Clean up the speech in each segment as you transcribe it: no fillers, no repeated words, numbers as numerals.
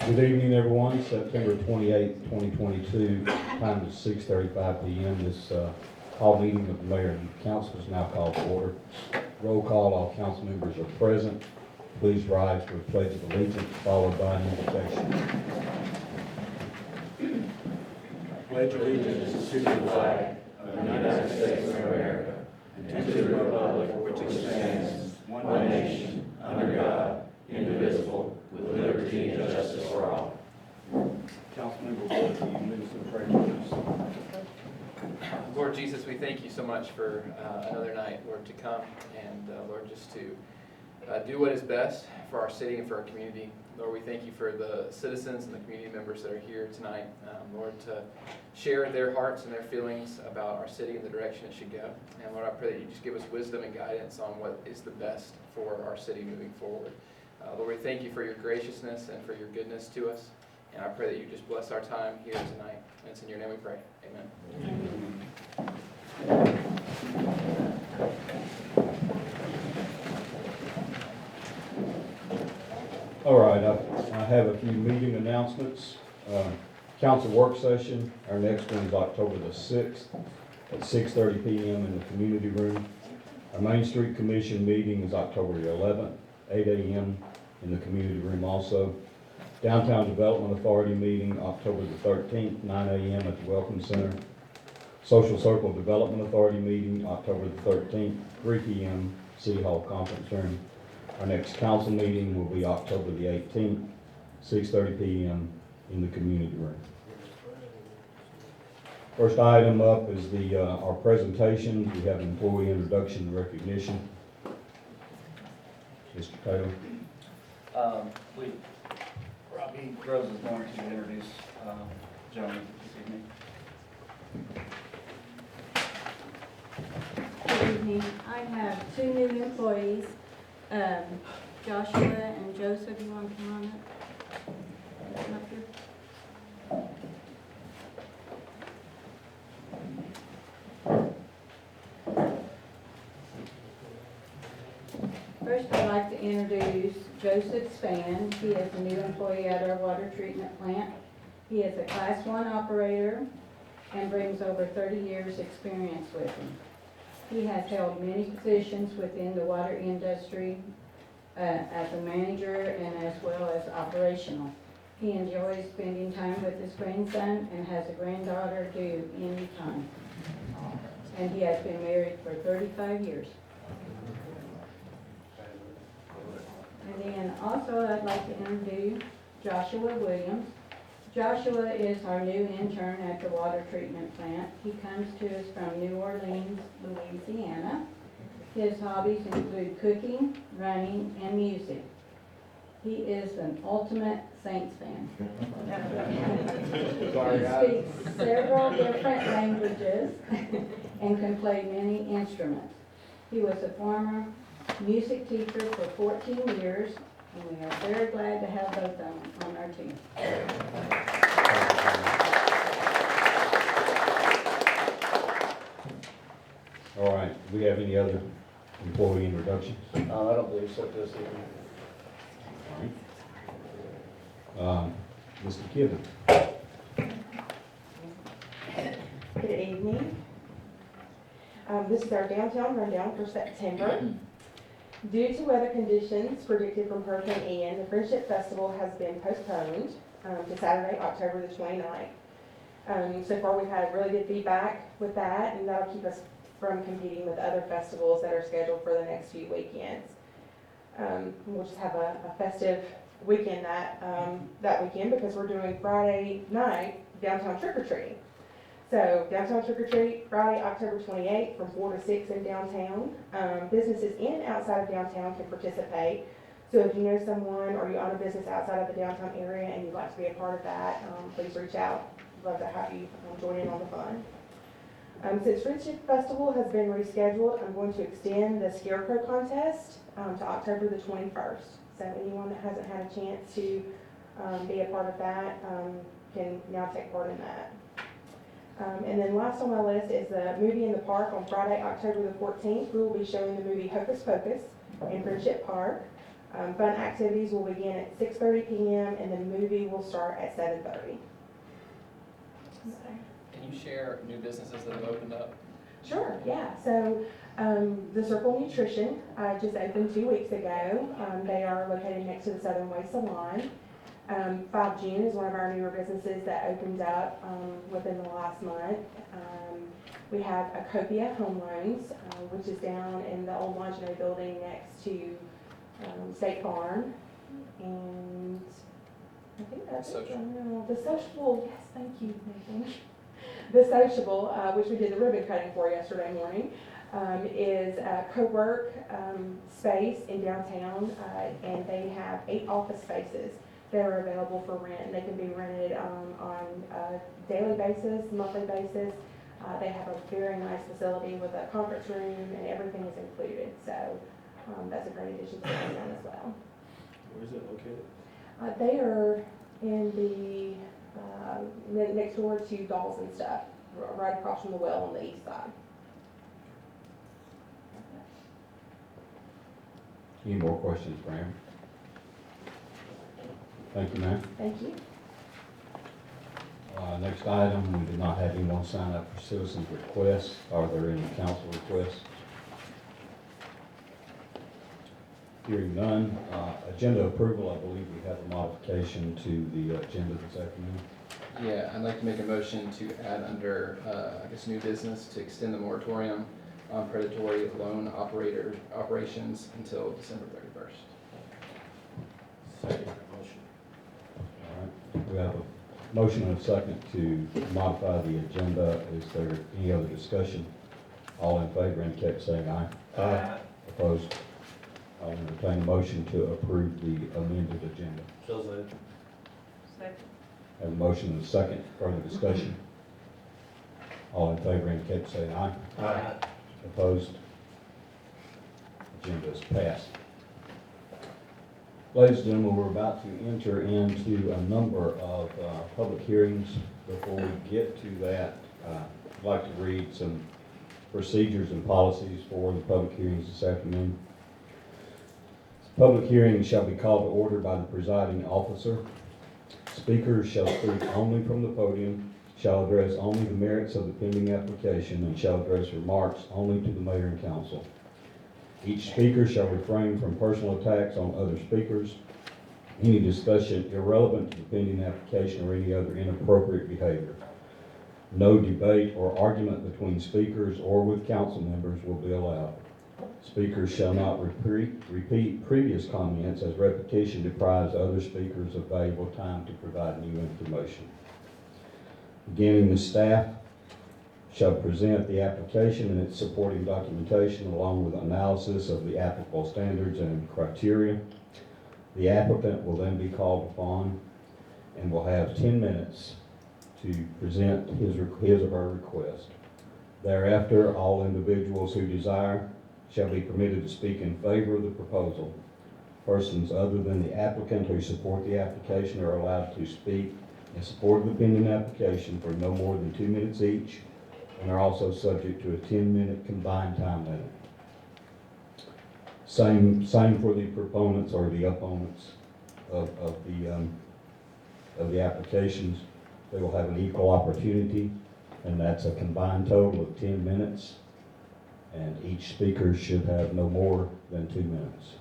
Good evening, everyone. September 28th, 2022, time is 6:35 p.m. This call meeting of the mayor and council is now called to order. Roll call, all council members are present. Please rise for the pledge of allegiance, followed by an invocation. Pledge allegiance to the flag of the United States of America and to the republic for which it stands, one nation, under God, indivisible, with liberty and justice for all. Councilmember Wood, will you lead us in prayer, please? Lord Jesus, we thank you so much for another night, Lord, to come and, Lord, just to do what is best for our city and for our community. Lord, we thank you for the citizens and the community members that are here tonight, Lord, to share their hearts and their feelings about our city and the direction it should go. And Lord, I pray that you just give us wisdom and guidance on what is the best for our city moving forward. Lord, we thank you for your graciousness and for your goodness to us. And I pray that you just bless our time here tonight. And it's in your name we pray. Amen. All right, I have a few meeting announcements. Council work session, our next one is October the 6th at 6:30 p.m. in the community room. Our Main Street Commission meeting is October the 11th, 8 a.m. in the community room also. Downtown Development Authority meeting, October the 13th, 9 a.m. at the Welcome Center. Social Circle Development Authority meeting, October the 13th, 3 p.m., City Hall Conference Room. Our next council meeting will be October the 18th, 6:30 p.m. in the community room. First item up is our presentations. We have employee introduction and recognition. Mr. Taylor. Robbie Rose is going to introduce gentlemen this evening. Good evening. I have two new employees, Joshua and Joseph. You want to come on up here? First, I'd like to introduce Joseph Spann. He is a new employee at our water treatment plant. He is a Class 1 operator and brings over 30 years' experience with him. He has held many positions within the water industry as a manager and as well as operational. He enjoys spending time with his grandson and has a granddaughter due any time. And he has been married for 35 years. And then also I'd like to introduce Joshua Williams. Joshua is our new intern at the water treatment plant. He comes to us from New Orleans, Louisiana. His hobbies include cooking, running, and music. He is an ultimate Saints fan. He speaks several different languages and can play many instruments. He was a former music teacher for 14 years, and we are very glad to have both of them on our team. All right, do we have any other employee introductions? I don't believe so this evening. Mr. Kivett. Good evening. This is our downtown rundown for September. Due to weather conditions predicted from Hurricane Ian, the Friendship Festival has been postponed to Saturday, October the 29th. So far we've had really good feedback with that, and that'll keep us from competing with other festivals that are scheduled for the next few weekends. We'll just have a festive weekend that weekend because we're doing Friday night downtown trick-or-treating. So downtown trick-or-treat, Friday, October 28th from 4 to 6 in downtown. Businesses in and outside of downtown can participate. So if you know someone or you own a business outside of the downtown area and you'd like to be a part of that, please reach out. Love to have you join in on the fun. Since Friendship Festival has been rescheduled, I'm going to extend the Scarecrow Contest to October the 21st. So anyone that hasn't had a chance to be a part of that can now take part in that. And then last on my list is the movie in the park on Friday, October the 14th. We will be showing the movie Hocus Pocus in Friendship Park. Fun activities will begin at 6:30 p.m. and the movie will start at 7:30. Can you share new businesses that have opened up? Sure, yeah. So the Circle Nutrition just opened 2 weeks ago. They are located next to the Southern Way Salon. 5 June is one of our newer businesses that opened up within the last month. We have Acopia Home Loans, which is down in the old lingerie building next to State Farm. And I think that's it. Sociable. The Sociable, yes, thank you, Nathan. The Sociable, which we did the ribbon cutting for yesterday morning, is a co-work space in downtown, and they have 8 office spaces that are available for rent. They can be rented on a daily basis, monthly basis. They have a very nice facility with a conference room, and everything is included. So that's a great addition to downtown as well. Where is it located? They are in the next door to Dolls and Stuff, right across from the well on the east side. Any more questions, Graham? Thank you, ma'am. Thank you. Next item, we did not have anyone sign up for citizens' requests. Are there any council requests? Hearing none, agenda approval, I believe we have a modification to the agenda this afternoon. Yeah, I'd like to make a motion to add under, new business to extend the moratorium on predatory loan operations until December 31st. Second motion. All right, we have a motion and a second to modify the agenda. Is there any other discussion? All in favor indicate by saying aye. Aye. Opposed? I'll entertain a motion to approve the amended agenda. So moved. Second. Have a motion and a second. Further discussion? All in favor indicate by saying aye. Aye. Opposed? Agenda is passed. Ladies and gentlemen, we're about to enter into a number of public hearings. Before we get to that, I'd like to read some procedures and policies for the public hearings this afternoon. Public hearings shall be called to order by the presiding officer. Speakers shall speak only from the podium, shall address only the merits of the pending application, and shall address remarks only to the mayor and council. Each speaker shall refrain from personal attacks on other speakers, any discussion irrelevant to the pending application, or any other inappropriate behavior. No debate or argument between speakers or with council members will be allowed. Speakers shall not repeat previous comments, as repetition deprives other speakers of valuable time to provide new information. Beginning, the staff shall present the application and its supporting documentation along with analysis of the applicable standards and criteria. The applicant will then be called upon and will have 10 minutes to present his or her request. Thereafter, all individuals who desire shall be permitted to speak in favor of the proposal. Persons other than the applicant who support the application are allowed to speak in support of the pending application for no more than 2 minutes each, and are also subject to a 10-minute combined time limit. Same for the proponents or the opponents of the applications. They will have an equal opportunity, and that's a combined total of 10 minutes. And each speaker should have no more than 2 minutes.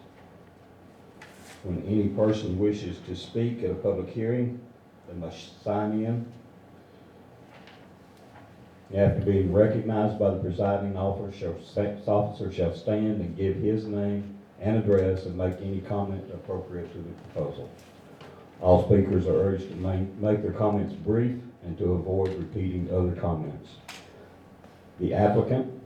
When any person wishes to speak at a public hearing, they must sign in. After being recognized by the presiding officer shall stand and give his name and address and make any comment appropriate to the proposal. All speakers are urged to make their comments brief and to avoid repeating other comments. The applicant,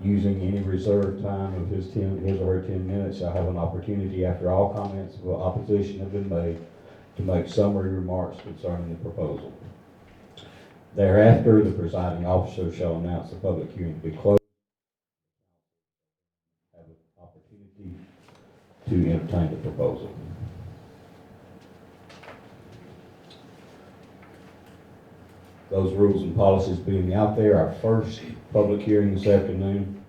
using any reserved time of his or her 10 minutes, shall have an opportunity after all comments of opposition have been made to make summary remarks concerning the proposal. Thereafter, the presiding officer shall announce the public hearing to be closed. Have an opportunity to entertain the proposal. Those rules and policies being out there, our first public hearing this afternoon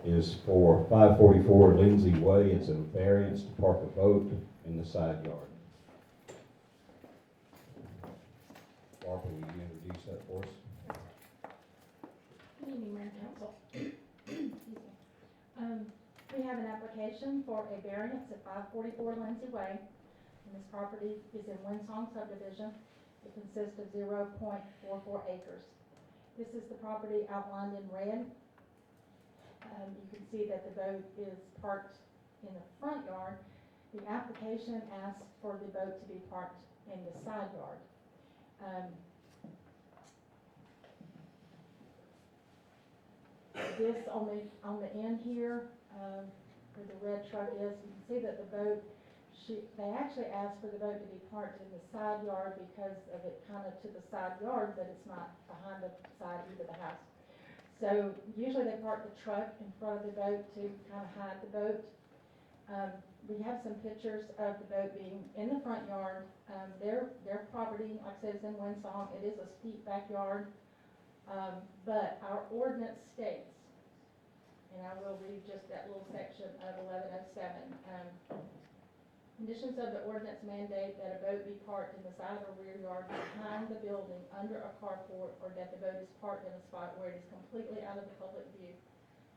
is for 544 Lindsay Way. It's a variance to park a boat in the side yard. Barbara, will you introduce that for us? Good evening, Mayor and Council. Excuse me. We have an application for a variance at 544 Lindsay Way. And this property is in Winsong subdivision. It consists of 0.44 acres. This is the property outlined in red. You can see that the boat is parked in the front yard. The application asks for the boat to be parked in the side yard. This on the end here, where the red truck is, you can see that the boat, they actually asked for the boat to be parked in the side yard because of it kind of to the side yard, but it's not behind the side of the house. So usually they park the truck in front of the boat to kind of hide the boat. We have some pictures of the boat being in the front yard. Their property, like I said, is in Winsong. It is a steep backyard. But our ordinance states, and I will read just that little section of 1107. Conditions of the ordinance mandate that a boat be parked in the side or rear yard behind the building under a carport, or that the boat is parked in a spot where it is completely out of the public view.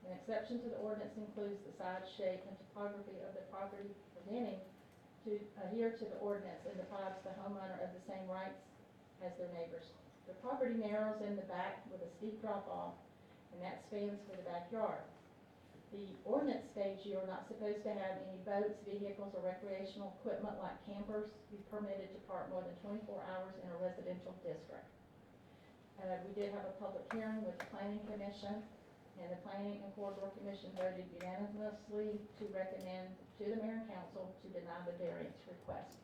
An exception to the ordinance includes the size, shape, and topography of the property preventing to adhere to the ordinance and deprives the homeowner of the same rights as their neighbors. The property narrows in the back with a steep drop-off, and that spans for the backyard. The ordinance states you are not supposed to have any boats, vehicles, or recreational equipment like campers be permitted to park more than 24 hours in a residential district. We did have a public hearing with the Planning Commission, and the Planning and Corridor Commission voted unanimously to recommend to the Mayor and Council to deny the variance request.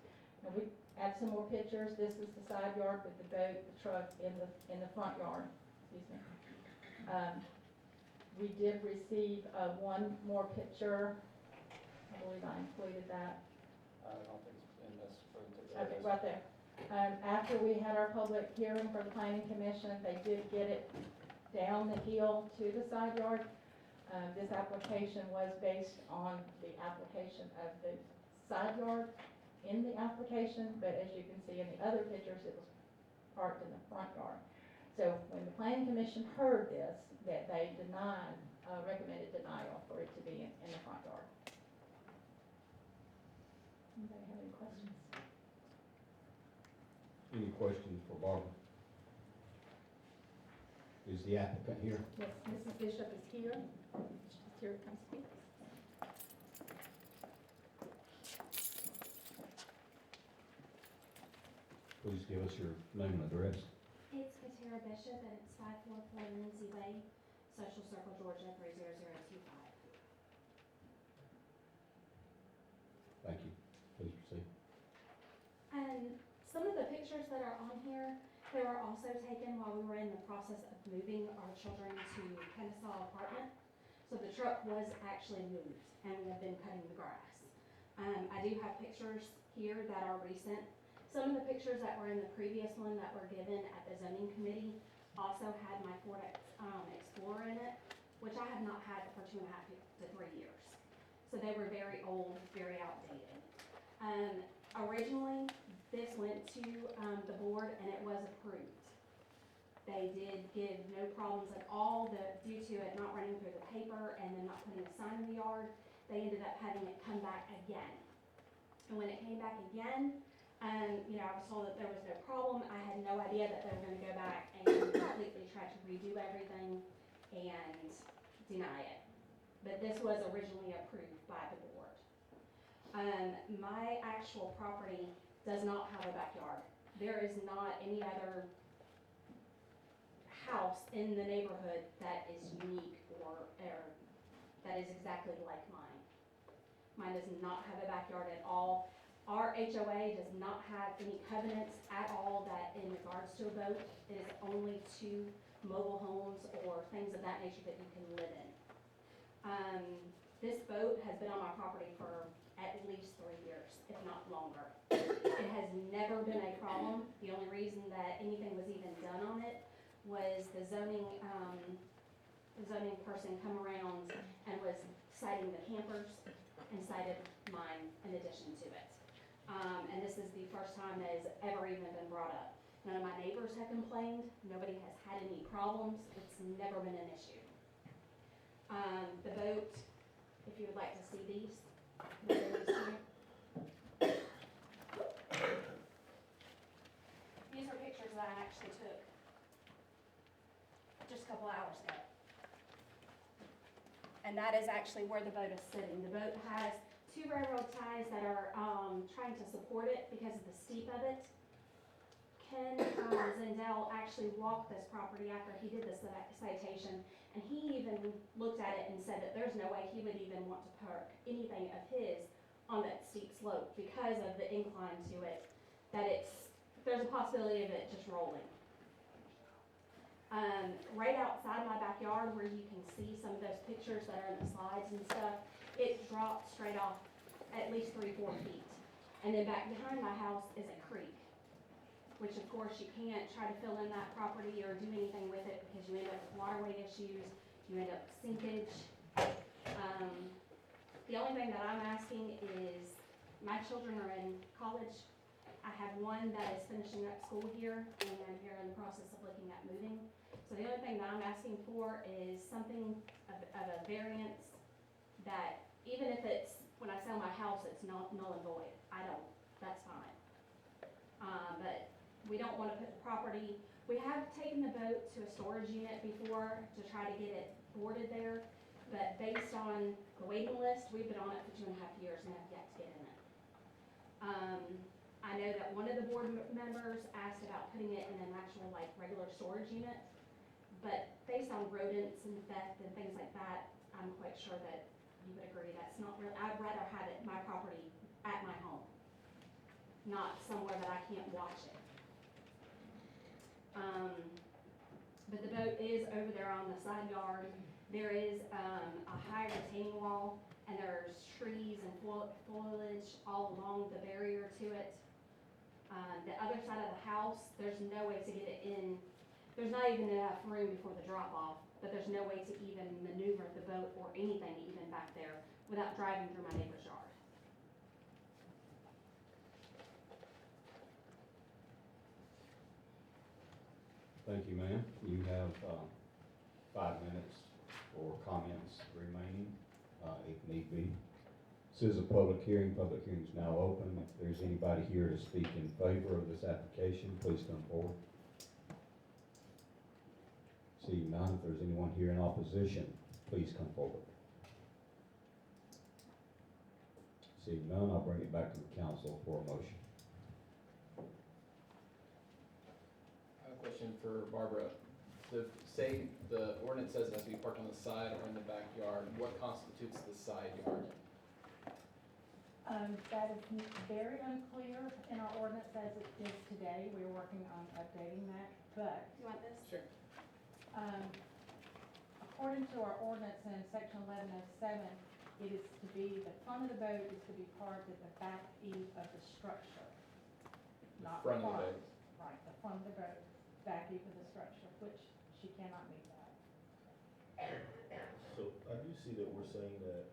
And we add some more pictures. This is the side yard with the boat, the truck in the front yard. Excuse me. We did receive one more picture. I believe I included that. I don't think it's in this. Okay, right there. After we had our public hearing for the Planning Commission, they did get it down the hill to the side yard. This application was based on the application of the side yard in the application, but as you can see in the other pictures, it was parked in the front yard. So when the Planning Commission heard this, that they denied, recommended denial for it to be in the front yard. Anybody have any questions? Any questions for Barbara? Is the applicant here? Yes, Mrs. Bishop is here. She's here to come speak. Please give us your name and address. It's Katara Bishop, and it's 544 Lindsay Way, Social Circle, Georgia, 30025. Thank you. Please proceed. And some of the pictures that are on here, they were also taken while we were in the process of moving our children to Kennesaw apartment. So the truck was actually moved, and we have been cutting the grass. I do have pictures here that are recent. Some of the pictures that were in the previous one that were given at the zoning committee also had my Ford Explorer in it, which I have not had for 2.5 to 3 years. So they were very old, very outdated. Originally, this went to the board and it was approved. They did give no problems at all due to it not running through the paper and then not putting a sign in the yard. They ended up having it come back again. And when it came back again, I was told that there was no problem. I had no idea that they were going to go back and completely try to redo everything and deny it. But this was originally approved by the board. My actual property does not have a backyard. There is not any other house in the neighborhood that is unique or that is exactly like mine. Mine does not have a backyard at all. Our HOA does not have any covenants at all that in regards to a boat. It is only to mobile homes or things of that nature that you can live in. This boat has been on my property for at least 3 years, if not longer. It has never been a problem. The only reason that anything was even done on it was the zoning zoning person come around and was citing the campers and cited mine in addition to it. And this is the first time that has ever even been brought up. None of my neighbors have complained, nobody has had any problems, it's never been an issue. The boat, if you would like to see these, these are pictures that I actually took just a couple hours ago. And that is actually where the boat is sitting. The boat has 2 railroad ties that are trying to support it because of the steep of it. Ken Zendel actually walked this property after he did this citation, and he even looked at it and said that there's no way he would even want to park anything of his on that steep slope because of the incline to it, that there's a possibility of it just rolling. Right outside my backyard where you can see some of those pictures that are in the slides and stuff, it dropped straight off at least 3-4 feet. And then back behind my house is a creek, which of course you can't try to fill in that property or do anything with it because you end up with waterway issues, you end up with sinkage. The only thing that I'm asking is, my children are in college. I have one that is finishing up school here, and I'm here in the process of looking at moving. So the only thing that I'm asking for is something of a variance that, even if it's, when I sell my house, it's not null and void. That's fine. But we don't want to put the property, we have taken the boat to a storage unit before to try to get it boarded there, but based on the waiting list, we've been on it for 2.5 years and have yet to get in it. I know that one of the board members asked about putting it in an actual regular storage unit, but based on rodents and theft and things like that, I'm quite sure that you would agree that's not real. I'd rather have it, my property, at my home, not somewhere that I can't watch it. But the boat is over there on the side yard. There is a high retaining wall, and there's trees and foliage all along the barrier to it. The other side of the house, there's no way to get it in. There's not even enough room before the drop-off, but there's no way to even maneuver the boat or anything even back there without driving through my neighbor's yard. Thank you, ma'am. You have 5 minutes for comments remaining, if need be. This is a public hearing. Public hearing is now open. If there's anybody here to speak in favor of this application, please come forward. Seeing none, if there's anyone here in opposition, please come forward. Seeing none, I'll bring it back to the council for a motion. I have a question for Barbara. Say the ordinance says it has to be parked on the side or in the backyard. What constitutes the side yard? That is very unclear in our ordinance as it is today. We're working on updating that, but You want this? Sure. according to our ordinance in section 1107, it is to be, the front of the boat is to be parked at the back eve of the structure. Not Front of the boat. Right, the front of the boat, back eve of the structure, which she cannot meet that. So I do see that we're saying that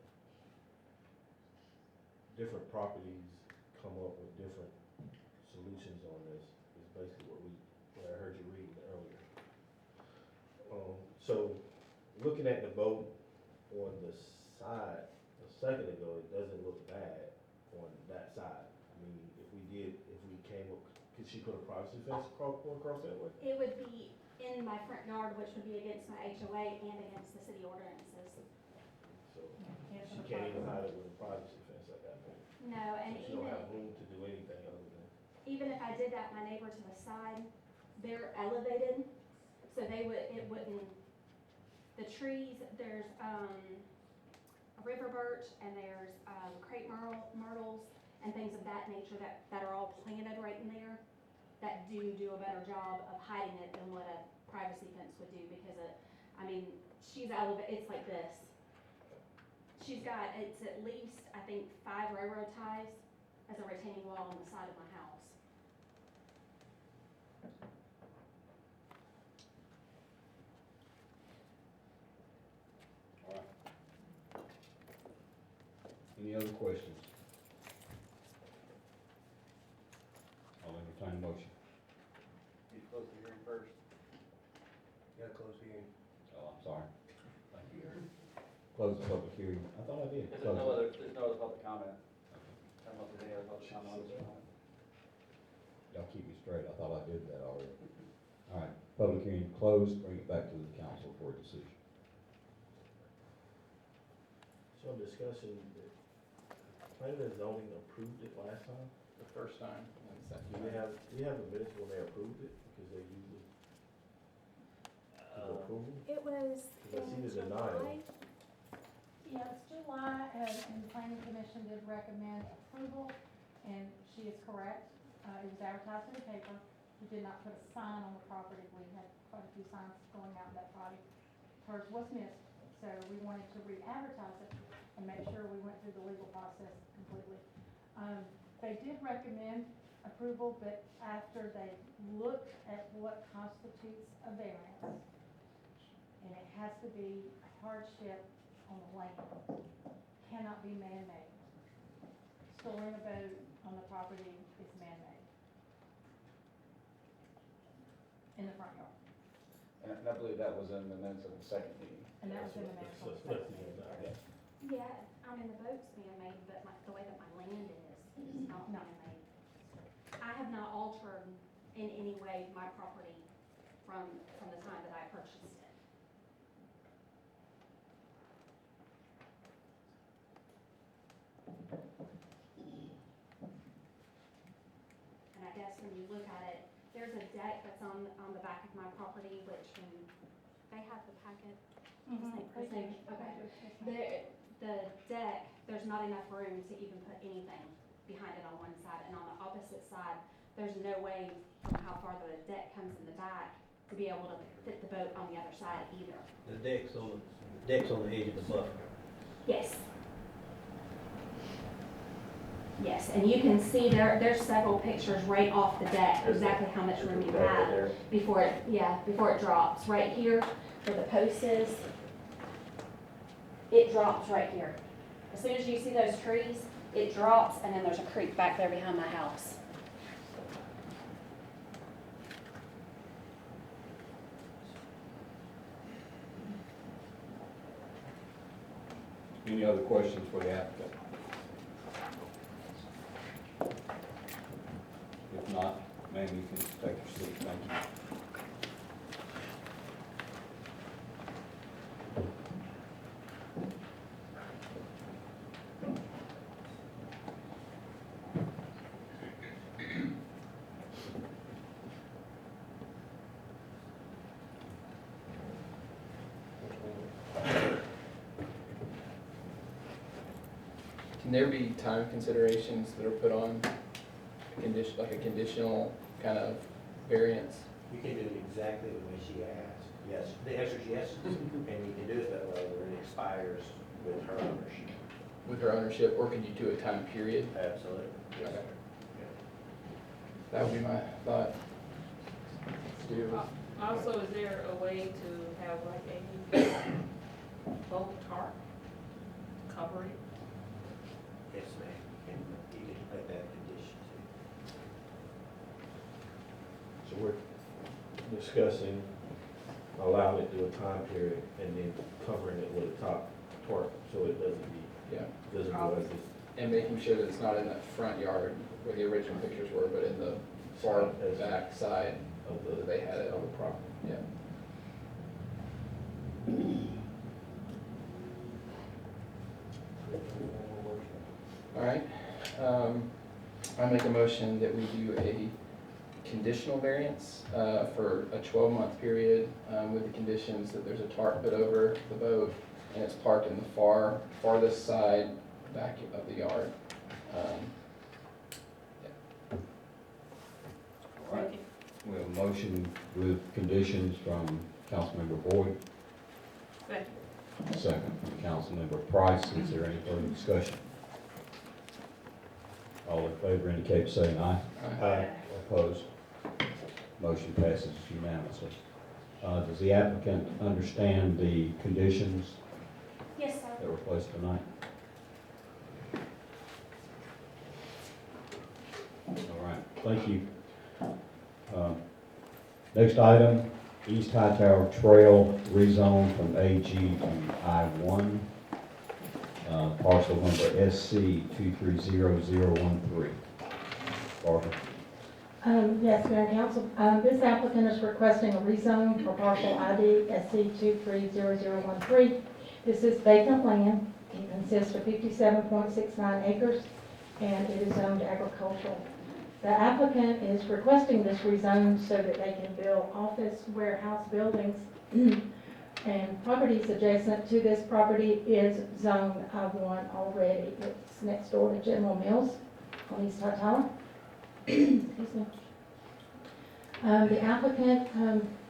different properties come up with different solutions on this, is basically what I heard you reading earlier. So looking at the boat on the side, a second ago, it doesn't look bad on that side. I mean, if we came up, could she put a privacy fence across that way? It would be in my front yard, which would be against my HOA and against the city ordinances. So Can't she put a can't even privacy- hide it with a privacy fence at that point. No, and She don't have even, room to do anything other than. even if I did that, my neighbor to the side, they're elevated, so it wouldn't, the trees, there's, a river birch and there's, crepe myrtles and things of that nature that are all planted right in there that do a better job of hiding it than what a privacy fence would do because she's elevated, it's like this. It's at least, I think, 5 railroad ties as a retaining wall on the side of my house. Any other questions? I'll entertain a motion. You close the hearing first. Gotta close the hearing. Oh, I'm sorry. Thank you, Eric. Close the public hearing. I thought I did. There's Close no it. other, there's no other public comment. I don't know if there's any other public comment on this one. Y'all keep me straight. I thought I did that already. All right, public hearing closed. Bring it back to the council for a decision. So discussion, planning and zoning approved it last time. The first time and the second Do time. we have the minutes when they approved it, because they usually give approval? It was Because I see in the denial. July. Yes, July, and the planning commission did recommend approval, and she is correct. It was advertised in the paper. We did not put a sign on the property. We had quite a few signs going out that Friday. Hers was missed, so we wanted to re-advertise it and make sure we went through the legal process completely. They did recommend approval, but after they looked at what constitutes a variance, and it has to be a hardship on the land, cannot be man-made. Storing a boat on the property is man-made. In the front yard, And I believe that was in the minutes of the second meeting. and that was in the minutes on the Let's second leave it meeting. at that. Yeah, I mean, the boat's man-made, but the way that my land is not No. man-made. I have not altered in any way my property from the time that I purchased it. And I guess when you look at it, there's a deck that's on the back of my property, which when they have the packet, okay. The deck, there's not enough room to even put anything behind it on one side, and on the opposite side, there's no way from how far the deck comes in the back to be able to fit the boat on the other side either. The deck's on the edge of the buffer. Yes. Yes, and you can see there's several pictures right off the deck, exactly how much room you have before it drops. Right here, where the post is, it drops right here. As soon as you see those trees, it drops, and then there's a creek back there behind my house. Any other questions for the applicant? If not, ma'am, you can take your seat. Thank you. Can there be time considerations that are put on a condition, like a conditional kind of variance? You can do it exactly the way she asked. Yes, the answer is yes, and you can do it that way where it expires with her ownership. With her ownership, or can you do a time period? Absolutely. Yes. Okay. That would be my thought. Stu? Also, is there a way to have like a boat tarp cover it? Yes, ma'am, and you can make that condition too. So we're discussing allowing it to a time period and then covering it with a top tarp, so it doesn't be Yeah. visible as it. And making sure that it's not in that front yard where the original pictures were, but in the far back side Of that they had it on the property. Yeah. All right, I make a motion that we do a conditional variance for a 12-month period with the conditions that there's a tarp put over the boat and it's parked in the farthest side back of the yard. All right. We have a motion with conditions from Councilmember Boyd, Second. second from Councilmember Price. Is there any further discussion? All in favor indicate by saying aye. Aye. Opposed? Motion passes unanimously. Does the applicant understand the conditions Yes, sir. that were placed tonight? Thank you. Next item, East Hightower Trail rezone from AG to I-1. Parcel number SC 230013. Barbara? Yes, Mayor and Council, this applicant is requesting a rezone for parcel ID SC 230013. This is vacant land. It consists of 57.69 acres, and it is zoned agricultural. The applicant is requesting this rezone so that they can build office warehouse buildings. And properties adjacent to this property is zoned I-1 already. It's next door to General Mills on East Hightower. Excuse me. The applicant,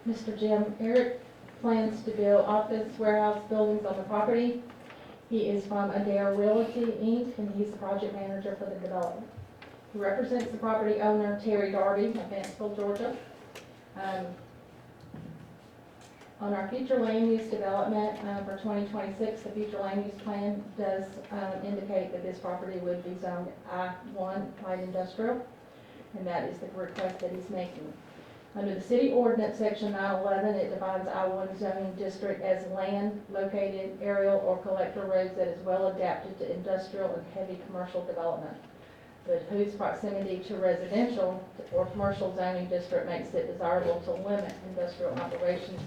Mr. Jim Eric, plans to build office warehouse buildings on the property. He is from Adair Realty, Inc., and he's the project manager for the development. He represents the property owner, Terry Darby, of Vanceeville, Georgia. On our future land use development for 2026, the future land use plan does indicate that this property would be zoned I-1 light industrial, and that is the request that he's making. Under the city ordinance, section 911, it defines I-1 zoning district as land located aerial or collector roads that is well adapted to industrial and heavy commercial development, but whose proximity to residential or commercial zoning district makes it desirable to limit industrial operations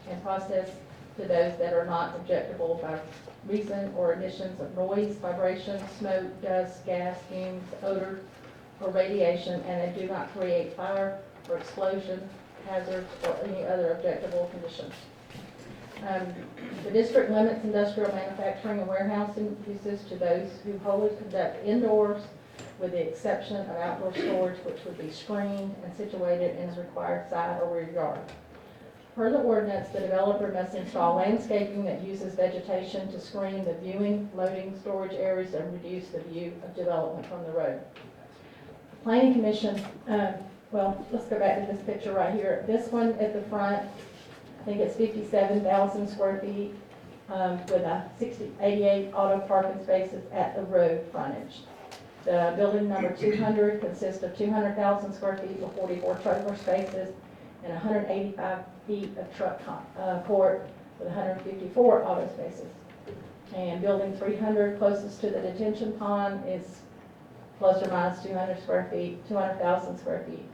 and process to those that are not objectable by reason or emissions of noise, vibration, smoke, dust, gas, fumes, odor, or radiation, and they do not create fire or explosion hazards or any other objectable conditions. The district limits industrial manufacturing and warehousing uses to those who wholly conduct indoors, with the exception of outdoor storage, which would be screened and situated in a required side or rear yard. Per the ordinance, the developer must install landscaping that uses vegetation to screen the viewing, loading, storage areas, and reduce the view of development from the road. Planning Commission, well, let's go back to this picture right here. This one at the front, I think it's 57,000 square feet with a 88 auto parking spaces at the road frontage. The building number 200 consists of 200,000 square feet with 44 trailer spaces and 185 feet of truck court with 154 auto spaces. And building 300 closest to the detention pond is plus or minus 200 square feet, 200,000 square feet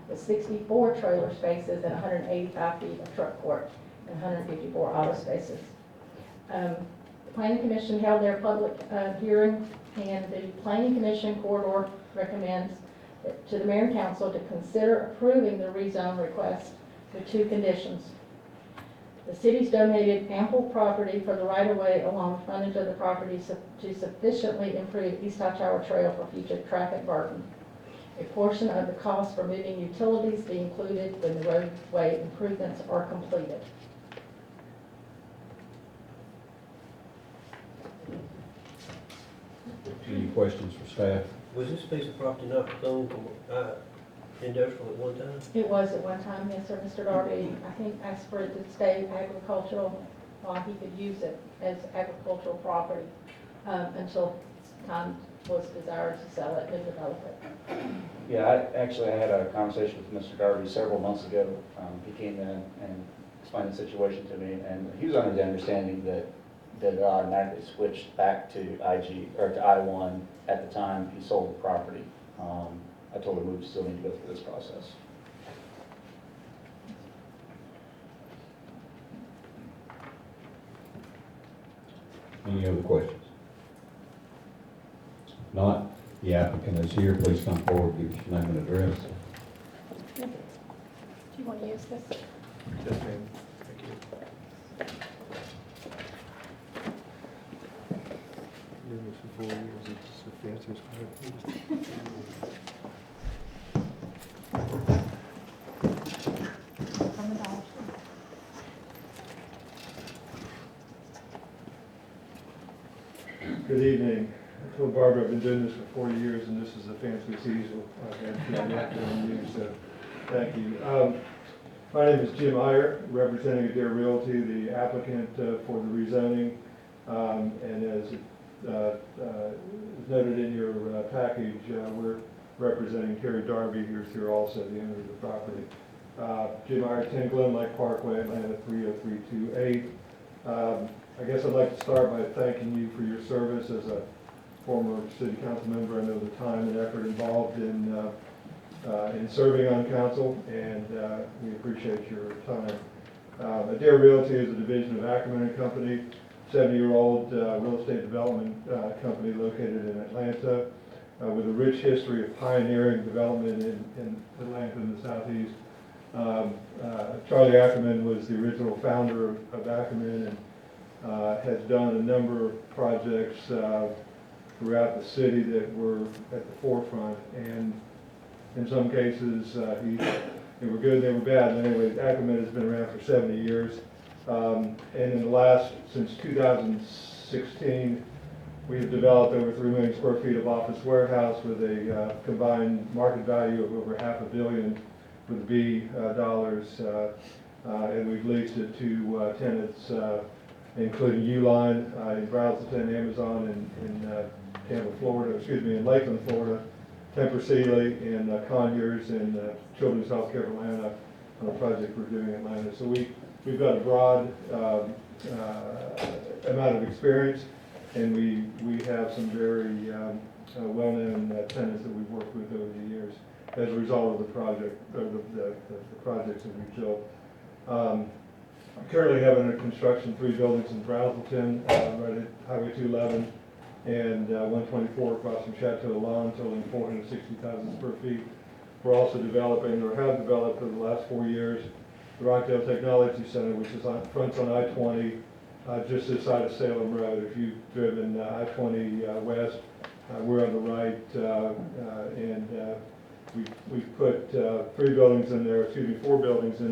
with 64 trailer spaces and 185 feet of truck court and 154 auto spaces. The Planning Commission held their public hearing, and the Planning Commission corridor recommends to the Mayor and Council to consider approving the rezone request with two conditions. The city's donated ample property for the right-of-way along the frontage of the property to sufficiently improve East Hightower Trail for future traffic burden. A portion of the cost for moving utilities be included when the roadway improvements are completed. Any questions for staff? Was this piece of property not zoned for industrial at one time? It was at one time, yes, sir. Mr. Darby, I think, asked for it to stay agricultural while he could use it as agricultural property until time was desired to sell it and develop it. Yeah, I had a conversation with Mr. Darby several months ago. He came in and explained the situation to me, and he was under the understanding that it automatically switched back to IG, or to I-1 at the time he sold the property. I told him we would still need to go through this process. Any other questions? If not, the applicant is here. Please come forward, give us your name and address. Do you want to use this? Yes, ma'am. Thank you. Been this for 4 years. It's the fanciest part. From the Dollar Store. Good evening. I told Barbara I've been doing this for 40 years, and this is the fanciest easel I've had to use, so thank you. My name is Jim Iyer, representing Adair Realty, the applicant for the rezoning. And as is noted in your package, we're representing Terry Darby, who's here also, the owner of the property. Jim Iyer, 10 Glen Lake Parkway, Atlanta 30328. I guess I'd like to start by thanking you for your service as a former city council member. I know the time and effort involved in serving on council, and we appreciate your time. Adair Realty is a division of Ackerman and Company, 70-year-old real estate development company located in Atlanta, with a rich history of pioneering development in Atlanta and the Southeast. Charlie Ackerman was the original founder of Ackerman and has done a number of projects throughout the city that were at the forefront, and in some cases they were good, they were bad. But anyway, Ackerman has been around for 70 years, and in the last, since 2016, we have developed over 3 million square feet of office warehouse with a combined market value of over $500 million with B dollars, and we've leased it to tenants, including Uline in Brazelton, Amazon in Tampa, Florida, in Lakeland, Florida, Tempur Sealy in Conyers, and Children's Healthcare of Atlanta on a project we're doing in Atlanta. So we've got a broad amount of experience, and we have some very well-known tenants that we've worked with over the years as a result of the project, or the projects that we've built. Currently have under construction 3 buildings in Brazelton, right at Highway 211, and 124 across from Chateau Lawn, totaling 460,000 square feet. We're also developing, or have developed for the last 4 years, the Rockdale Technology Center, which is fronts on I-20, just this side of Salem Road. If you've driven I-20 west, we're on the right, and we've put 4 buildings in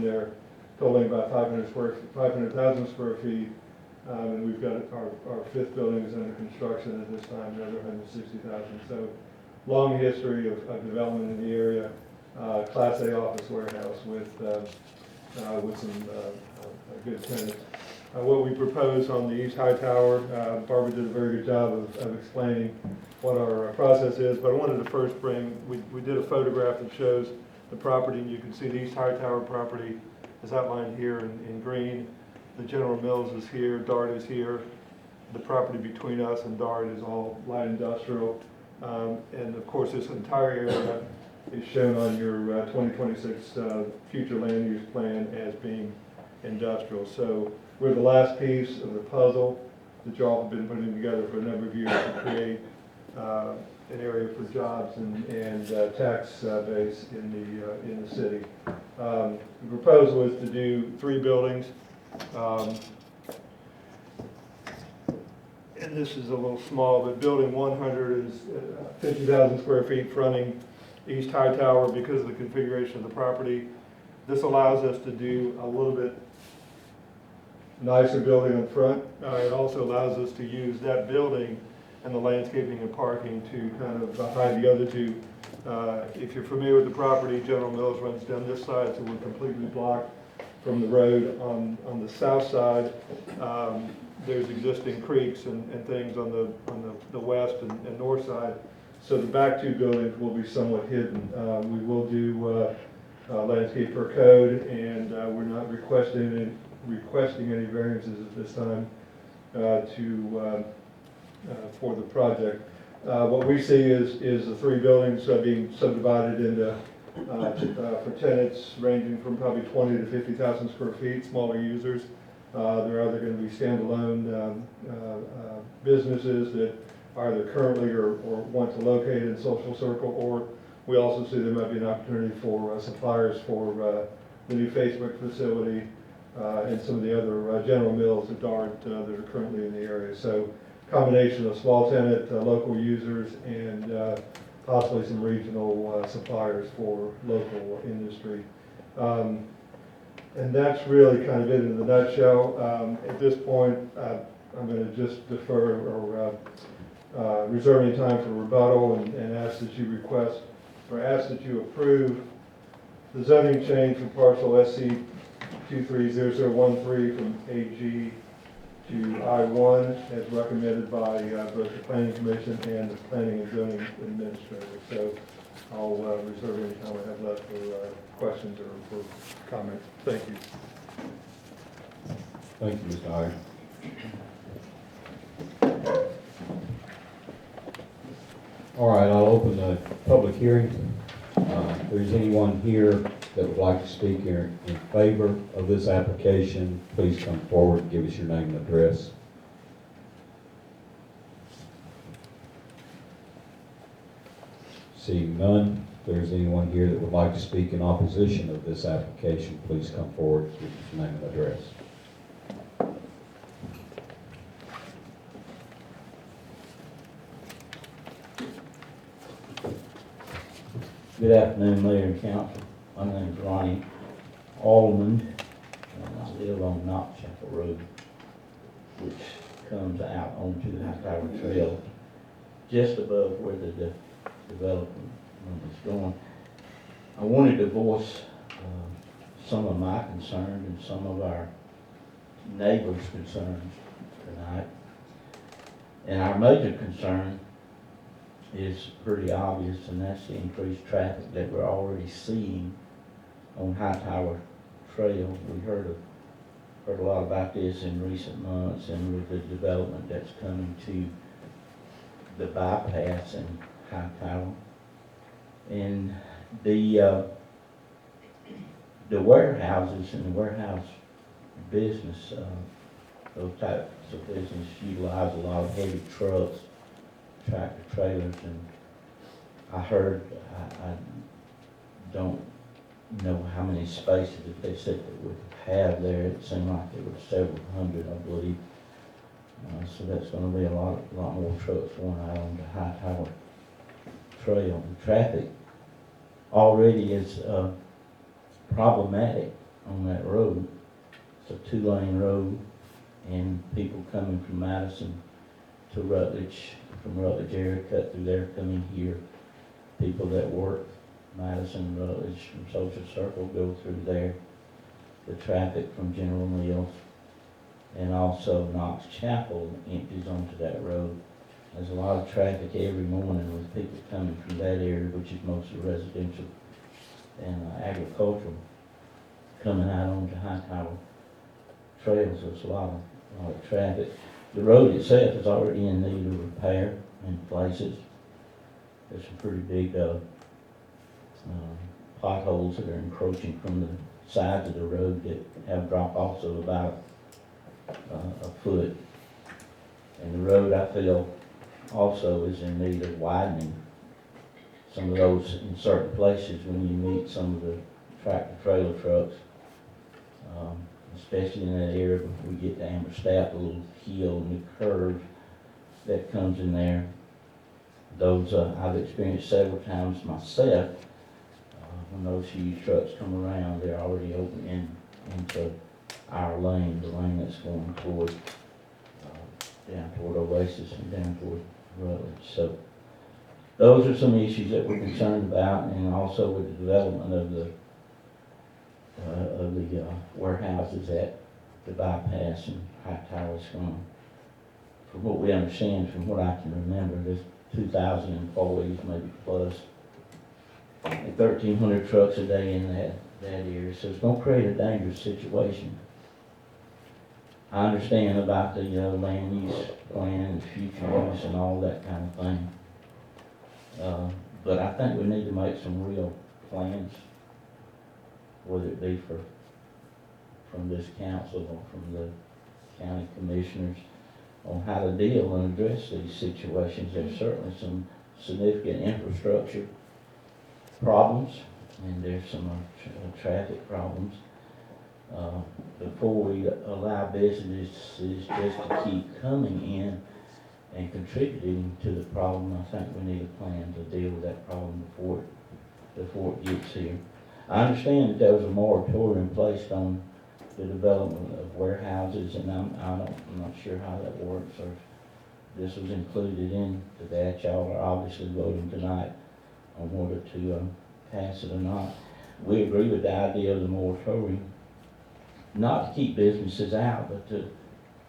there, totaling about 500,000 square feet. And we've got our 5th building is under construction at this time, another 160,000. So long history of development in the area, Class A office warehouse with some good tenants. What we propose on the East High Tower, Barbara did a very good job of explaining what our process is, but I wanted to first we did a photograph that shows the property, and you can see the East High Tower property is outlined here in green. The General Mills is here, DART is here. The property between us and DART is all light industrial. And of course, this entire area is shown on your 2026 future land use plan as being industrial. So we're the last piece of the puzzle that y'all have been putting together for a number of years to create an area for jobs and tax base in the city. The proposal is to do 3 buildings. And this is a little small, but building 100 is 50,000 square feet fronting East High Tower because of the configuration of the property. This allows us to do a little bit nicer building in front. It also allows us to use that building and the landscaping and parking to kind of hide the other 2. If you're familiar with the property, General Mills runs down this side, so we're completely blocked from the road. On the south side, there's existing creeks and things on the west and north side. So the back 2 buildings will be somewhat hidden. We will do landscape per code, and we're not requesting any variances at this time for the project. What we see is the 3 buildings being subdivided into for tenants ranging from probably 20 to 50,000 square feet, smaller users. There are either going to be standalone businesses that either currently or want to locate in social circle, or we also see there might be an opportunity for suppliers for the new Facebook facility and some of the other General Mills that DART that are currently in the area. So combination of small tenant, local users, and possibly some regional suppliers for local industry. And that's really kind of it in a nutshell. At this point, I'm going to just defer or reserve any time for rebuttal and ask that you approve the zoning change from parcel SC 230013 from AG to I1 as recommended by both the Planning Commission and the Planning and Zoning Administrator. So I'll reserve any time I have left for questions or for comments. Thank you. Thank you, Mr. Iyer. All right, I'll open the public hearing. If there's anyone here that would like to speak here in favor of this application, please come forward and give us your name and address. Seeing none, if there's anyone here that would like to speak in opposition of this application, please come forward and give us your name and address. Good afternoon, Mayor and Council. My name is Ronnie Alderman, and I live on Knox Chapel Road, which comes out onto the High Tower Trail, just above where the development is going. I wanted to voice some of my concerns and some of our neighbors' concerns tonight. And our major concern is pretty obvious, and that's the increased traffic that we're already seeing on High Tower Trail. We heard a lot about this in recent months, and with the development that's coming to the bypass and High Tower. And the warehouses and the warehouse business, those types of business utilize a lot of heavy trucks, tractor trailers, and I heard, I don't know how many spaces that they said that would have there. It seemed like there were several hundred, I believe. So that's going to be a lot more trucks going out on the High Tower Trail. The traffic already is problematic on that road. It's a 2-lane road, and people coming from Madison to Rutledge, from Rutledge area, cut through there, coming here. People that work Madison, Rutledge, from Social Circle go through there. The traffic from General Mills and also Knox Chapel empties onto that road. There's a lot of traffic every morning with people coming from that area, which is mostly residential and agricultural, coming out onto High Tower Trails. There's a lot of traffic. The road itself is already in need of repair in places. There's some pretty big potholes that are encroaching from the sides of the road that have drop-offs of about a foot. And the road, I feel, also is in need of widening. Some of those in certain places when you meet some of the tractor trailer trucks, especially in that area before we get to Amberstadt, a little hill and the curve that comes in there. Those I've experienced several times myself. When those huge trucks come around, they're already open into our lane, the lane that's going toward down toward Oasis and down toward Rutledge. So those are some issues that we're concerned about, and also with the development of the warehouses at the bypass and High Tower is going. From what we understand, from what I can remember, there's 2,000 employees, maybe plus, and 1,300 trucks a day in that area. So it's going to create a dangerous situation. I understand about the land use plan and future use and all that kind of thing. But I think we need to make some real plans, whether it be from this council or from the county commissioners, on how to deal and address these situations. There's certainly some significant infrastructure problems, and there's some traffic problems. Before we allow businesses just to keep coming in and contributing to the problem, I think we need a plan to deal with that problem before it gets here. I understand that there was a moratorium placed on the development of warehouses, and I'm not sure how that works, or if this was included into that. Y'all are obviously voting tonight on whether to pass it or not. We agree with the idea of the moratorium, not to keep businesses out, but to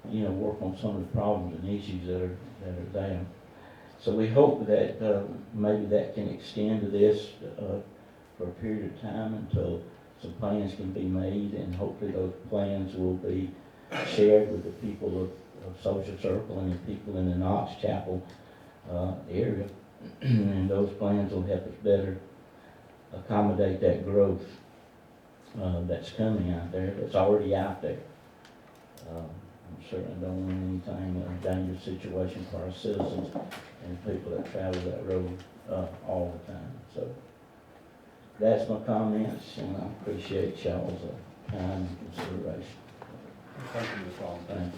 work on some of the problems and issues that are there. So we hope that maybe that can extend to this for a period of time until some plans can be made, and hopefully those plans will be shared with the people of Social Circle and the people in the Knox Chapel area. And those plans will help us better accommodate that growth that's coming out there, that's already out there. I certainly don't want anything, a dangerous situation for our citizens and people that travel that road all the time. So that's my comments, and I appreciate y'all's time and consideration. Thank you, Ms. Allen. Thank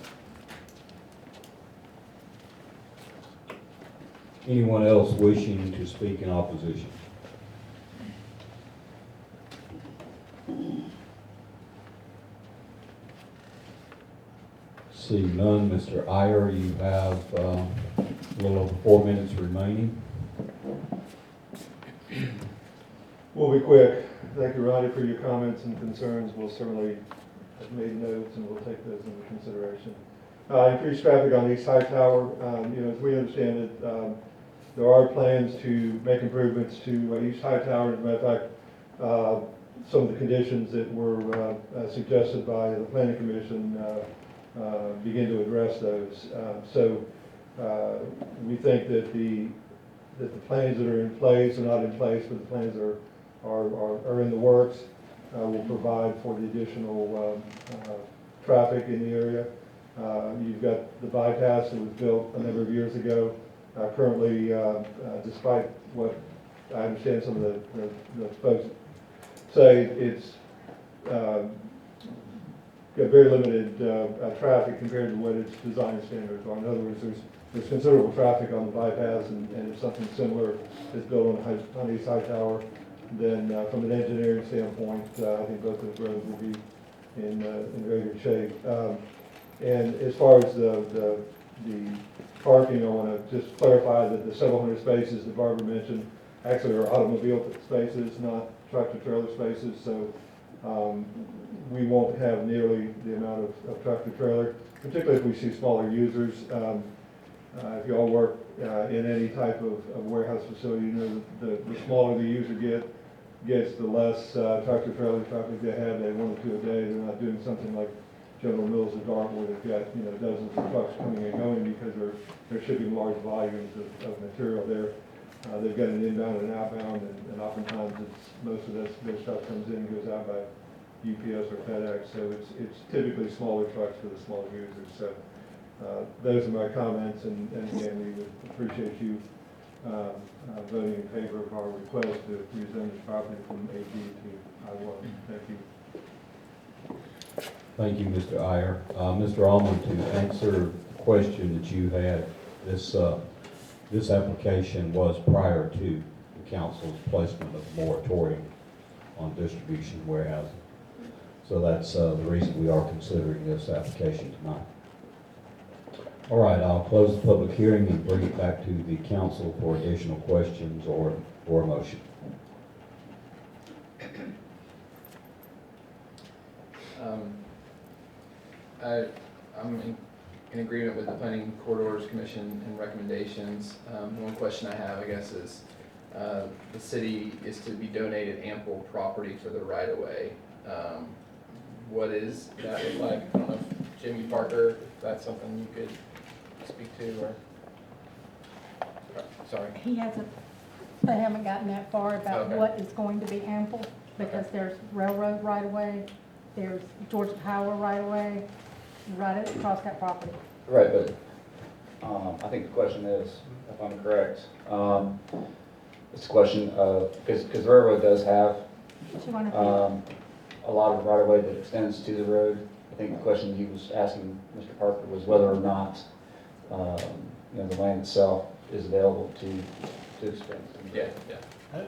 you. Anyone else wishing to speak in opposition? See none, Mr. Iyer, you have a little over 4 minutes remaining. We'll be quick. Thank you, Ronnie, for your comments and concerns. We'll certainly have made notes and we'll take those into consideration. Increased traffic on East High Tower. As we understand it, there are plans to make improvements to East High Tower. As a matter of fact, some of the conditions that were suggested by the Planning Commission begin to address those. We think that the plans that are in place are not in place, but the plans are in the works. Will provide for the additional traffic in the area. You've got the bypass that was built a number of years ago. Currently, despite what I understand some of the folks say, it's got very limited traffic compared to what its design standards are. In other words, there's considerable traffic on the bypass, and if something similar is built on East High Tower, then from an engineering standpoint, I think both those roads will be in very good shape. And as far as the parking, I want to just clarify that the several hundred spaces that Barbara mentioned actually are automobile spaces, not tractor trailer spaces. So we won't have nearly the amount of tractor trailer, particularly if we see smaller users. If you all work in any type of warehouse facility, you know the smaller the user gets, the less tractor trailer traffic they have. They have 1 or 2 a day. They're not doing something like General Mills or Dartmouth, where they've got dozens of trucks coming and going because they're shipping large volumes of material there. They've got an inbound and outbound, and oftentimes most of their stuff comes in and goes out by UPS or FedEx. So it's typically smaller trucks for the smaller users. So those are my comments, and again, we would appreciate you voting in favor of our request to rezone this property from AG to I-1. Thank you. Thank you, Mr. Iyer. Mr. Almond, to answer the question that you had, this application was prior to the council's placement of a moratorium on distribution warehousing. So that's the reason we are considering this application tonight. All right, I'll close the public hearing and bring it back to the council for additional questions or a motion. I'm in agreement with the Planning Corridors Commission and recommendations. One question I have, I guess, is the city is to be donated ample property for the right-of-way. What is that look like? I don't know if Jimmy Parker, if that's something you could speak to, or, sorry. They haven't gotten that far about Okay. what is going to be ample, because there's railroad right-of-way, there's Georgia Power right-of-way, right across that property. Right, but I think the question is, if I'm correct, it's a question of, because the railroad does have 200 feet. a lot of right-of-way that extends to the road. I think the question he was asking Mr. Parker was whether or not the land itself is available to expand. Yeah.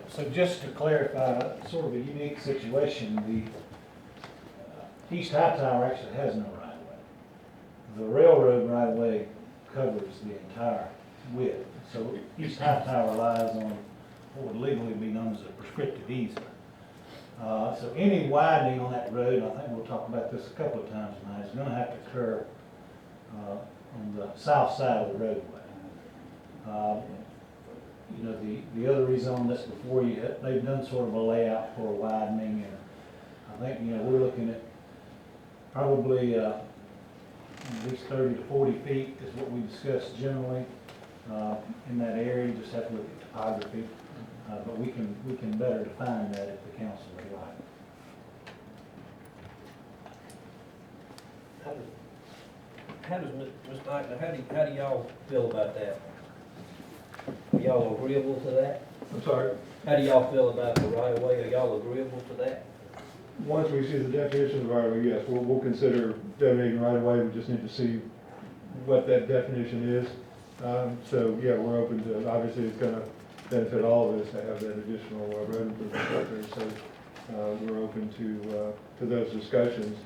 So just to clarify, sort of a unique situation, the East High Tower actually has no right-of-way. The railroad right-of-way covers the entire width. So East High Tower lies on what would legally be known as a prescriptive easement. So any widening on that road, and I think we'll talk about this a couple of times tonight, is going to have to occur on the south side of the roadway. you know, the other rezone that's before you, they've done sort of a layout for a widening, and I think, you know, we're looking at probably, at least 30 to 40 feet is what we discussed generally, in that area. You just have to look at topography, but we can better define that if the council would like. How does, Ms. Eichner, how do y'all feel about that? Are y'all agreeable to that? I'm sorry, How do y'all feel about the right of way? Are y'all agreeable to that? once we see the definition of right of way, yes, we'll consider donating right of way. We just need to see what that definition is. So, yeah, we're open to, obviously, it's gonna benefit all of us to have that additional road improvement out there. So, we're open to those discussions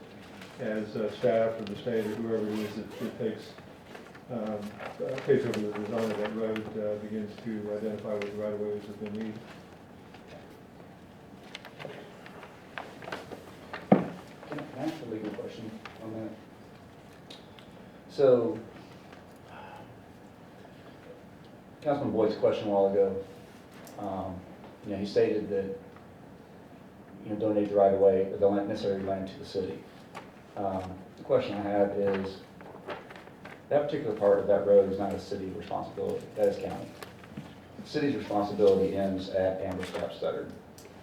as staff or the state or whoever it is that takes over the design of that road, begins to identify what the right of way is that they need. Can I ask a legal question on that? So, Councilman Boyd's question a while ago, you know, he stated that, you know, donate the right of way, but don't necessarily land to the city. The question I have is, that particular part of that road is not a city responsibility, that is county. The city's responsibility ends at Amberstep Studdard.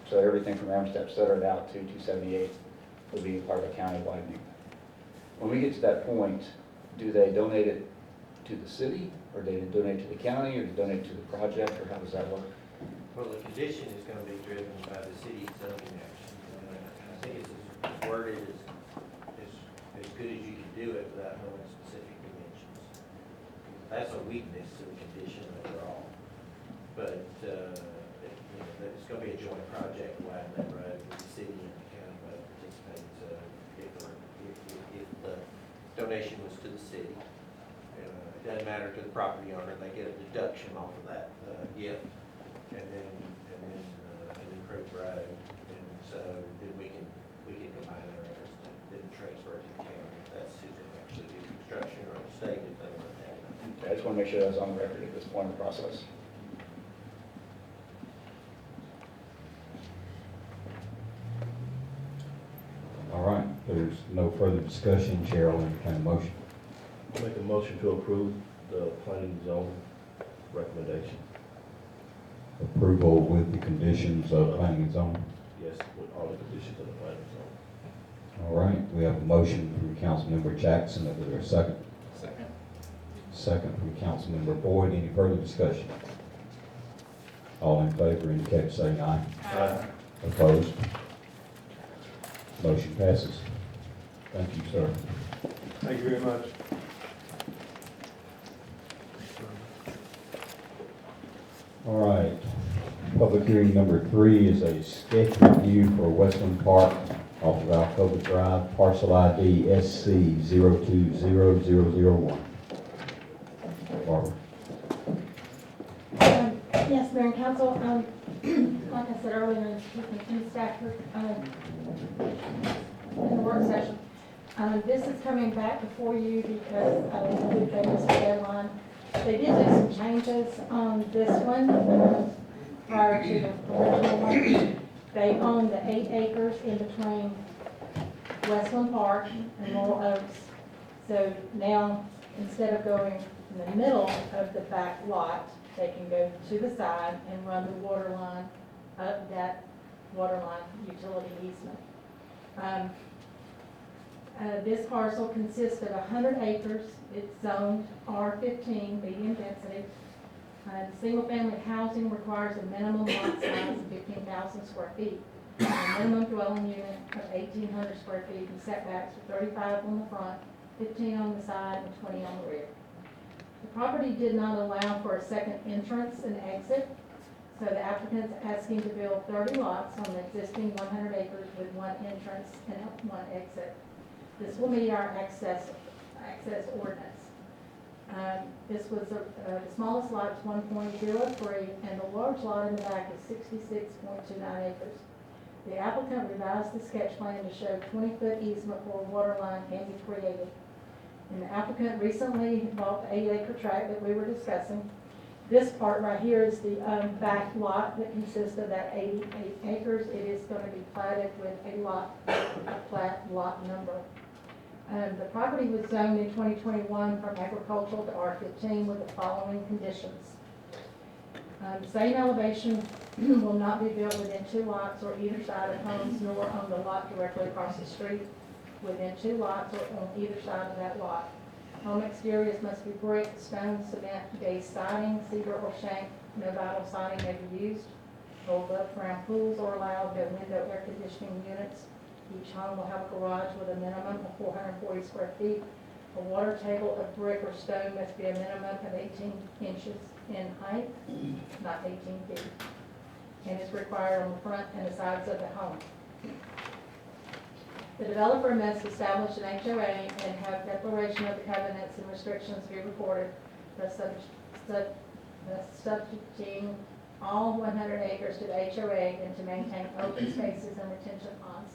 So everything from Amberstep Studdard out to 278 would be part of a county widening. When we get to that point, do they donate it to the city, or do they donate to the county, or do they donate to the project, or how does that work? Well, the condition is gonna be driven by the city's zoning action. I think it's as worded as good as you can do it without knowing specific dimensions. That's a weakness to the condition overall. But, you know, it's gonna be a joint project, widen that road, with the city and the county both participate. If the donation was to the city, it doesn't matter to the property owner, they get a deduction off of that gift, and then an improved road, and so then we can combine our efforts and then transfer it to the county. That's who's going to actually do construction, or the state if they want that. Okay, I just want to make sure that's on the record at this point in the process. All right, there's no further discussion. Chair will entertain a motion. Make a motion to approve the planning zone recommendation. Approval with the conditions of planning and zoning. Yes, with all the conditions of the planning zone. All right, we have a motion from Councilmember Jackson. Is there a second? Second. Second from Councilmember Boyd. Any further discussion? All in favor indicate by saying aye. Aye. Opposed? Motion passes. Thank you, sir. Thank you very much. All right. Public hearing number 3 is a sketch review for Westland Park off of Alcova Drive, parcel ID SC020001. Barbara. Yes, Mayor and Council, like I said earlier, in Stafford, in the work session, this is coming back before you because they missed the deadline. They did do some changes on this one prior to the original one. They own the 8 acres in between Westland Park and Laurel Oaks. So now, instead of going in the middle of the back lot, they can go to the side and run the water line up that water line utility easement. This parcel consists of 100 acres. It's zoned R15, medium density. Single-family housing requires a minimum lot size of 15,000 square feet, a minimum dwelling unit of 1,800 square feet, and setbacks are 35 on the front, 15 on the side, and 20 on the rear. The property did not allow for a second entrance and exit, so the applicant's asking to build 30 lots on the existing 100 acres with 1 entrance and 1 exit. This will meet our access ordinance. This was the smallest lot is 1.03, and the large lot in the back is 66.29 acres. The applicant revised the sketch plan to show 20-foot easement for a water line can be created. And the applicant recently bought the 8-acre tract that we were discussing. This part right here is the back lot that consists of that 88 acres. It is going to be platted with a plat lot number. The property was zoned in 2021 from agricultural to R15 with the following conditions. Same elevation will not be built within 2 lots or either side of homes, nor on the lot directly across the street within 2 lots or on either side of that lot. Home exteriors must be brick, stone, cement, base siding, cedar or shank. No vinyl siding may be used. No above-ground pools are allowed. No window air conditioning units. Each home will have a garage with a minimum of 440 square feet. A water table of brick or stone must be a minimum of 18 inches in height, not 18 feet, and is required on the front and the sides of the home. The developer must establish an HOA and have declaration of the covenants and restrictions be recorded, thus subjecting all 100 acres to the HOA and to maintain open spaces and retention ponds.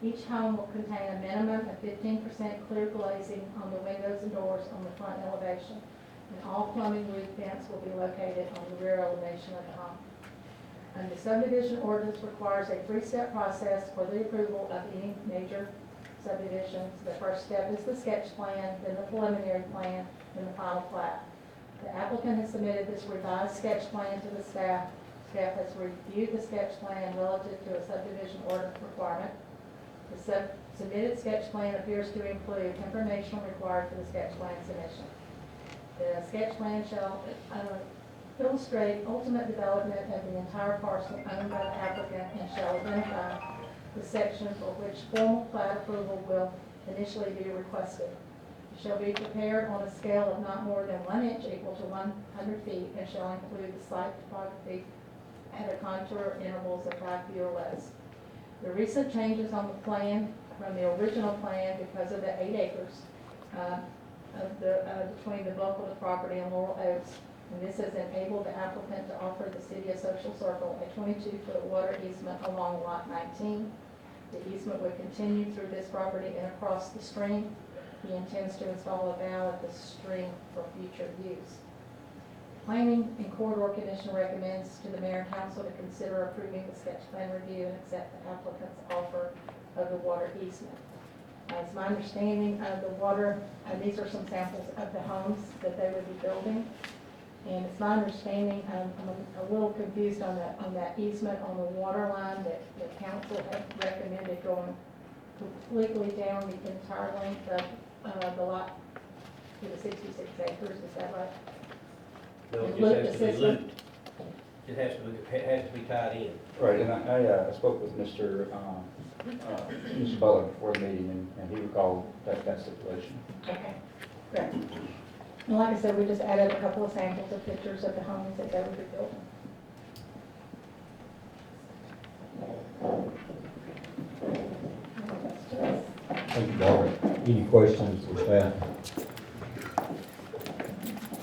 Each home will contain a minimum of 15% clear glazing on the windows and doors on the front elevation, and all plumbing roof vents will be located on the rear elevation of the home. And the subdivision ordinance requires a 3-step process for the approval of any major subdivisions. The first step is the sketch plan, then the preliminary plan, then the final plat. The applicant has submitted this revised sketch plan to the staff. Staff has reviewed the sketch plan relative to a subdivision ordinance requirement. The submitted sketch plan appears to include information required for the sketch plan submission. The sketch plan shall illustrate ultimate development of the entire parcel owned by the applicant and shall identify the section for which formal plat approval will initially be requested. It shall be prepared on a scale of not more than 1 inch equal to 100 feet and shall include the site topography at a contour intervals of 5 feet or less. The recent changes on the plan from the original plan because of the 8 acres between the bulk of the property and Laurel Oaks, and this has enabled the applicant to offer the city of Social Circle a 22-foot water easement along lot 19. The easement would continue through this property and across the stream. He intends to install a valve at the stream for future use. Planning and Corridor Commission recommends to the mayor and council to consider approving the sketch plan review and accept the applicant's offer of the water easement. It's my understanding of the water, and these are some samples of the homes that they would be building. And it's my understanding, I'm a little confused on that easement on the water line that the council had recommended going completely down the entire length of the lot to the 66 acres, is that right? No, And it loop just has to be assessment? looped. It has to be tied in. Right, and I spoke with Mr. Butler before the meeting, and he recalled that stipulation. Okay, great. And like I said, we just added a couple of samples of pictures of the homes that they would be building. Thank you, Barbara. Any questions for staff?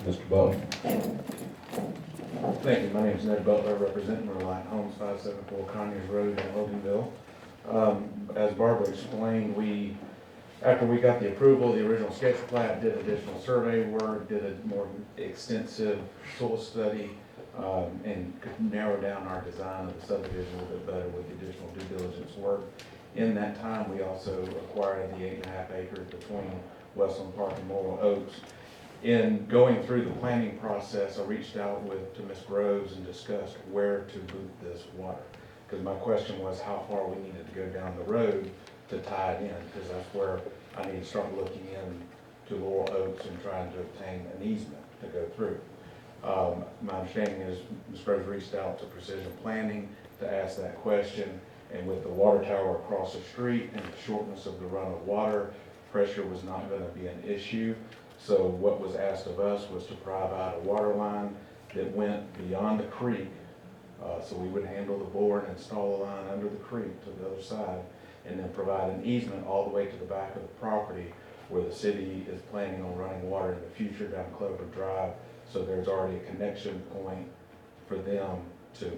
Mr. Butler. Thank you. My name is Ned Butler, representing Reliant Homes, 574 Conyers Road in Loganville. As Barbara explained, after we got the approval, the original sketch plat, did additional survey work, did a more extensive soil study, and could narrow down our design of the subdivision a little bit better with the additional due diligence work. In that time, we also acquired the 8.5 acres between Westland Park and Laurel Oaks. In going through the planning process, I reached out to Ms. Groves and discussed where to loop this water. Because my question was how far we needed to go down the road to tie it in, because that's where I need to start looking into Laurel Oaks and trying to obtain an easement to go through. My understanding is Ms. Groves reached out to Precision Planning to ask that question, and with the water tower across the street and the shortness of the run of water, pressure was not going to be an issue. So what was asked of us was to provide a water line that went beyond the creek, so we would handle the bore and install a line under the creek to the other side, and then provide an easement all the way to the back of the property where the city is planning on running water in the future down Clover Drive. So there's already a connection point for them to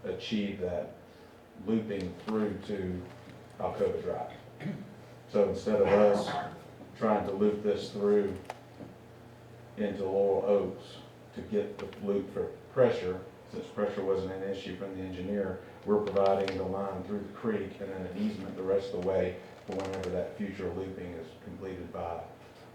achieve that looping through to Alcova Drive. So instead of us trying to loop this through into Laurel Oaks, to get the loop for pressure, since pressure wasn't an issue from the engineer, we're providing the line through the creek and then an easement the rest of the way for whenever that future looping is completed by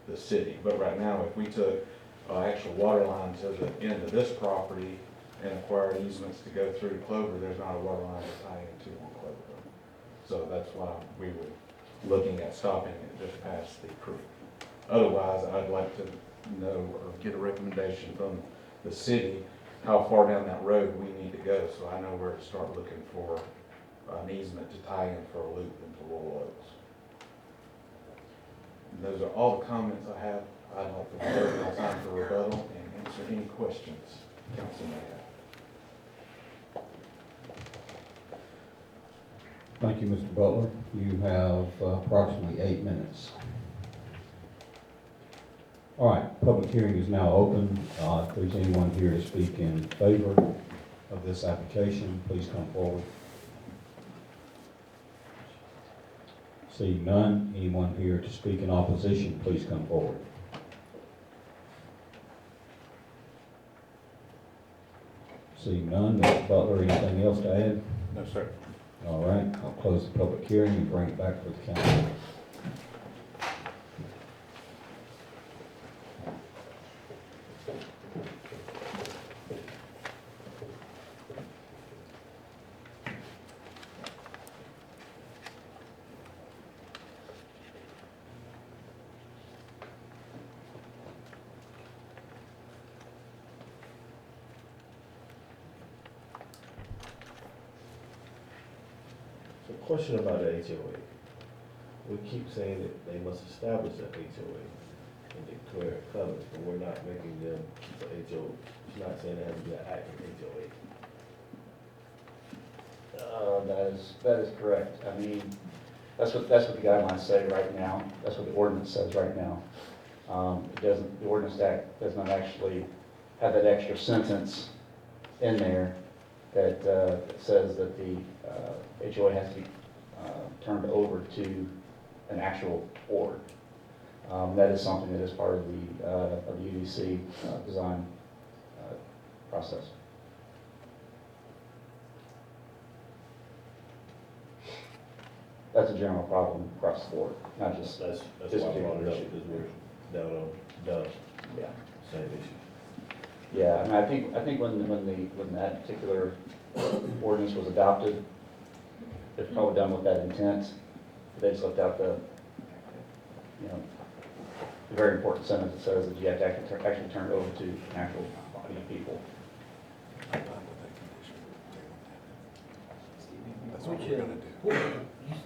the city. But right now, if we took actual water line to the end of this property and acquired easements to go through Clover, there's not a water line to tie into on Clover. So that's why we were looking at stopping it just past the creek. Otherwise, I'd like to know or get a recommendation from the city how far down that road we need to go, so I know where to start looking for an easement to tie in for a loop into Laurel Oaks. And those are all the comments I have. I'd like to reserve my time for rebuttal and answer any questions council may have. Thank you, Mr. Butler. You have approximately 8 minutes. All right, public hearing is now open. If there's anyone here to speak in favor of this application, please come forward. Seeing none, anyone here to speak in opposition, please come forward. Seeing none, Mr. Butler, anything else to add? No, sir. All right, I'll close the public hearing and bring it back for the council. So question about the HOA. We keep saying that they must establish a HOA and declare it covered, but we're not making them keep a HOA. It's not saying they have to be an active HOA. That is correct. I mean, that's what the guidelines say right now. That's what the ordinance says right now. The Ordinance Act does not actually have that extra sentence in there that says that the HOA has to be turned over to an actual board. That is something that is part of the UDC design process. That's a general problem across the board, not just That's this why I brought particular it up, issue. because we're down on, Yeah. same issue. Yeah, I mean, I think when that particular ordinance was adopted, it's probably done with that intent. They just left out the very important sentence that says that you have to actually turn it over to an actual body of people. That's what we're gonna do.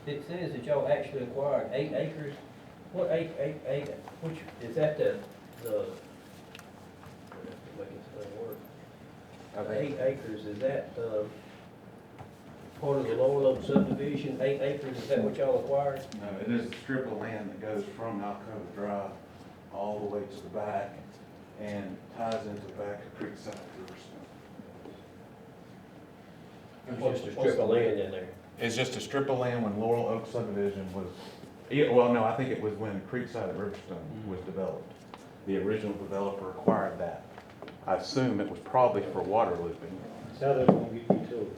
It says that y'all actually acquired 8 acres. What eight, which, is that the, make this thing work? 8 acres, is that, part of the Laurel Oak subdivision? 8 acres, is that what y'all acquired? No, it is a strip of land that goes from Alcova Drive all the way to the back and ties into the back of Creekside Riverstone. What's the strip of land in there? It's just a strip of land when Laurel Oak subdivision was, yeah, well, no, I think it was when Creekside at Riverstone was developed. The original developer acquired that. I assume it was probably for water looping. That's how they're gonna get utilities.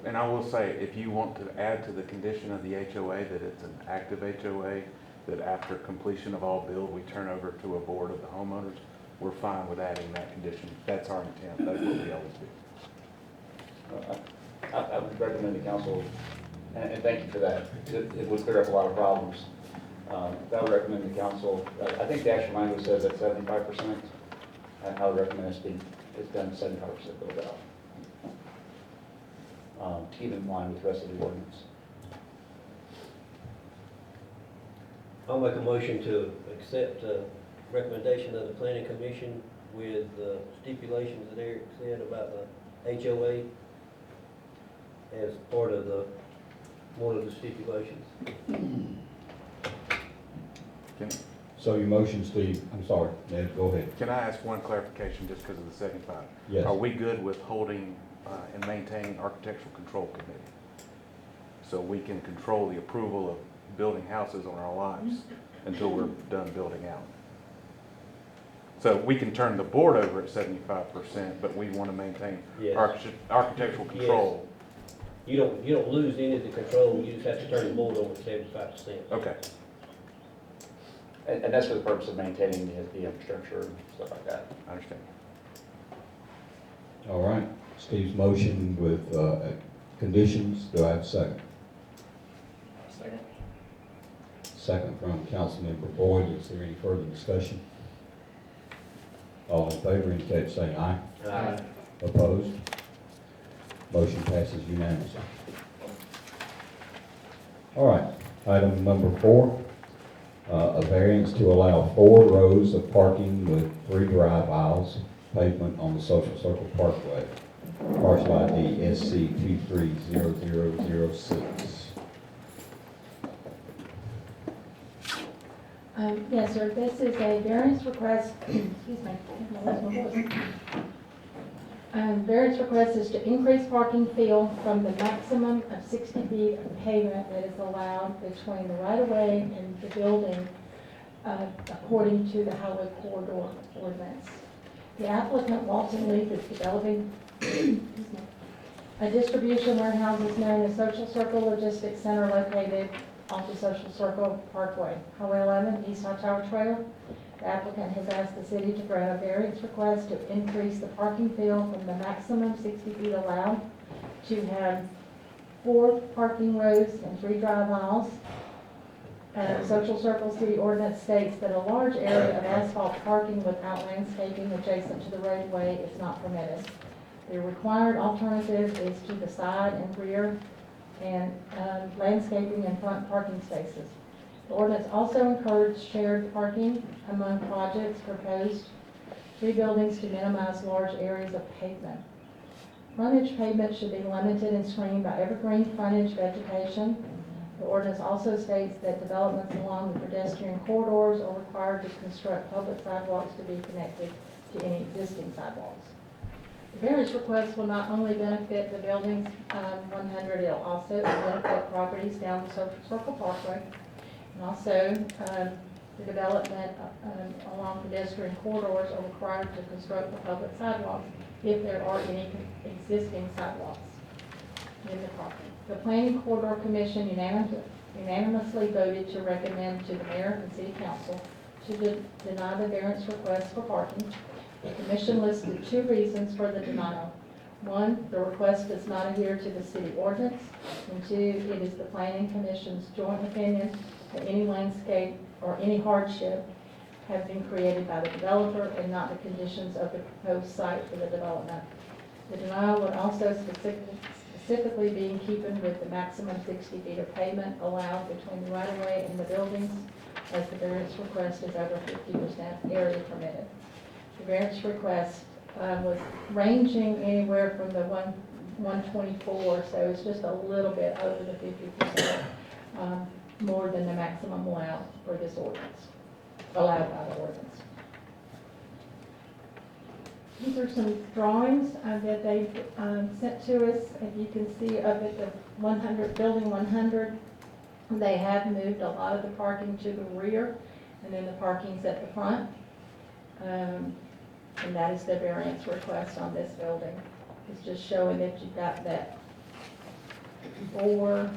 And I will say, if you want to add to the condition of the HOA that it's an active HOA, that after completion of all build, we turn over to a board of the homeowners, we're fine with adding that condition. That's our intent. That's what we always do. I would recommend the council, and thank you for that, it would clear up a lot of problems. I would recommend the council, I think the actual language says that 75%. I would recommend it's done 75% build out. To keep in line with the rest of the ordinance. I'll make a motion to accept the recommendation of the planning commission with the stipulations that Eric said about the HOA as part of one of the stipulations. So your motion, Steve, I'm sorry, Ned, go ahead. Can I ask one clarification just because of the 75? Yes. Are we good with holding and maintaining architectural control committee? so we can control the approval of building houses on our lots until we're done building out. So we can turn the board over at 75%, but we want to maintain Yes. architectural control. You don't lose any of the control, you just have to turn the board over 75%. Okay. And that's for the purpose of maintaining the infrastructure and stuff like that. I understand. All right, Steve's motion with conditions, do I have a second? Second. Second from Councilmember Boyd, is there any further discussion? All in favor indicate by saying aye. Aye. Opposed? Motion passes unanimously. All right, item number 4, a variance to allow 4 rows of parking with 3 drive aisles, pavement on the Social Circle Parkway. Parcel ID SC230006. Yes, sir, this is a variance request, excuse me. Variance request is to increase parking field from the maximum of 60 feet of pavement that is allowed between the right-of-way and the building, according to the highway corridor ordinance. The applicant, Walton Leaf, is developing a distribution warehouse known as Social Circle Logistics Center located off the Social Circle Parkway, Highway 11, East Hightower Trail. The applicant has asked the city to grant a variance request to increase the parking field from the maximum 60 feet allowed to have 4 parking rows and 3 drive aisles. Social Circle City Ordinance states that a large area of asphalt parking without landscaping adjacent to the roadway is not permitted. The required alternative is to the side and rear and landscaping and front parking spaces. The ordinance also encourages shared parking among projects proposed 3 buildings to minimize large areas of pavement. Frontage pavement should be limited and screened by evergreen frontage vegetation. The ordinance also states that developments along the pedestrian corridors are required to construct public sidewalks to be connected to any existing sidewalks. The variance request will not only benefit the buildings 100, it'll also benefit properties down the Social Circle Parkway, and also the development along pedestrian corridors are required to construct the public sidewalks if there are any existing sidewalks in the property. The Planning Corridor Commission unanimously voted to recommend to the mayor and city council to deny the variance request for parking. The commission listed 2 reasons for the denial. 1, the request does not adhere to the city ordinance, and 2, it is the Planning Commission's joint opinion that any landscape or any hardship have been created by the developer and not the conditions of the proposed site for the development. The denial would also specifically be in keeping with the maximum 60 feet of pavement allowed between the right-of-way and the buildings, as the variance request is over 50% area permitted. The variance request was ranging anywhere from the 124, so it's just a little bit over the 50%, more than the maximum allowed for this ordinance, allowed by the ordinance. These are some drawings that they sent to us. If you can see up at the 100, building 100, they have moved a lot of the parking to the rear, and then the parking's at the front. And that is the variance request on this building. It's just showing that you've got that 4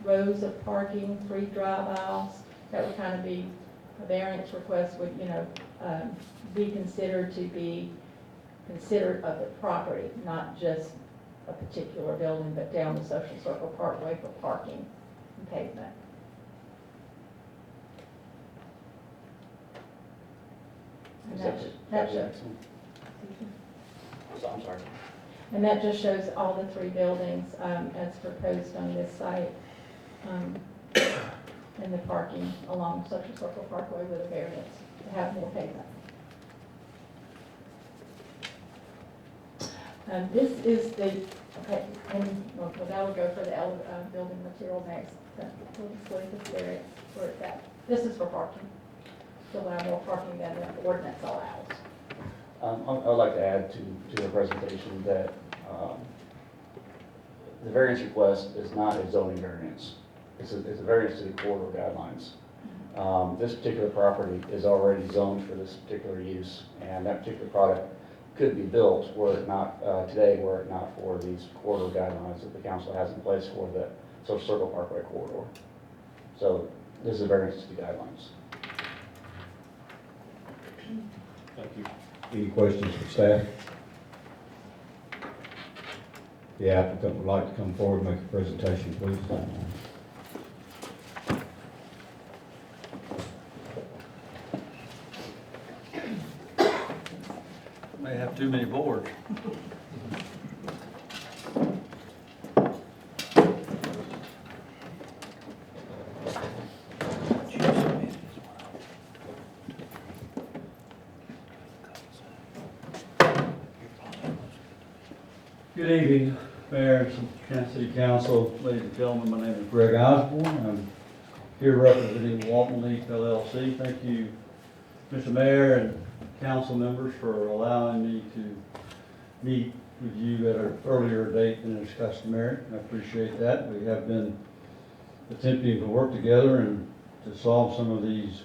rows of parking, 3 drive aisles. That would kind of be, a variance request would, be considered to be considered of the property, not just a particular building, but down the Social Circle Parkway for parking and pavement. And I'm sorry. And that just shows all the 3 buildings as proposed on this site, and the parking along Social Circle Parkway with a variance to have more pavement. This is the, okay, and well, that would go for the building material next. We'll just leave this variance where it's at. This is for parking, to allow more parking than the ordinance allows. I would like to add to the presentation that the variance request is not a zoning variance. It's a variance to the corridor guidelines. This particular property is already zoned for this particular use, and that particular product could be built were it not, today, were it not for these corridor guidelines that the council has in place for the Social Circle Parkway corridor. So this is a variance to the guidelines. Thank you. Any questions for staff? The applicant would like to come forward and make a presentation, please. May have too many boards. Good evening, Mayor, Kansas City Council, ladies and gentlemen. My name is Greg Osborne. I'm here representing Walton Leaf LLC. Thank you, Mr. Mayor and council members, for allowing me to meet with you at an earlier date than is customary. I appreciate that. We have been attempting to work together and to solve some of these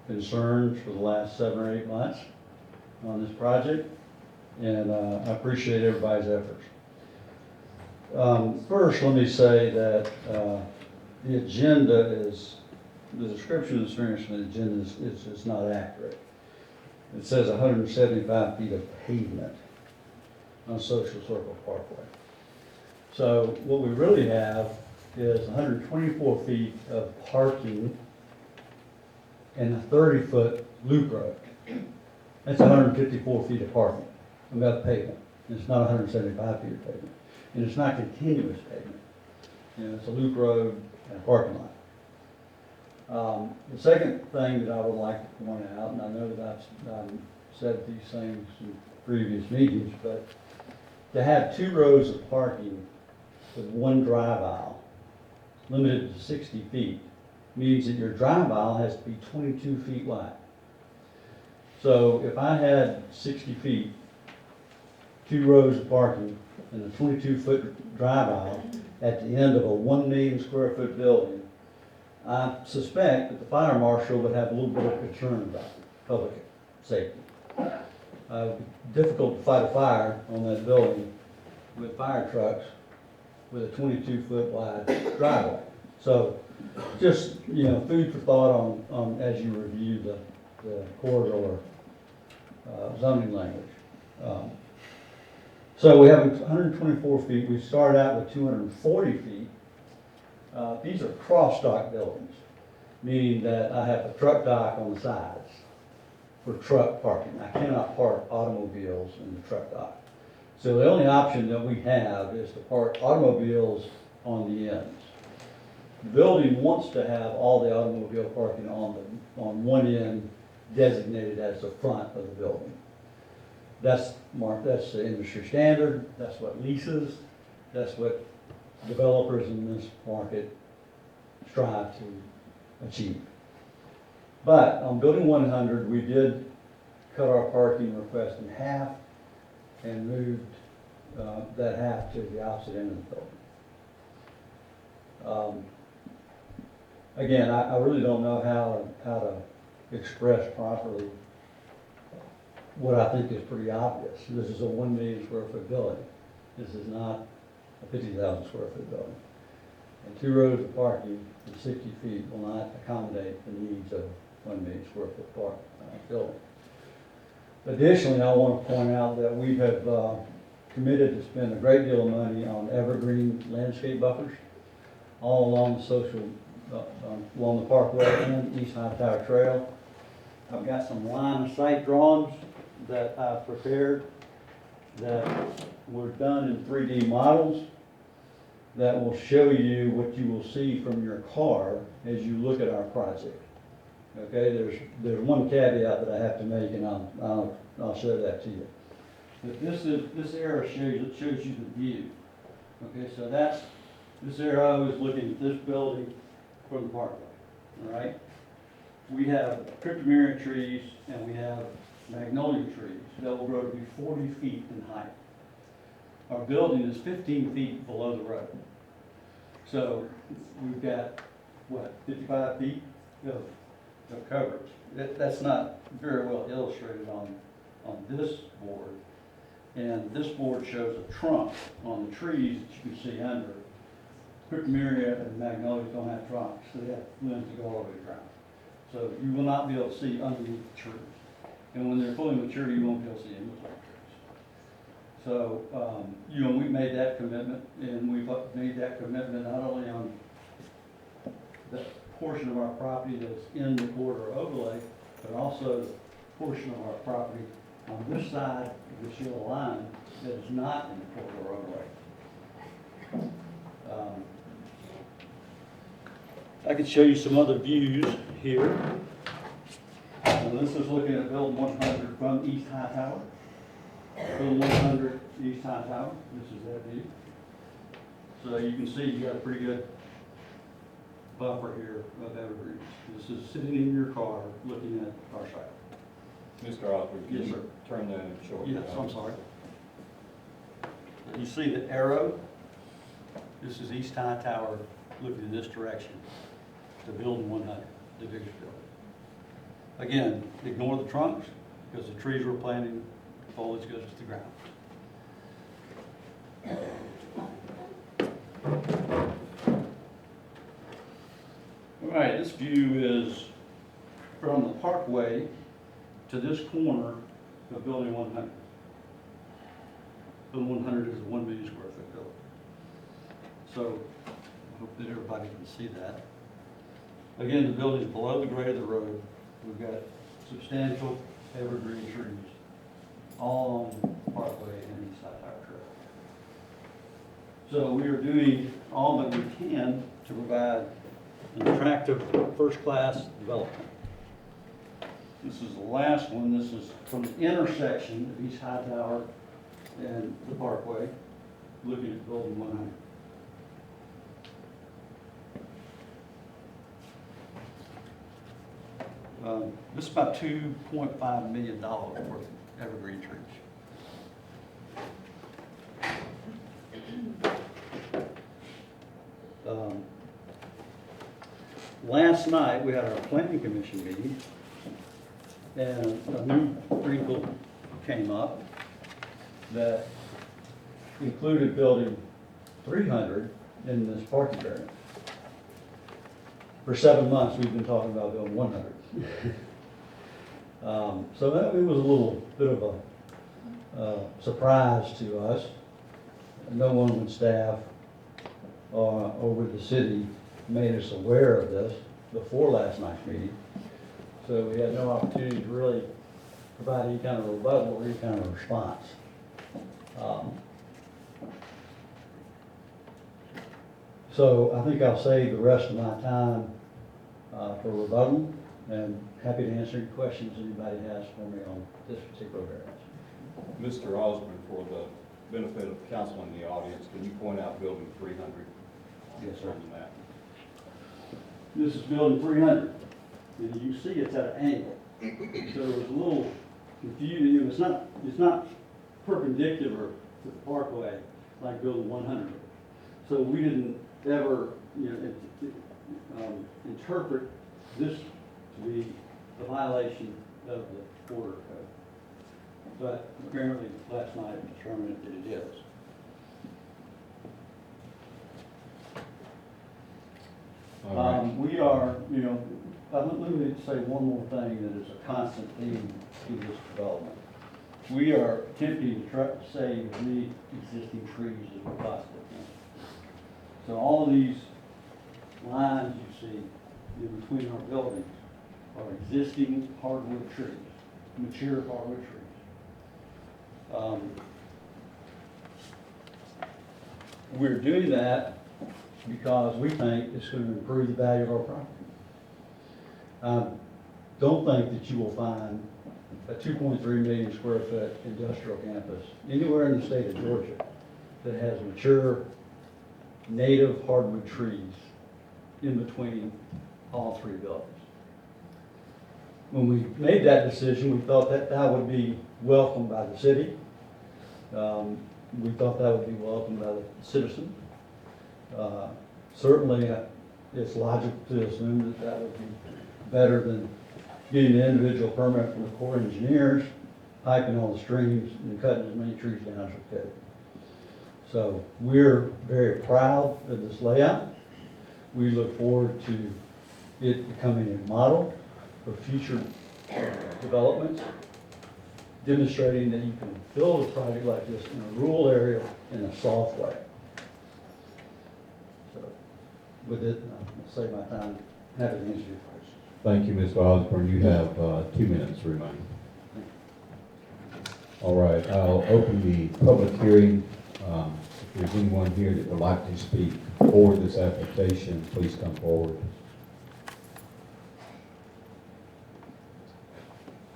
concerns for the last 7 or 8 months on this project, and I appreciate everybody's efforts. First, let me say that the agenda is, the description of the variance on the agenda is not accurate. It says 175 feet of pavement on Social Circle Parkway. So what we really have is 124 feet of parking and a 30-foot loop road. That's 154 feet of parking. We've got pavement. It's not 175 feet of pavement. And it's not continuous pavement. You know, it's a loop road and a parking lot. The second thing that I would like to point out, and I know that I've said these things in previous meetings, but to have 2 rows of parking with 1 drive aisle, limited to 60 feet, means that your drive aisle has to be 22 feet wide. So if I had 60 feet, 2 rows of parking, and a 22-foot drive aisle at the end of a 1 million square foot building, I suspect that the fire marshal would have a little bit of concern about public safety. It would be difficult to fight a fire on that building with fire trucks with a 22-foot wide driveway. So just, you know, food for thought on as you review the corridor zoning language. So we have 124 feet. We started out with 240 feet. These are cross-dock buildings, meaning that I have a truck dock on the sides for truck parking. I cannot park automobiles in the truck dock. So the only option that we have is to park automobiles on the ends. The building wants to have all the automobile parking on one end designated as the front of the building. That's the industry standard, that's what leases, that's what developers in this market strive to achieve. But on building 100, we did cut our parking request in half and moved that half to the opposite end of the building. Again, I really don't know how to express properly what I think is pretty obvious. This is a 1 million square foot building. This is not a 50,000 square foot building. And 2 rows of parking at 60 feet will not accommodate the needs of 1 million square foot building. Additionally, I want to point out that we have committed to spend a great deal of money on evergreen landscape buffers all along along the parkway and East Hightower Trail. I've got some line of sight drawings that I've prepared that were done in 3D models that will show you what you will see from your car as you look at our project. Okay, there's one caveat that I have to make, and I'll show that to you. But this arrow shows you the view. Okay, so this arrow is looking at this building from the parkway. All right. We have cryptomeria trees and we have magnolia trees that will grow to be 40 feet in height. our building is 15 feet below the road. So we've got, what, 55 feet of coverage. That's not very well illustrated on this board. And this board shows a trunk on the trees that you can see under. Cryptomeria and magnolias don't have trunks, so they have limbs that go all the way around. So you will not be able to see underneath the trees. And when they're fully mature, you won't be able to see in between trees. So, you know, we've made that commitment, and we've made that commitment not only on the portion of our property that's in the corridor overlay, but also the portion of our property on this side of this yellow line that is not in the corridor overlay. I could show you some other views here. And this is looking at building 100 from East High Tower. Building 100 East High Tower. This is that view. So you can see you got a pretty good buffer here of evergreens. This is sitting in your car looking at our site. Mr. Osborne, can Yes, you sir. turn that in short? Yes, I'm sorry. You see the arrow? This is East High Tower looking in this direction to building 100, the biggest building. Again, ignore the trunks because the trees we're planting, foliage goes to the ground. All right, this view is from the parkway to this corner of building 100. Building 100 is a 1 million square foot building. So I hope that everybody can see that. Again, the building is below the grade of the road. We've got substantial evergreen trees all on the parkway and East Side Tower Trail. So we are doing all that we can to provide an attractive first-class development. This is the last one. This is from the intersection of East High Tower and the parkway, looking at building 100. This is about $2.5 million worth of evergreen trees. Last night, we had our planning commission meeting, and a new wrinkle came up that included building 300 in this parking area. For 7 months, we've been talking about building 100. So that, it was a little bit of a surprise to us. No one with staff or with the city made us aware of this before last night's meeting. So we had no opportunity to really provide any kind of rebuttal or any kind of response. So I think I'll save the rest of my time for rebuttal, and happy to answer any questions anybody has for me on this particular variance. Mr. Osborne, for the benefit of council in the audience, can you point out building 300? Yes, sir. On the map. This is building 300, and you see it's at an angle. So it was a little confusing. It's not perpendicular to the parkway like building 100. So we didn't ever, interpret this to be a violation of the border code. But apparently last night it determined that it is. We are, let me say one more thing that is a constant theme in this development. We are attempting to try to save as many existing trees as we possibly can. So all of these lines you see in between our buildings are existing hardwood trees, mature hardwood trees. We're doing that because we think it's going to improve the value of our property. I don't think that you will find a 2.3 million square foot industrial campus anywhere in the state of Georgia that has mature native hardwood trees in between all three buildings. When we made that decision, we thought that that would be welcomed by the city. we thought that would be welcomed by the citizen. Certainly, it's logical to assume that that would be better than getting an individual permit from the Corps of Engineers, piping all the streams and cutting as many trees down as we could. So we're very proud of this layout. We look forward to it becoming a model for future developments, demonstrating that you can build a project like this in a rural area in a soft way. So with it, I'll save my time, happy to answer your questions. Thank you, Mr. Osborne. You have 2 minutes remaining. All right, I'll open the public hearing. If there's anyone here that would like to speak for this application, please come forward.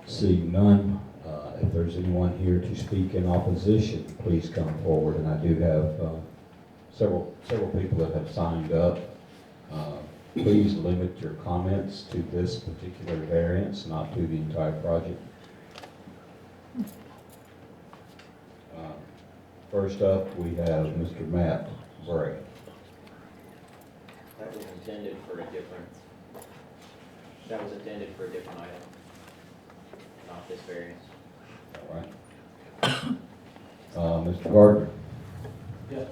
Seeing none, if there's anyone here to speak in opposition, please come forward. And I do have several people that have signed up. Please limit your comments to this particular variance, not to the entire project. First up, we have Mr. Matt Bray. That was intended for a different item, not this variance. All right. Mr. Gardner. Yes.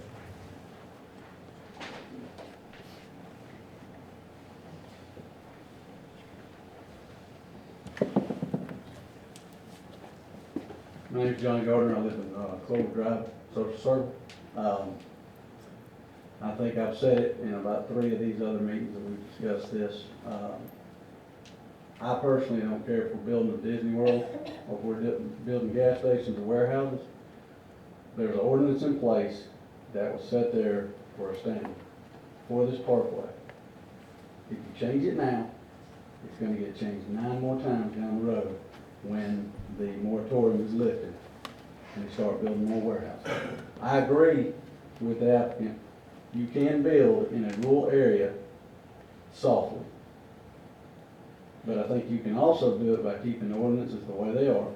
My name's Johnny Gardner. I live in Clover Drive, Social Circle. I think I've said it in about 3 of these other meetings that we've discussed this. I personally don't care if we're building a Disney World or if we're building gas stations or warehouses. There's an ordinance in place that was set there for a standard for this parkway. If you change it now, it's going to get changed 9 more times down the road when the moratorium is lifted and they start building more warehouses. I agree with the applicant. You can build in a rural area softly. But I think you can also do it by keeping the ordinances the way they are.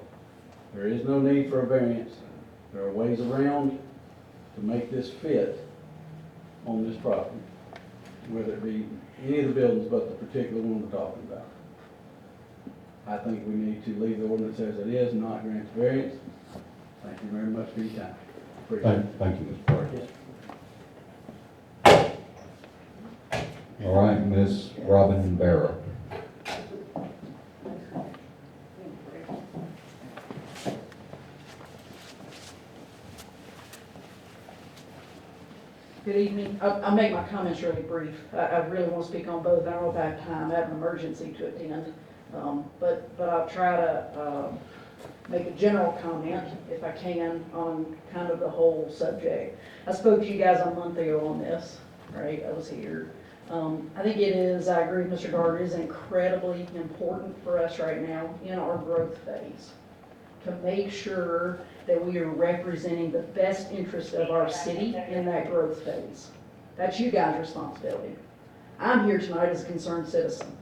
There is no need for a variance. There are ways around to make this fit on this property, whether it be any of the buildings but the particular one we're talking about. I think we need to leave the ordinance as it is and not grant the variance. Thank you very much for your time. Appreciate it. Thank you, Mr. Bray. All right, Ms. Robin Barrow. Good evening. I'll make my comments really brief. I really want to speak on both. I don't know if I have time. I have an emergency to attend. But I'll try to make a general comment, if I can, on kind of the whole subject. I spoke to you guys a month ago on this, right? I was here. I think it is, I agree with Mr. Gardner, it is incredibly important for us right now in our growth phase to make sure that we are representing the best interest of our city in that growth phase. That's you guys' responsibility. I'm here tonight as a concerned citizen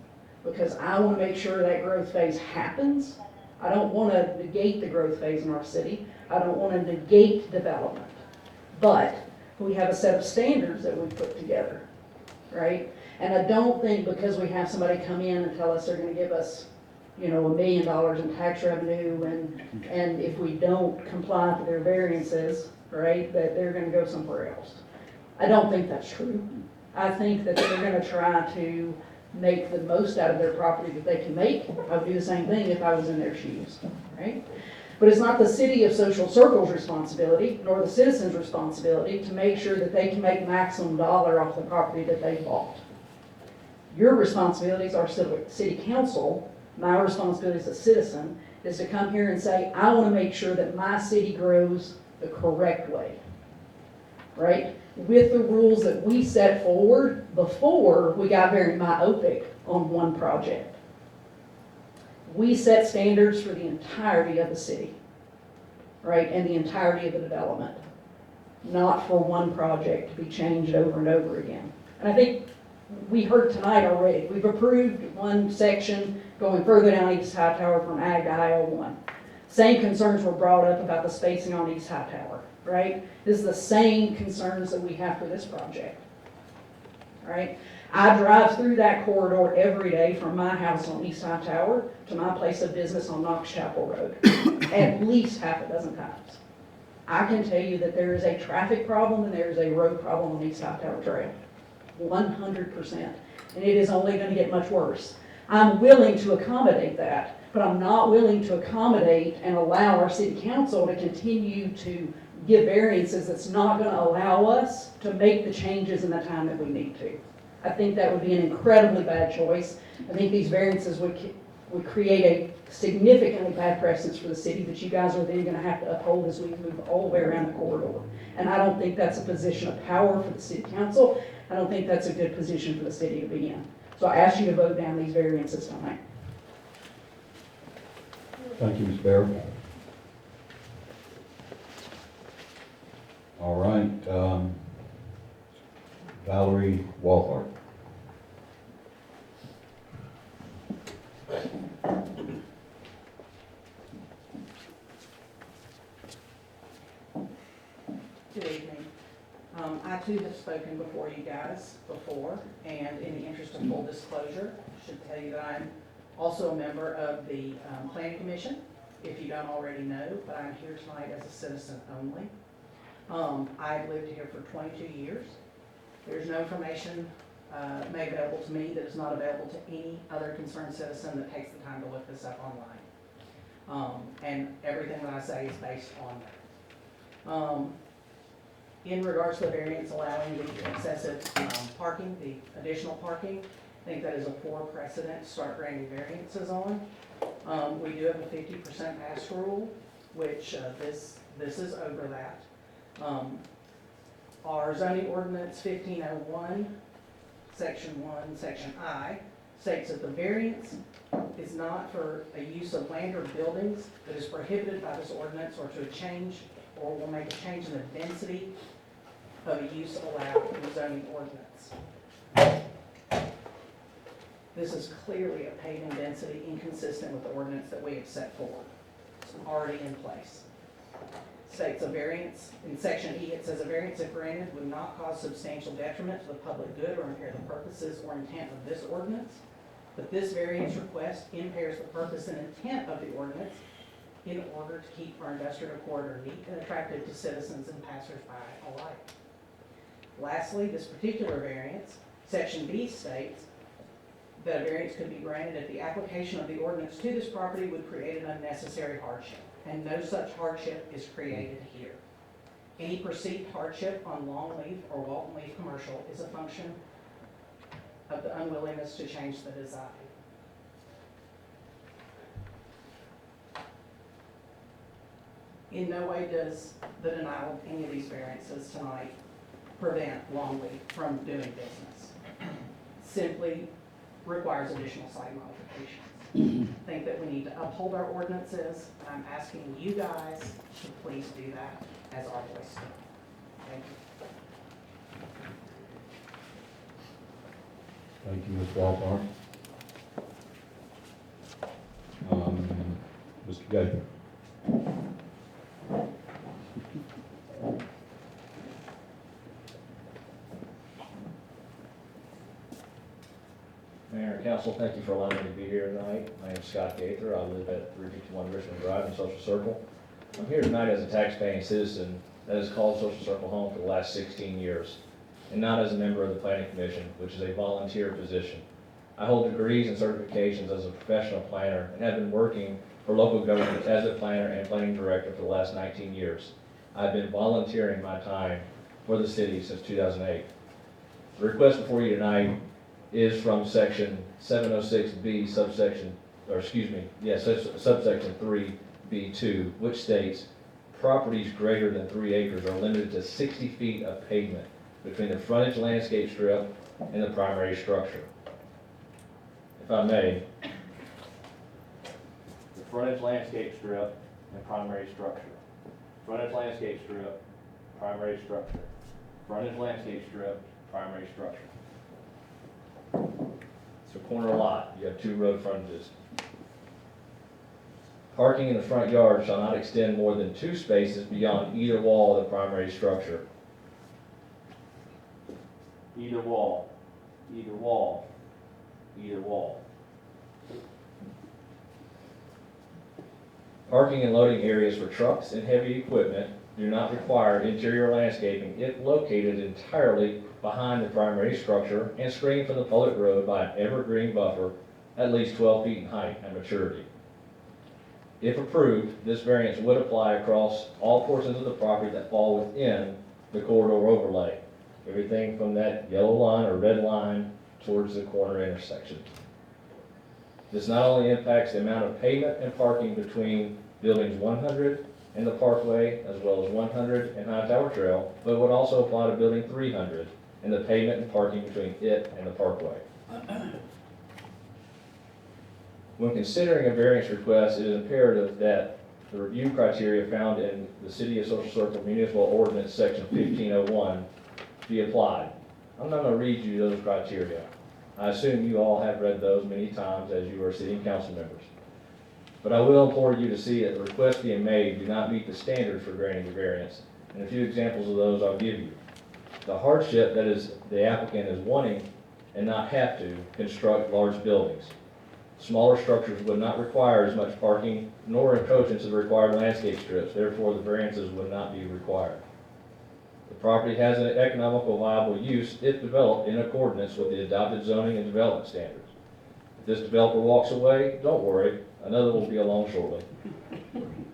because I want to make sure that growth phase happens. I don't want to negate the growth phase in our city. I don't want to negate development. But we have a set of standards that we put together, right? And I don't think because we have somebody come in and tell us they're going to give us, you know, $1 million in tax revenue, and if we don't comply to their variances, right, that they're going to go somewhere else. I don't think that's true. I think that they're going to try to make the most out of their property that they can make. I would do the same thing if I was in their shoes, right? But it's not the city of Social Circle's responsibility, nor the citizens' responsibility to make sure that they can make maximum dollar off the property that they bought. Your responsibilities are city council. My responsibility as a citizen is to come here and say, I want to make sure that my city grows the correct way, right? With the rules that we set forward before we got very myopic on one project. We set standards for the entirety of the city, right? And the entirety of the development, not for one project to be changed over and over again. And I think we heard tonight already, we've approved one section going further down East Hightower from Ag to I-01. Same concerns were brought up about the spacing on East Hightower, right? This is the same concerns that we have for this project, right? I drive through that corridor every day from my house on East Hightower to my place of business on Knox Chapel Road, at least half a dozen times. I can tell you that there is a traffic problem and there is a road problem on East Hightower Trail, 100%. And it is only going to get much worse. I'm willing to accommodate that, but I'm not willing to accommodate and allow our city council to continue to give variances that's not going to allow us to make the changes in the time that we need to. I think that would be an incredibly bad choice. I think these variances would create a significantly bad precedence for the city that you guys are then going to have to uphold as we move all the way around the corridor. And I don't think that's a position of power for the city council. I don't think that's a good position for the city to be in. So I ask you to vote down these variances tonight. Thank you, Ms. Barrow. All right, Valerie Walthart. Good evening. I too have spoken before you guys before, and in the interest of full disclosure, I should tell you that I'm also a member of the Planning Commission, if you don't already know, but I'm here tonight as a citizen only. I've lived here for 22 years. There's no information made available to me that is not available to any other concerned citizen that takes the time to look this up online. And everything that I say is based on that. In regards to the variance allowing the excessive parking, the additional parking, I think that is a poor precedent to start granting variances on. We do have a 50% pass rule, which this is over that. Our zoning ordinance 1501, section 1, section I, states that the variance is not for a use of land or buildings that is prohibited by this ordinance or to a change or will make a change in the density of a use allowed in the zoning ordinance. This is clearly a paving density inconsistent with the ordinance that we have set forward. It's already in place. States a variance, in section E it says a variance if granted would not cause substantial detriment to the public good or impair the purposes or intent of this ordinance. But this variance request impairs the purpose and intent of the ordinance in order to keep our industrial corridor neat and attractive to citizens and passersby alike. Lastly, this particular variance, section B states that a variance could be granted if the application of the ordinance to this property would create an unnecessary hardship, and no such hardship is created here. Any perceived hardship on Longleaf or Walton Leaf Commercial is a function of the unwillingness to change the design. In no way does the denial of any of these variances tonight prevent Longleaf from doing business. Simply requires additional site modifications. I think that we need to uphold our ordinances, and I'm asking you guys to please do that as our voice. Thank you. Thank you, Ms. Walthart. Mr. Gaither. Mayor and Council, thank you for allowing me to be here tonight. My name is Scott Gaither. I live at 351 Richmond Drive in Social Circle. I'm here tonight as a tax-paying citizen that has called Social Circle home for the last 16 years, and not as a member of the Planning Commission, which is a volunteer position. I hold degrees and certifications as a professional planner and have been working for local government as a planner and planning director for the last 19 years. I've been volunteering my time for the city since 2008. The request before you tonight is from section 706B subsection 3B2, which states properties greater than 3 acres are limited to 60 feet of pavement between the frontage landscape strip and the primary structure. If I may, the frontage landscape strip and primary structure. Frontage landscape strip, primary structure. Frontage landscape strip, primary structure. It's a corner lot. You have 2 road frontages. Parking in the front yard shall not extend more than 2 spaces beyond either wall of the primary structure. Either wall, either wall, either wall. Parking and loading areas for trucks and heavy equipment do not require interior landscaping if located entirely behind the primary structure and screened from the public road by an evergreen buffer at least 12 feet in height at maturity. If approved, this variance would apply across all portions of the property that fall within the corridor overlay. Everything from that yellow line or red line towards the corner intersection. This not only impacts the amount of pavement and parking between buildings 100 and the Parkway, as well as 100 and Hightower Trail, but would also apply to building 300 and the pavement and parking between it and the Parkway. When considering a variance request, it is imperative that the review criteria found in the City of Social Circle Municipal Ordinance Section 1501 be applied. I'm not going to read you those criteria. I assume you all have read those many times as you are sitting council members. But I will implore you to see that the requests being made do not meet the standards for granting the variance. And a few examples of those I'll give you. The hardship that is the applicant is wanting and not have to construct large buildings. Smaller structures would not require as much parking nor encroach into the required landscape strips. Therefore, the variances would not be required. The property has an economical viable use if developed in accordance with the adopted zoning and development standards. If this developer walks away, don't worry, another will be along shortly.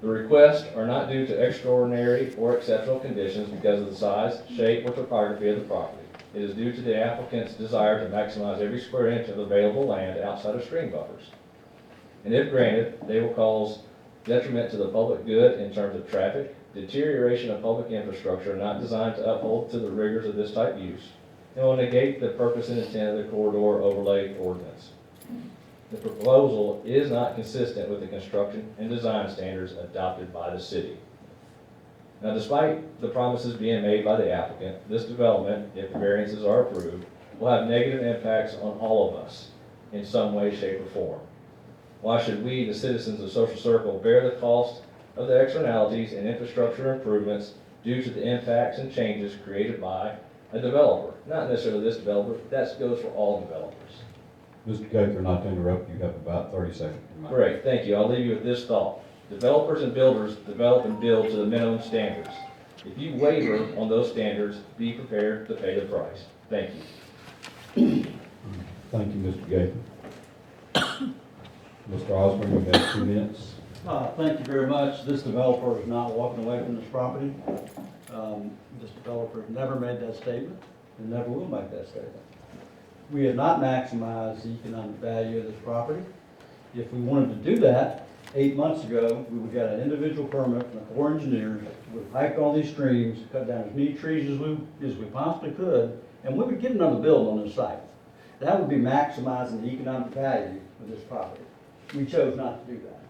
The requests are not due to extraordinary or exceptional conditions because of the size, shape, or topography of the property. It is due to the applicant's desire to maximize every square inch of available land outside of stream buffers. And if granted, they will cause detriment to the public good in terms of traffic, deterioration of public infrastructure not designed to uphold to the rigors of this type use, and will negate the purpose and intent of the corridor overlay ordinance. The proposal is not consistent with the construction and design standards adopted by the city. Now, despite the promises being made by the applicant, this development, if the variances are approved, will have negative impacts on all of us in some way, shape, or form. Why should we, the citizens of Social Circle, bear the cost of the externalities and infrastructure improvements due to the impacts and changes created by a developer? Not necessarily this developer, that goes for all developers. Mr. Gaither, not to interrupt, you have about 30 seconds. Great, thank you. I'll leave you with this thought. Developers and builders develop and build to the minimum standards. If you waver on those standards, be prepared to pay the price. Thank you. Thank you, Mr. Gaither. Mr. Osborne, you have 2 minutes. Thank you very much. This developer is not walking away from this property. This developer never made that statement and never will make that statement. We have not maximized the economic value of this property. If we wanted to do that, 8 months ago, we would have got an individual permit from the Corps of Engineers, we would hike all these streams, cut down as many trees as we possibly could, and we would get another building on this site. That would be maximizing the economic value of this property. We chose not to do that.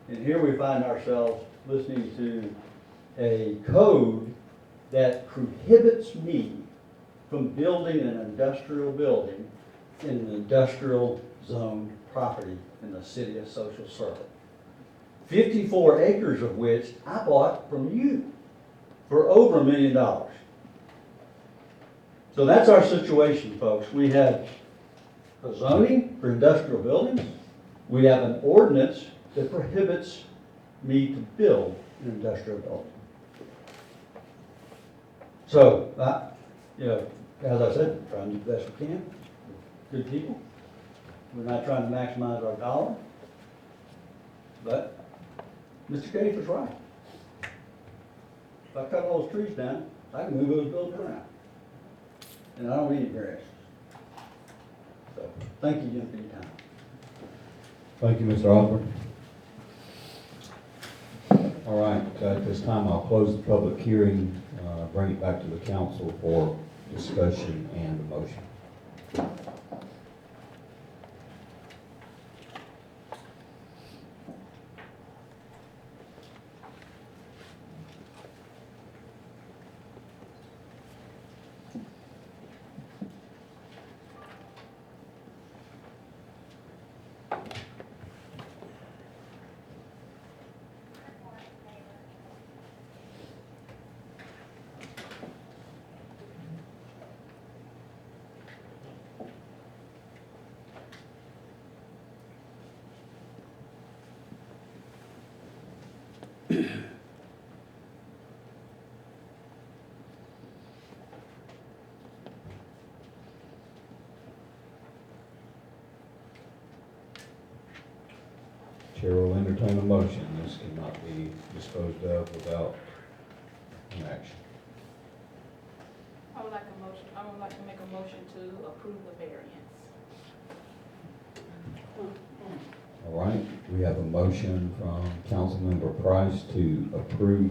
And here we find ourselves listening to a code that prohibits me from building an industrial building in an industrial zoned property in the City of Social Circle. 54 acres of which I bought from you for over $1 million. So that's our situation, folks. We have a zoning for industrial buildings. We have an ordinance that prohibits me to build an industrial building. So, as I said, we're trying to do the best we can. We're good people. We're not trying to maximize our dollar. But Mr. Gaither's right. If I cut all those trees down, I can move those buildings around. And I don't need variance. So, thank you again for your time. Thank you, Mr. Osborne. All right, at this time, I'll close the public hearing, bring it back to the council for discussion and a motion. entertain a motion. This cannot be disposed of without an action. I would like to make a motion to approve the variance. All right, we have a motion from Councilmember Price to approve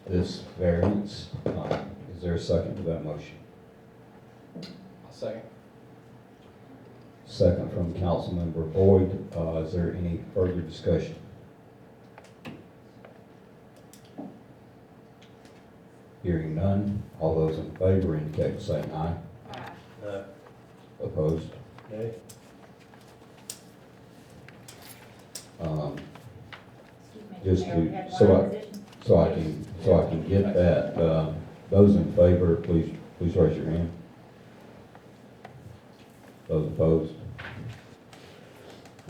this variance. Is there a second to that motion? I'll second. Second from Councilmember Boyd. Is there any further discussion? Hearing none, all those in favor indicate by saying aye. Aye. Opposed? Okay? Just to, so I can get that, those in favor, please raise your hand. Those opposed?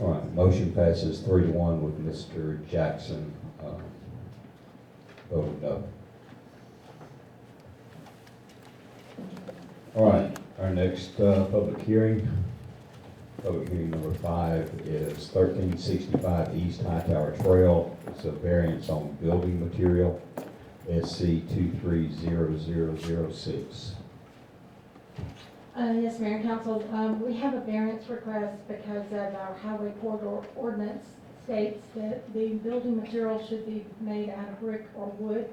All right, motion passes 3-1 with Mr. Jackson, voting no. All right, our next, public hearing number 5 is 1365 East Hightower Trail. It's a variance on building material, SC 230006. Yes, Mayor and Council, we have a variance request because of our highway corridor ordinance states that the building material should be made out of brick or wood.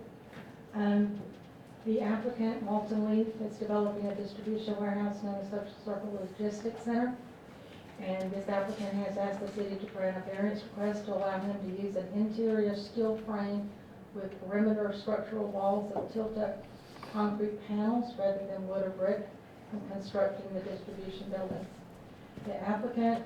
The applicant, Walton Leaf, is developing a distribution warehouse known as Social Circle Logistics Center. And this applicant has asked the city to grant a variance request to allow him to use an interior steel frame with perimeter structural walls that will tilt up concrete panels rather than wood or brick in constructing the distribution buildings. The applicant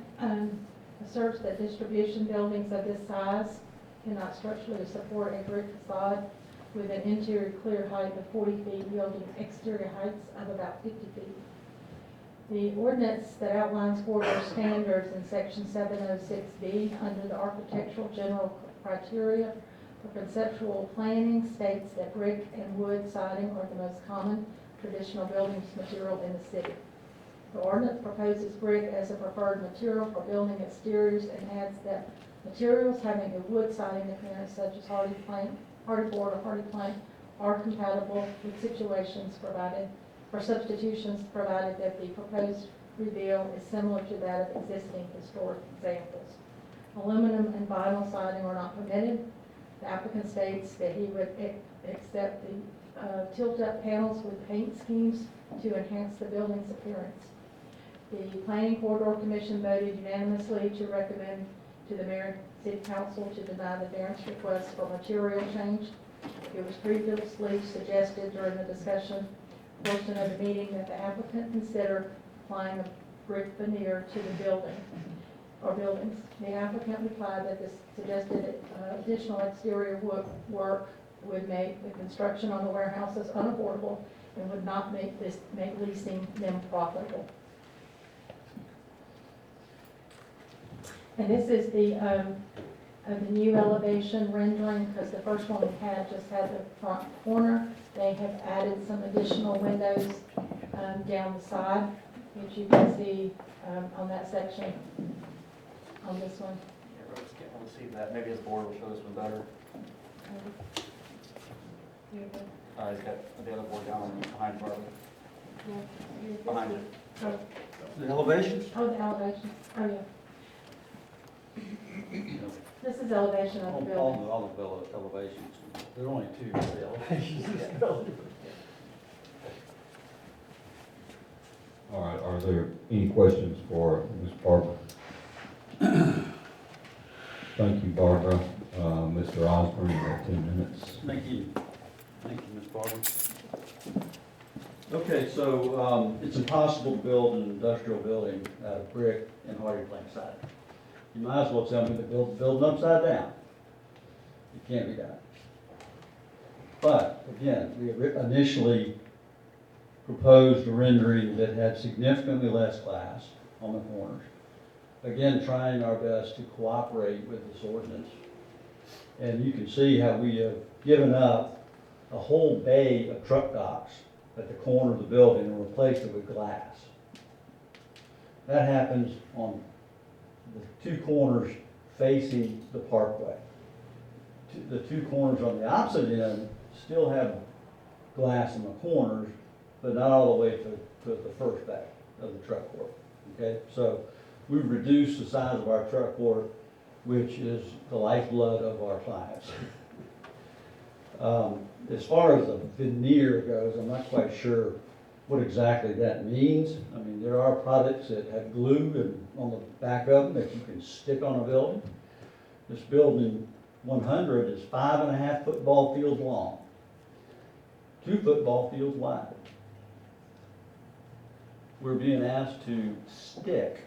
asserts that distribution buildings of this size cannot structurally support a brick facade with an interior clear height of 40 feet yielding exterior heights of about 50 feet. The ordinance that outlines corridor standards in section 706B under the architectural general criteria for conceptual planning states that brick and wood siding are the most common traditional buildings material in the city. The ordinance proposes brick as a preferred material for building exteriors and adds that materials having a wood siding appearance such as hardy board or hardy plank are compatible with situations provided for substitutions provided that the proposed reveal is similar to that of existing historic examples. Aluminum and vinyl siding are not permitted. The applicant states that he would accept the tilt-up panels with paint schemes to enhance the building's appearance. The Planning Corridor Commission voted unanimously to recommend to the Mayor and City Council to deny the variance request for material change. It was previously suggested during the discussion portion of the meeting that the applicant consider applying a brick veneer to the building or buildings. The applicant replied that this suggested additional exterior work would make the construction on the warehouses unaffordable and would not make leasing them profitable. And this is the new elevation rendering, because the first one we had just had the front corner. They have added some additional windows down the side, which you can see on that section, on this one. Yeah, we're just getting to see that. Maybe his board will show this one better. He's got the other board down behind Barbara. Behind it. Oh. The elevations? Oh, the elevation, oh, yeah. This is elevation of the building. All the elevations. There are only two elevations in this building. All right, are there any questions for Ms. Barbara? Thank you, Barbara. Mr. Osborne, you have 10 minutes. Thank you, Ms. Barber. Okay, so it's impossible to build an industrial building out of brick and hardy plank siding. You might as well tell me to build it upside down. It can't be done. But again, we initially proposed a rendering that had significantly less glass on the corners. Again, trying our best to cooperate with this ordinance. And you can see how we have given up a whole bay of truck docks at the corner of the building and replaced it with glass. That happens on the two corners facing the parkway. The two corners on the opposite end still have glass in the corners, but not all the way to the first back of the truck court. Okay, so we've reduced the size of our truck court, which is the lifeblood of our clients. As far as the veneer goes, I'm not quite sure what exactly that means. I mean, there are products that have glue and on the back of them that you can stick on a building. This building 100 is 5.5 football fields long, 2 football fields wide. We're being asked to stick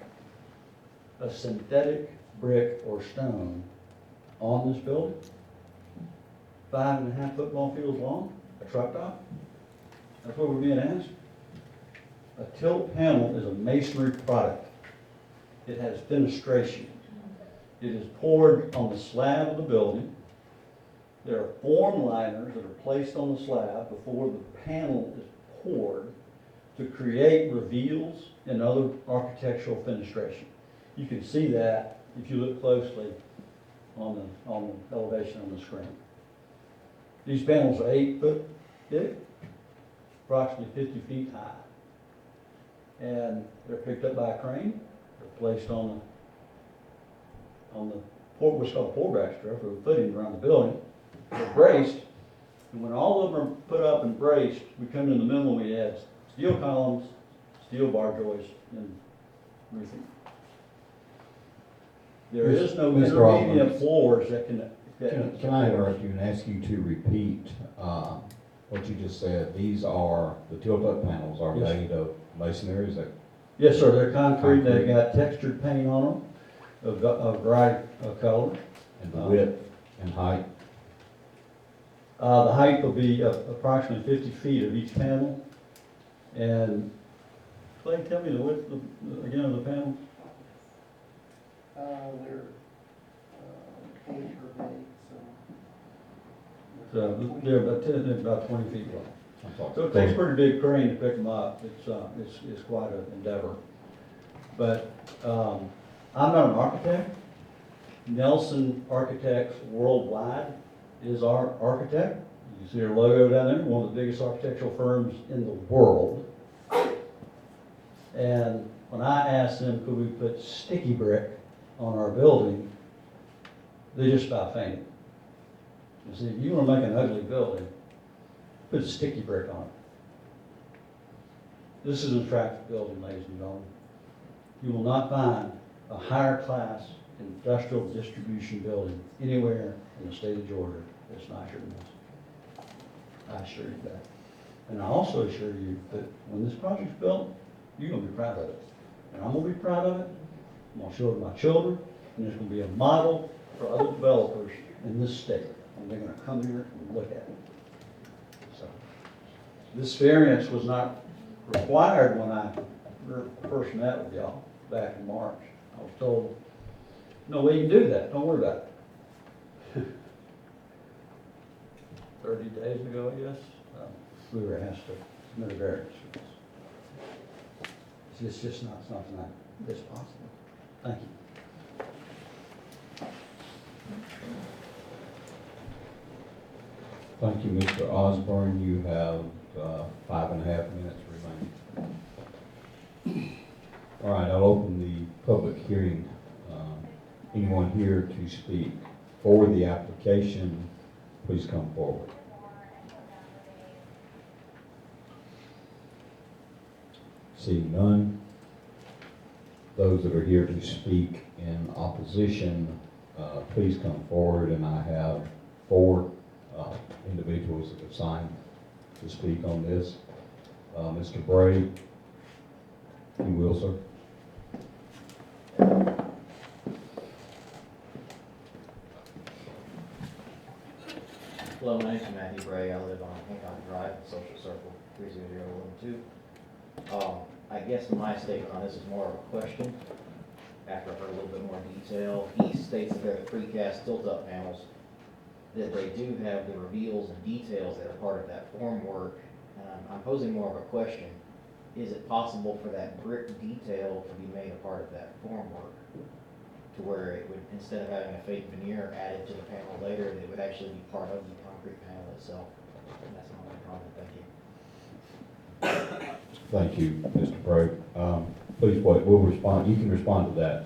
a synthetic brick or stone on this building, 5.5 football fields long, a truck dock. That's what we're being asked. A tilt panel is a masonry product. It has fenestration. It is poured on the slab of the building. There are form liners that are placed on the slab before the panel is poured to create reveals and other architectural fenestration. You can see that if you look closely on the elevation on the screen. These panels are 8 foot thick, approximately 50 feet high. And they're picked up by a crane, they're placed on what's called a pour-back strip, or footing around the building. They're braced, and when all of them are put up and braced, we come in the middle and we add steel columns, steel bar joists, and roofing. There is no Mr. intermediate Altman. floors that can. Can I interrupt you and ask you to repeat what you just said? These are, the tilt-up panels are Yes. made of masonry, is that? Yes, sir, they're concrete, they've got textured paint on them of bright color. And the width and height? The height will be approximately 50 feet of each panel. And Clay, tell me the width again of the panel? They're 8 or 8, So they're about 20 feet long. I'm sorry. So it takes a pretty big crane to pick them up. It's quite an endeavor. But I'm not an architect. Nelson Architects Worldwide is our architect. You see our logo down there, one of the biggest architectural firms in the world. And when I asked them, could we put sticky brick on our building, they just about fainted. You see, if you want to make an ugly building, put sticky brick on it. This is an attractive building, ladies and gentlemen. You will not find a higher class industrial distribution building anywhere in the state of Georgia that's nicer than this. I assure you that. And I also assure you that when this project's built, you're going to be proud of it. And I'm going to be proud of it. I'm going to show it to my children, and it's going to be a model for other developers in this state. And they're going to come here and look at it. So, this variance was not required when I first met with y'all back in March. I was told, no way you can do that, don't worry about it. 30 days ago, I guess, we were asked to submit a variance. It's just not something that's possible. Thank you. Thank you, Mr. Osborne. You have 5.5 minutes remaining. All right, I'll open the public hearing. Anyone here to speak for the application, please come forward. Seeing none, those that are here to speak in opposition, please come forward, and I have 4 individuals that have signed to speak on this. Mr. Bray, you will, sir. Hello, my name is Matthew Bray. I live on Hancock Drive, Social Circle 30012. I guess my statement on this is more of a question. After I've heard a little bit more detail, he states that they're the precast tilt-up panels, that they do have the reveals and details that are part of that formwork. I'm posing more of a question. Is it possible for that brick detail to be made a part of that formwork? to where it would, instead of having a fake veneer added to the panel later, it would actually be part of the concrete panel itself. And that's my only comment, thank you. Thank you, Mr. Bray. Please wait, we'll respond, you can respond to that.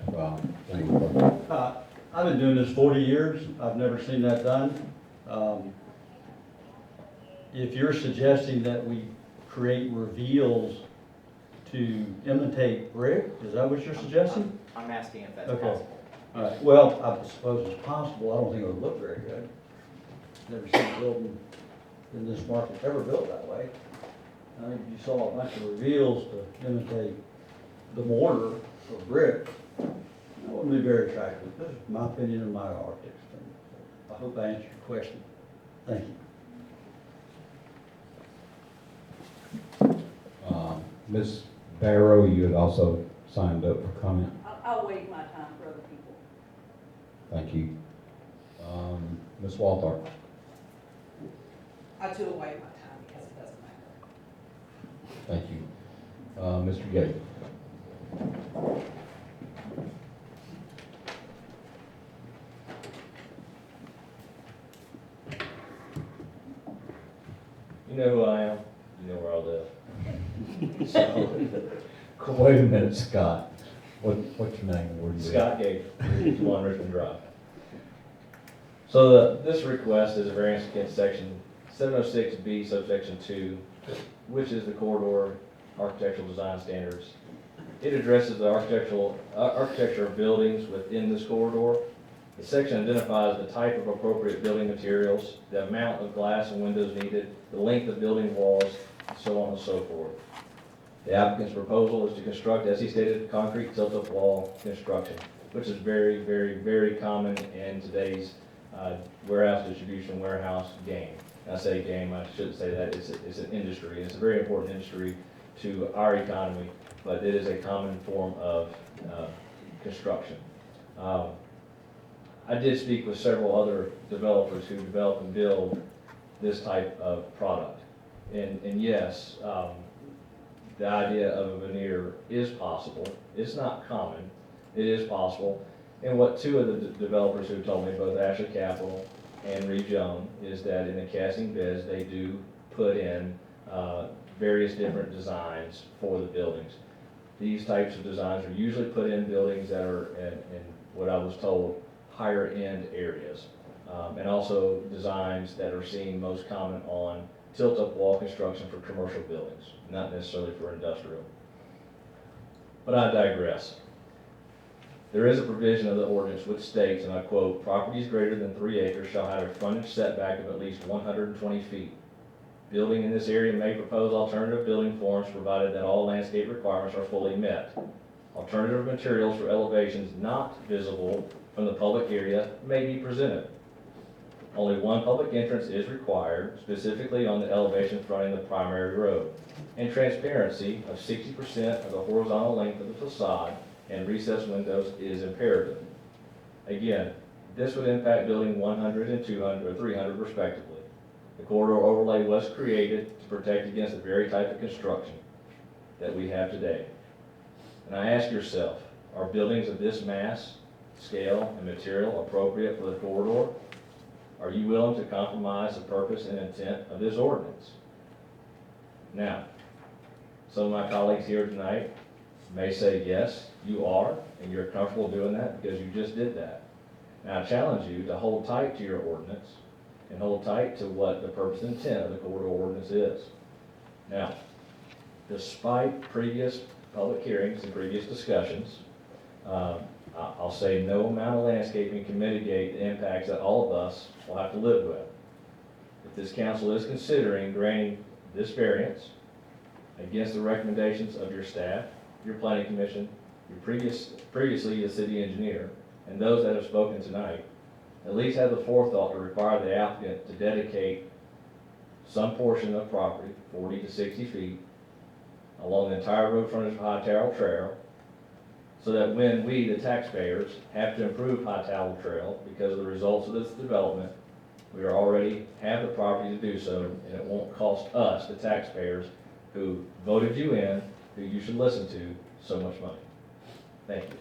I've been doing this 40 years. I've never seen that done. If you're suggesting that we create reveals to imitate brick, is that what you're suggesting? I'm asking if that's Okay. possible. All right, well, I suppose it's possible. I don't think it would look very good. Never seen a building in this market ever built that way. I think if you saw a bunch of reveals to imitate the mortar or brick, that wouldn't be very attractive. This is my opinion and my architect's opinion. I hope I answered your question. Thank you. Ms. Barrow, you had also signed up for comment. I'll wait my time for other people. Thank you. Ms. Walther. I too will wait my time because it doesn't matter. Thank you. Mr. Gay. You know who I am, you know where I live. So, Wait a minute, Scott. What's your name? Where do you Scott Gate, 1 Richmond Drive. So this request is a variance against section 706B subsection 2, which is the corridor architectural design standards. It addresses the architecture of buildings within this corridor. The section identifies the type of appropriate building materials, the amount of glass and windows needed, the length of building walls, and so on and so forth. The applicant's proposal is to construct, as he stated, concrete tilt-up wall construction, which is very, very, very common in today's warehouse distribution, warehouse game. And I say game, I shouldn't say that, it's an industry. It's a very important industry to our economy, but it is a common form of construction. I did speak with several other developers who develop and build this type of product. And yes, the idea of a veneer is possible. It's not common. It is possible. And what two of the developers who told me, both Ashley Capital and Reed Jones, is that in the casting beds, they do put in various different designs for the buildings. These types of designs are usually put in buildings that are in what I was told, higher end areas. And also designs that are seen most common on tilt-up wall construction for commercial buildings, not necessarily for industrial. But I digress. There is a provision of the ordinance which states, and I quote, "Properties greater than 3 acres shall have a frontage setback of at least 120 feet. Building in this area may propose alternative building forms provided that all landscape requirements are fully met. Alternative materials for elevations not visible from the public area may be presented. Only one public entrance is required, specifically on the elevation fronting the primary road, and transparency of 60% of the horizontal length of the facade and recessed windows is imperative." Again, this would impact building 100 and 200 or 300 respectively. The corridor overlay was created to protect against the very type of construction that we have today. And I ask yourself, are buildings of this mass, scale, and material appropriate for the corridor? Are you willing to compromise the purpose and intent of this ordinance? Now, some of my colleagues here tonight may say, yes, you are, and you're comfortable doing that because you just did that. Now, I challenge you to hold tight to your ordinance and hold tight to what the purpose and intent of the corridor ordinance is. Now, despite previous public hearings and previous discussions, I'll say no amount of landscaping can mitigate the impacts that all of us will have to live with. If this council is considering granting this variance against the recommendations of your staff, your planning commission, your previously the city engineer, and those that have spoken tonight, at least have the forethought to require the applicant to dedicate some portion of property, 40 to 60 feet, along the entire road frontage of Hightower Trail, so that when we, the taxpayers, have to improve Hightower Trail because of the results of this development, we already have the property to do so, and it won't cost us, the taxpayers, who voted you in, who you should listen to, so much money. Thank you.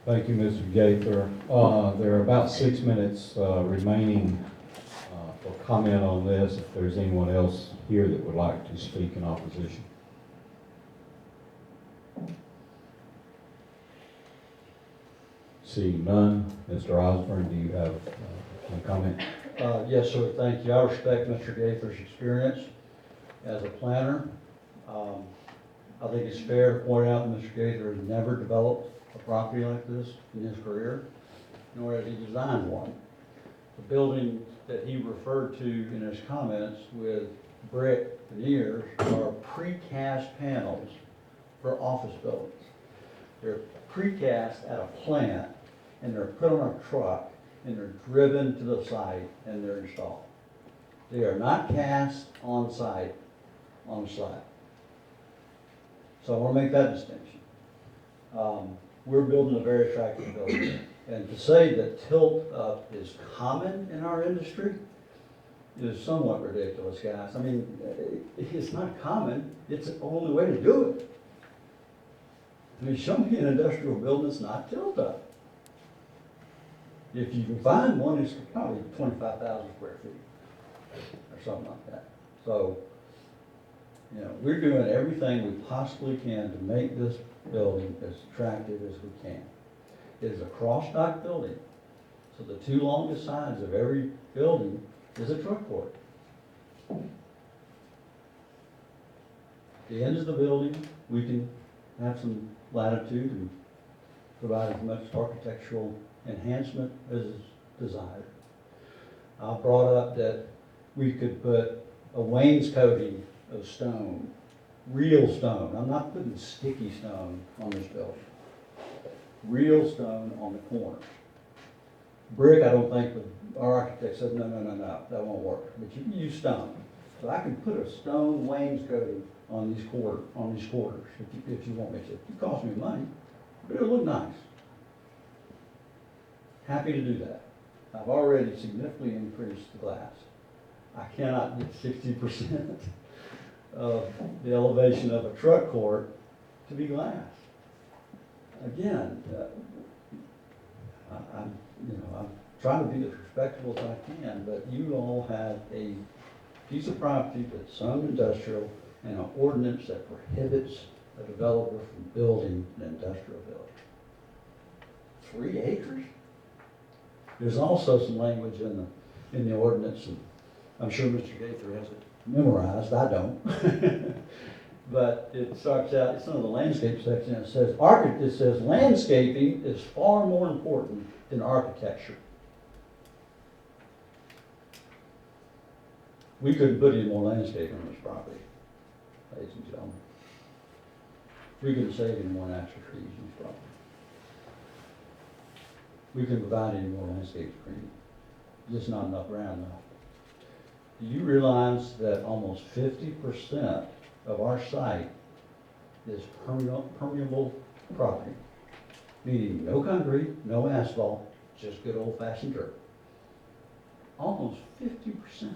Thank you, Mr. Gaither. There are about 6 minutes remaining for comment on this, if there's anyone else here that would like to speak in opposition. Seeing none, Mr. Osborne, do you have any comment? Yes, sir, thank you. I respect Mr. Gaither's experience as a planner. I think it's fair to point out that Mr. Gaither has never developed a property like this in his career, nor has he designed one. The building that he referred to in his comments with brick veneers are precast panels for office buildings. They're precast at a plant, and they're put on a truck, and they're driven to the site, and they're installed. They are not cast on site, on the slab. So I want to make that distinction. We're building a very attractive building, and to say that tilt up is common in our industry is somewhat ridiculous, guys. I mean, it's not common, it's the only way to do it. I mean, show me an industrial building that's not tilt up. If you can find one, it's probably 25,000 square feet or something like that. So, you know, we're doing everything we possibly can to make this building as attractive as we can. It is a cross-dock building, so the two longest sides of every building is a truck court. The ends of the building, we can have some latitude and provide as much architectural enhancement as is desired. I brought up that we could put a wainscoting of stone, real stone. I'm not putting sticky stone on this building. Real stone on the corners. Brick, I don't think, our architect said, no, that won't work. But you can use stone. So I can put a stone wainscoting on these quarters if you want me to. It costs me money, but it'll look nice. Happy to do that. I've already significantly increased the glass. I cannot get 60% of the elevation of a truck court to be glass. Again, I'm trying to be as respectful as I can, but you all have a piece of property that's some industrial and an ordinance that prohibits a developer from building an industrial building. 3 acres? There's also some language in the ordinance, and I'm sure Mr. Gaither has it memorized, I don't. But it starts out, it's in the landscape section, and it says landscaping is far more important than architecture. We couldn't put any more landscaping on this property, ladies and gentlemen. We couldn't save any more natural trees on this property. We couldn't provide any more landscape screening. Just not enough ground now. Do you realize that almost 50% of our site is permeable property? Meaning no concrete, no asphalt, just good old-fashioned dirt. Almost 50%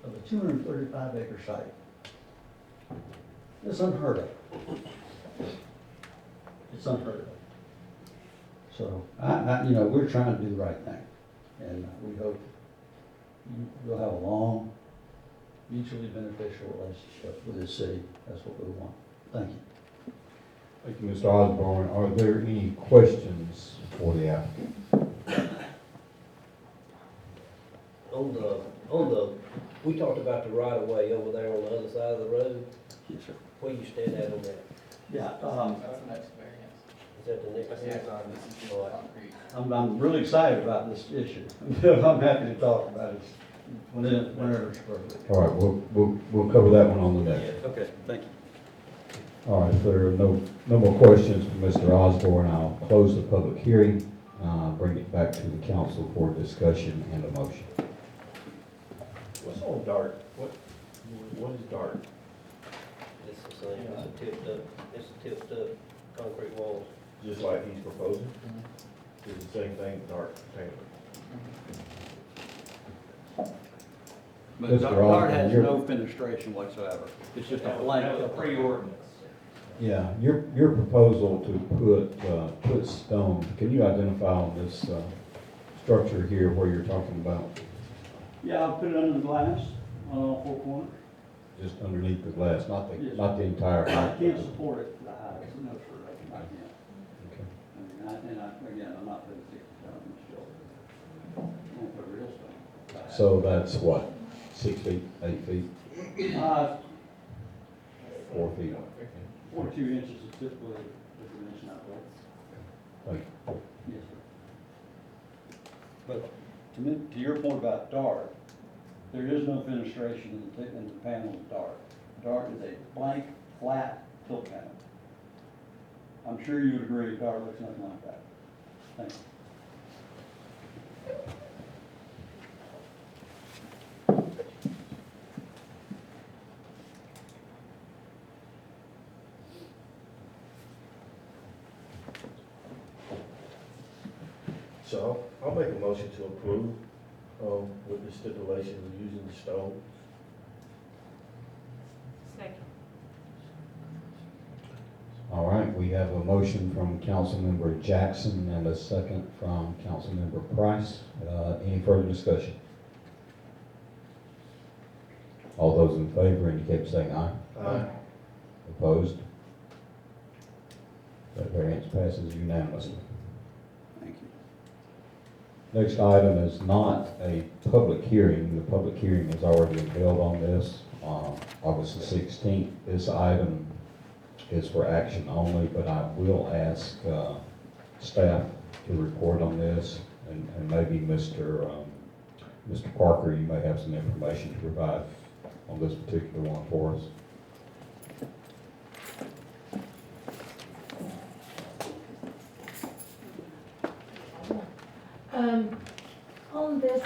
of a 235-acre site. It's unheard of. It's unheard of. So, we're trying to do the right thing, and we hope we'll have a long, mutually beneficial relationship with this city. That's what we want. Thank you. Thank you, Mr. Osborne. Are there any questions for the applicant? We talked about the right of way over there on the other side of the road. Yes, sir. Where you stand at on that? Yeah, That's the next variance. Is that the next? That's the next one. This is the concrete. I'm really excited about this issue. I'm happy to talk about it whenever it's appropriate. All right, we'll cover that one on the next. Okay, thank you. All right, if there are no more questions from Mr. Osborne, I'll close the public hearing, bring it back to the council for discussion and a motion. What's on dart? What is dart? It's the same, it's a tipped up concrete walls. Just like he's proposing? It's the same thing, dart container. But Mr. DART has Osborne, no fenestration whatsoever. It's just a blank. That was a pre-ordinance. Yeah, your proposal to put stone, can you identify on this structure here where you're talking about? Yeah, I'll put it under the glass on all four corners. Just underneath the glass, not Yes. the entire I height? can't support it, the height, no, sir, I can't. Okay. Again, I'm not putting 60 stone in the shoulder. I'm gonna put real stone. So that's what, 6 feet, 8 feet, 4 feet? 42 inches is typically the dimension I play. Thank you. Yes, sir. But to your point about dark, there is no fenestration in the panel is dark. Dark is a blank, flat tilt panel. I'm sure you would agree, dark looks nothing like that. Thank you. So I'll make a motion to approve, with the stipulation of using the stone. Second. All right, we have a motion from Councilmember Jackson and a second from Councilmember Price. Any further discussion? All those in favor indicate by saying aye. Aye. Opposed? That variance passes unanimously. Thank you. Next item is not a public hearing. The public hearing has already been held on this on August the 16th. This item is for action only, but I will ask staff to report on this, and maybe Mr. Parker, you may have some information to provide on this particular one for us. On this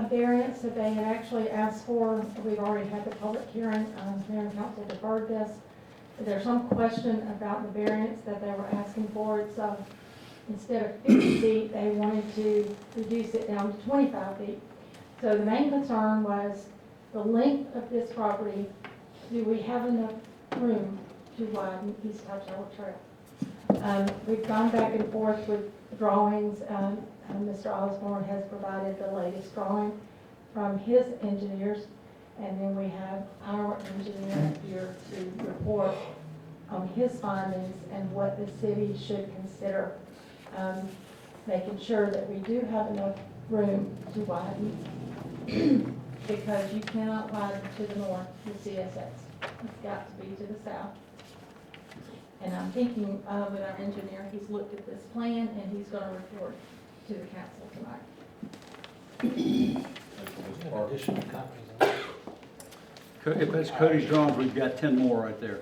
variance that they had actually asked for, we've already had the public hearing, Mayor and Council deferred this. There's some question about the variance that they were asking for, so instead of 50 feet, they wanted to reduce it down to 25 feet. So the main concern was the length of this property. Do we have enough room to widen East Tower Trail? We've gone back and forth with drawings. Mr. Osborne has provided the latest drawing from his engineers, and then we have our engineer here to report on his findings and what the city should consider, making sure that we do have enough room to widen, because you cannot widen to the north with CSX. It's got to be to the south. And I'm thinking with our engineer, he's looked at this plan and he's going to report to the council tonight. Additional copies. If that's Cody's drawings, we've got 10 more right there.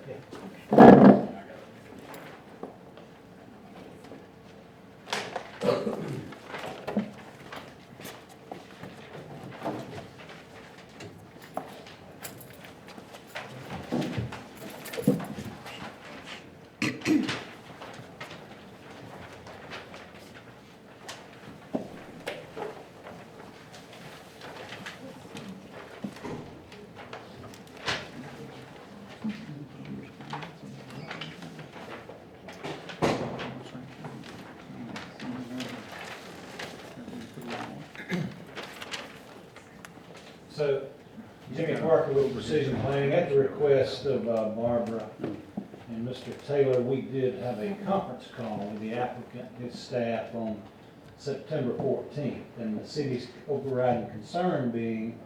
So, Jimmy Parker with Precision Planning, at the request of Barbara and Mr. Taylor, we did have a conference call with the applicant, his staff, on September 14th. And the city's overriding concern being,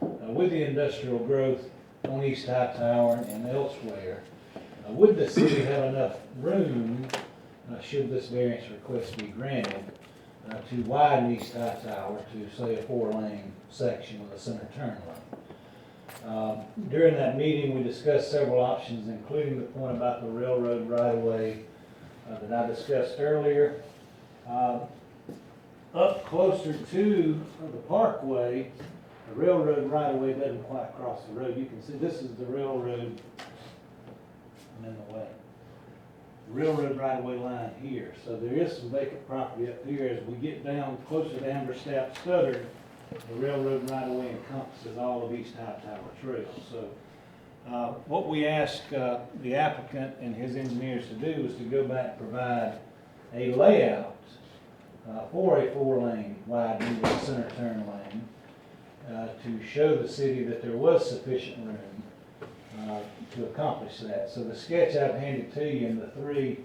with the industrial growth on East Hightower and elsewhere, would the city have enough room, should this variance request be granted, to widen East Hightower to, say, a 4-lane section with a center turn lane. During that meeting, we discussed several options, including the point about the railroad right-of-way that I discussed earlier. Up closer to the parkway, the railroad right-of-way doesn't quite cross the road. You can see this is the railroad. I'm in the way. Railroad right-of-way line here. So there is some vacant property up here. As we get down closer to Amberstadt Studdard, the railroad right-of-way encompasses all of East Hightower Trail. So What we asked the applicant and his engineers to do was to go back and provide a layout for a 4-lane widening with a center turn lane to show the city that there was sufficient room to accomplish that. So the sketch I've handed to you, and the 3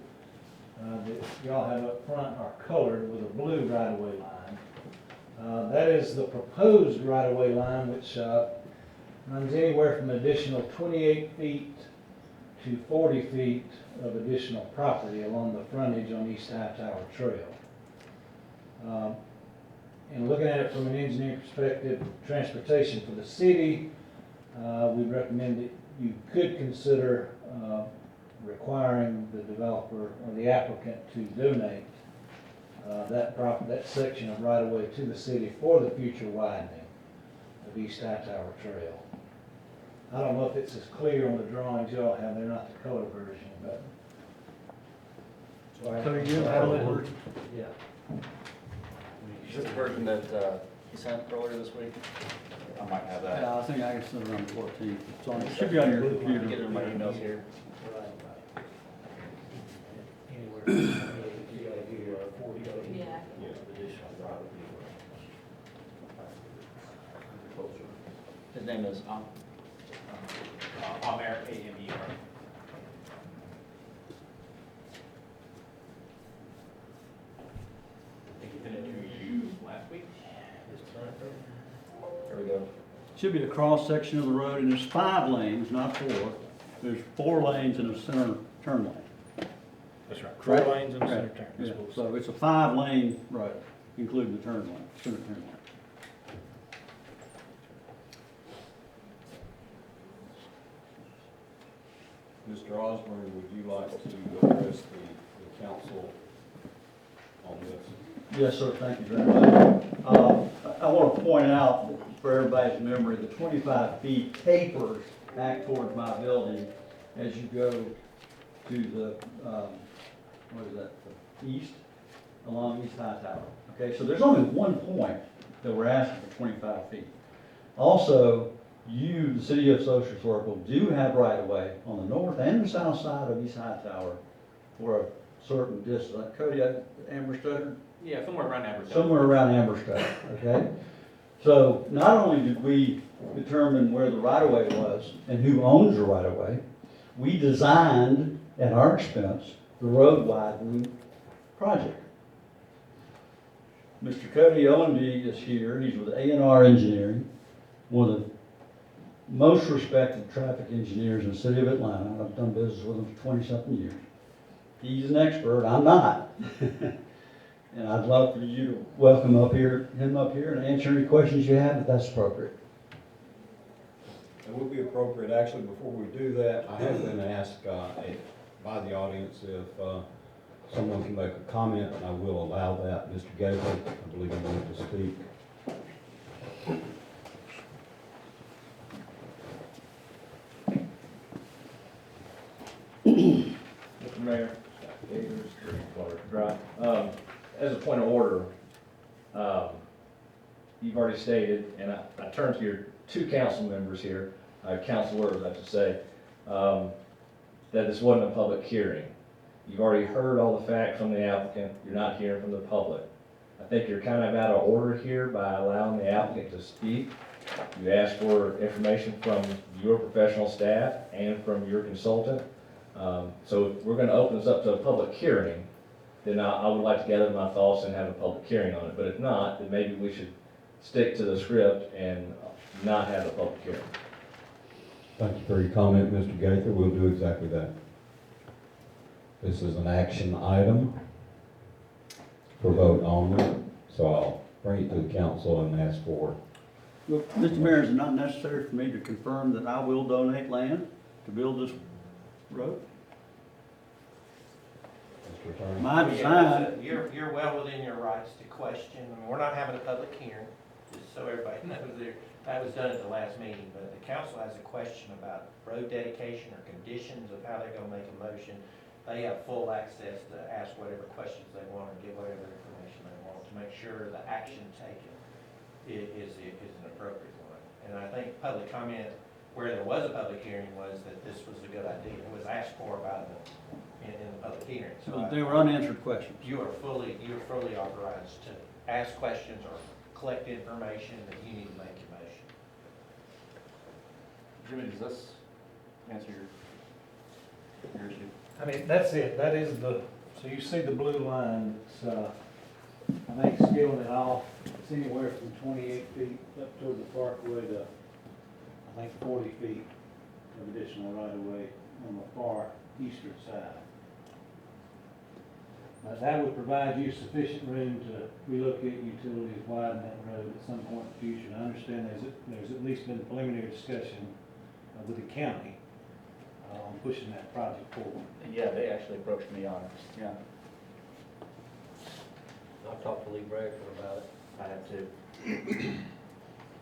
that y'all have up front are colored with a blue right-of-way line. That is the proposed right-of-way line, which runs anywhere from an additional 28 feet to 40 feet of additional property along the frontage on East Hightower Trail. And looking at it from an engineering perspective, transportation for the city, we recommend that you could consider requiring the developer or the applicant to donate that section of right-of-way to the city for the future widening of East Hightower Trail. I don't know if it's as clear on the drawings y'all have, they're not the color version, but. So you have it? Yeah. Is this the version that you sent earlier this week? I might have that. Yeah, I think I can send it on the 14th. It's on, it should be on your computer. Get it in my emails here. Yeah. His name is Amer, A-M-E-R. I think he sent it to you last week. There we go. Should be a cross section of the road, and there's 5 lanes, not 4. There's 4 lanes and a center turn lane. That's right. Correct? 4 lanes and a center Right. turn. Yeah, That's what we so it's a 5-lane road, including the turn lane, center turn lane. Mr. Osborne, would you like to address the council on this? Yes, sir, thank you very much. I want to point out, for everybody's memory, the 25 feet tapers back towards my building as you go to the, what is that, the east, along East Hightower. Okay, so there's only one point that we're asking for 25 feet. Also, you, the city of Social Circle, do have right-of-way on the north and the south side of East Hightower for a certain distance. Cody, Amberstutter? Yeah, somewhere around Amberstutter. Somewhere around Amberstutter, okay? So not only did we determine where the right-of-way was and who owns the right-of-way, we designed, at our expense, the road widening project. Mr. Cody Owenby is here. He's with A&R Engineering, one of the most respected traffic engineers in the city of Atlanta. I've done business with him for 20-something years. He's an expert, I'm not. And I'd love for you to welcome him up here and answer any questions you have if that's appropriate. It would be appropriate, actually, before we do that, I have been asked by the audience if someone can make a comment, and I will allow that. Mr. Gabriel, I believe you wanted to speak. Mr. Mayor, Gators, Florida Drive. As a point of order, you've already stated, and I turn to your 2 council members here, councilors, I should say, that this wasn't a public hearing. You've already heard all the facts from the applicant. You're not hearing from the public. I think you're kind of out of order here by allowing the applicant to speak. You asked for information from your professional staff and from your consultant. So if we're going to open this up to a public hearing, then I would like to gather my thoughts and have a public hearing on it. But if not, then maybe we should stick to the script and not have a public hearing. Thank you for your comment, Mr. Gaither. We'll do exactly that. This is an action item for vote only, so I'll bring it to the council and ask for. Well, Mr. Mayor, is it not necessary for me to confirm that I will donate land to build this road? Mr. Attorney. My design. You're well within your rights to question. I mean, we're not having a public hearing, just so everybody knows there. That was done at the last meeting, but if the council has a question about road dedication or conditions of how they're gonna make a motion, they have full access to ask whatever questions they want or give whatever information they want to make sure the action taken is an appropriate one. And I think public comment where there was a public hearing was that this was a good idea. It was asked for by in the public hearing. So they were unanswered questions. You are fully authorized to ask questions or collect information that you need to make your motion. Jimmy, does this answer your issue? I mean, that's it, that is the, so you see the blue line, it's, I think scaling it off, it's anywhere from 28 feet up toward the parkway to, I think 40 feet of additional right of way on the far eastern side. That would provide you sufficient room to relocate utilities, widen that road at some point in the future. And I understand there's at least been preliminary discussion with the county on pushing that project forward. Yeah, they actually approached me on it, yeah. I've talked to Lee Bradford about it. I have to.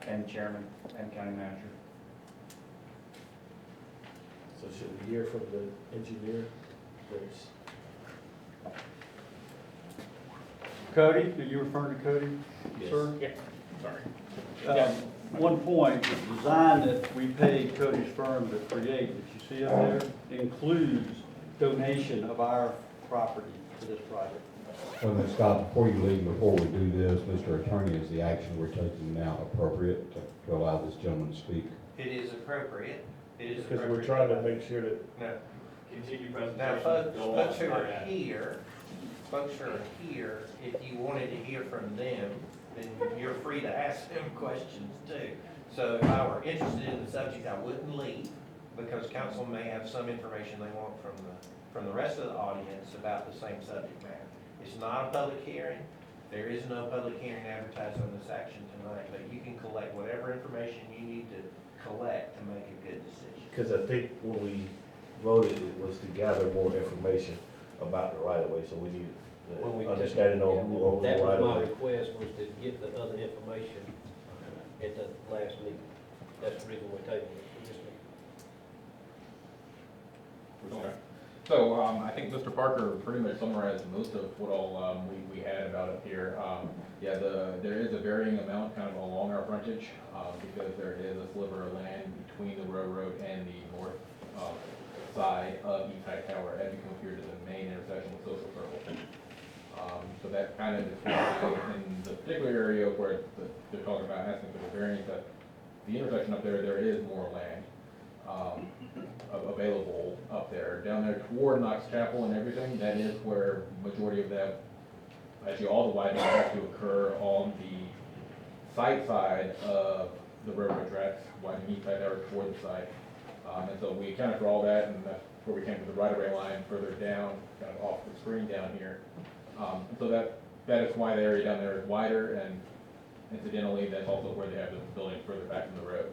And chairman and county manager. So should we hear from the engineer? There's Cody, are you referring to Cody, sir? Yeah, sorry. One point, the design that we paid Cody's firm to create, that you see up there, includes donation of our property to this project. Well, then, Scott, before you leave, before we do this, Mr. Attorney, is the action we're taking now appropriate to allow this gentleman to speak? It is appropriate. It is because appropriate. we're trying to make sure that. No. Continue Now, folks who are here, if you wanted to hear from them, then you're free to ask them questions too. So if I were interested in the subject, I wouldn't leave, because council may have some information they want from the rest of the audience about the same subject matter. It's not a public hearing. There is no public hearing advertised on this action tonight, but you can collect whatever information you need to collect to make a good decision. Because I think when we voted, it was to gather more information about the right of way, so we need understanding on who owns the That right was of my way. request, was to get the other information at the last meeting. That's the reason we're taking it. Okay. So, I think Mr. Parker pretty much summarized most of what all, we had about it here. Yeah, there is a varying amount kind of along our frontage, because there is a sliver of land between the railroad and the north, side of East High Tower as you come here to the main intersection with Social Circle. So that kind of is in the particular area where they're talking about asking for the variance, that the intersection up there is more land available up there. Down there toward Knox Chapel and everything, that is where majority of that, actually all the widening has to occur on the side of the railroad tracks, widening East Side Tower toward the site. And so we accounted for all that, and that's where we came to the right-of-way line further down, kind of off the screen down here. So that is why the area down there is wider, and incidentally, that's also where they have the building further back from the road.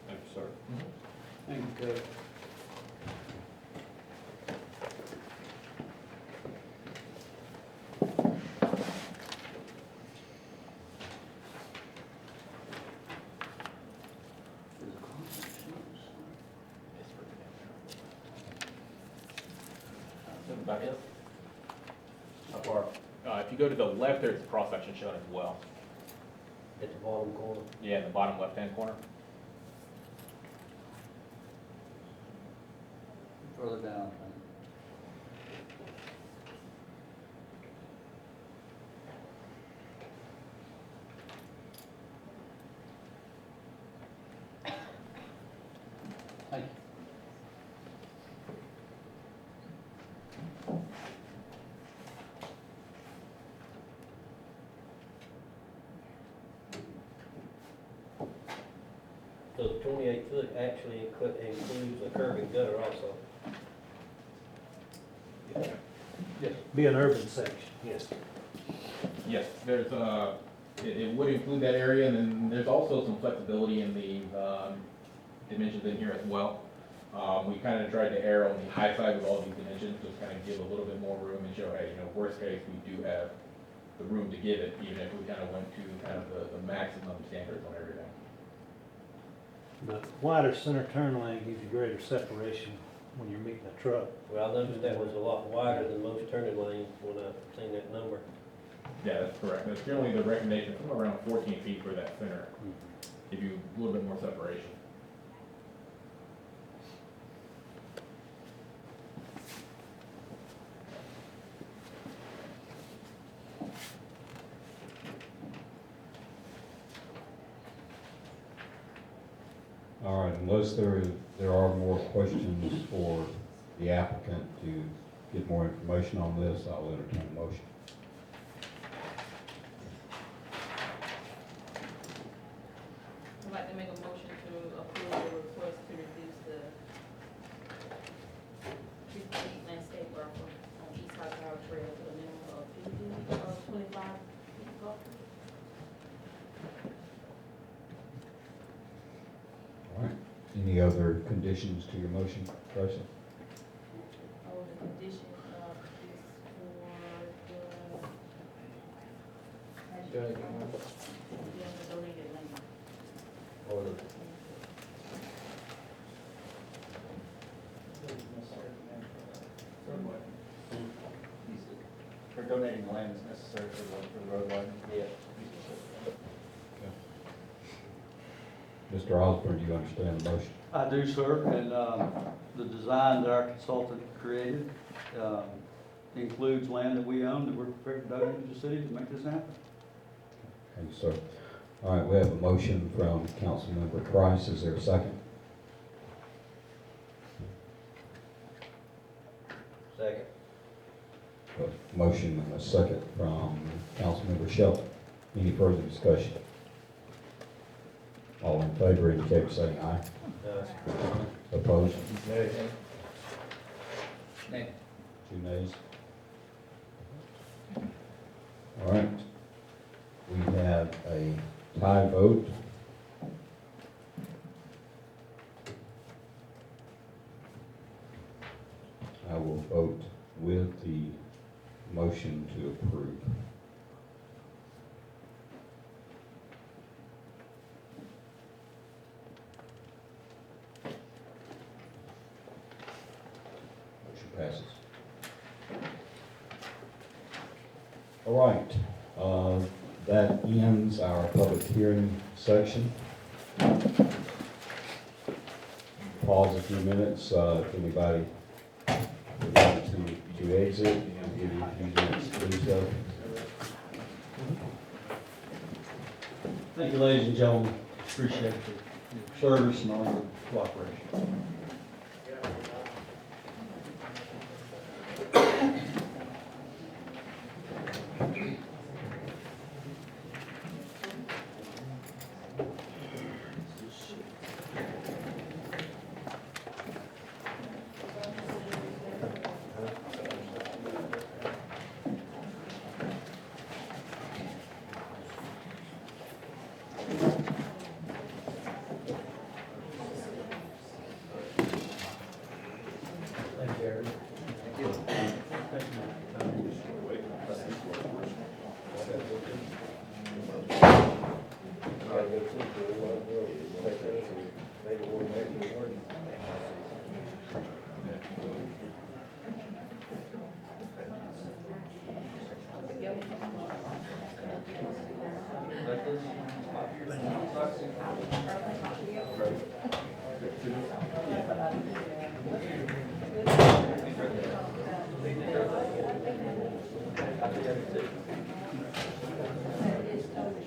Thank you, sir. Thank you, Cody. Back up. How far? If you go to the left, there's a cross-section shown as well. At the bottom corner. Yeah, in the bottom left-hand corner. Further down. Thank you. So the 28 foot actually includes a curb and gutter also. Yes. Be an urban section, yes. Yes, there's, it would include that area, and then there's also some flexibility in the dimensions in here as well. We kind of tried to err on the high side with all these dimensions, just kind of give a little bit more room and show, hey, worst case, we do have the room to give it, even if we kind of went to kind of the maximum standards on everything. The wider center turn lane gives you greater separation when you're meeting a truck. Well, I noticed that was a lot wider than most turning lanes when I seen that number. Yeah, that's correct. That's generally the recommendation, from around 14 feet for that thinner. Give you a little bit more separation. All right, unless there are more questions for the applicant to get more information on this, I'll entertain a motion. I'd like to make a motion to approve the request to reduce the 50 feet landscape buffer on East High Power Trail to a minimum of 25 feet buffer. All right, any other conditions to your motion, Tracy? Oh, the condition is for the, yeah, the donated land. Or the For donating the land is necessary for the road widening? Yeah. Mr. Osborne, do you understand the motion? I do, sir, and the design that our consultant created includes land that we own that we're prepared to donate to the city to make this happen. Thank you, sir. All right, we have a motion from Councilmember Price. Is there a second? Second. A motion and a second from Councilmember Shelton. Any further discussion? All in favor indicate by saying aye. Opposed? Nay. 2 nays. All right. We have a tie vote. I will vote with the motion to approve. Motion passes. All right, that ends our public hearing section. Pause a few minutes, if anybody would like to exit, I'll give you a few minutes to do so. Thank you, ladies and gentlemen. Appreciate your service and all your cooperation.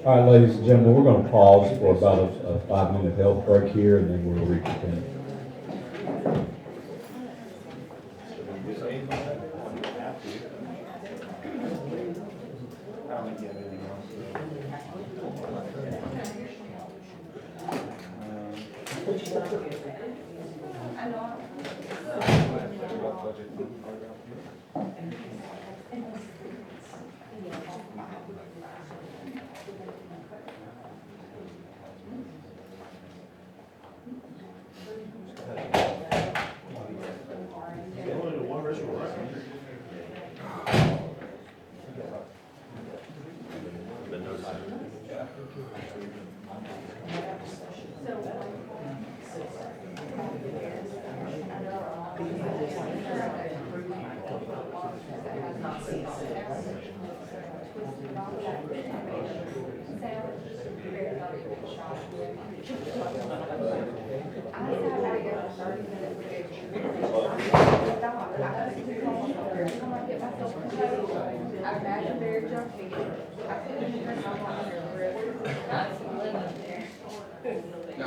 All right, ladies and gentlemen, we're going to pause for about a 5-minute health break here, and then we'll reconvene. No,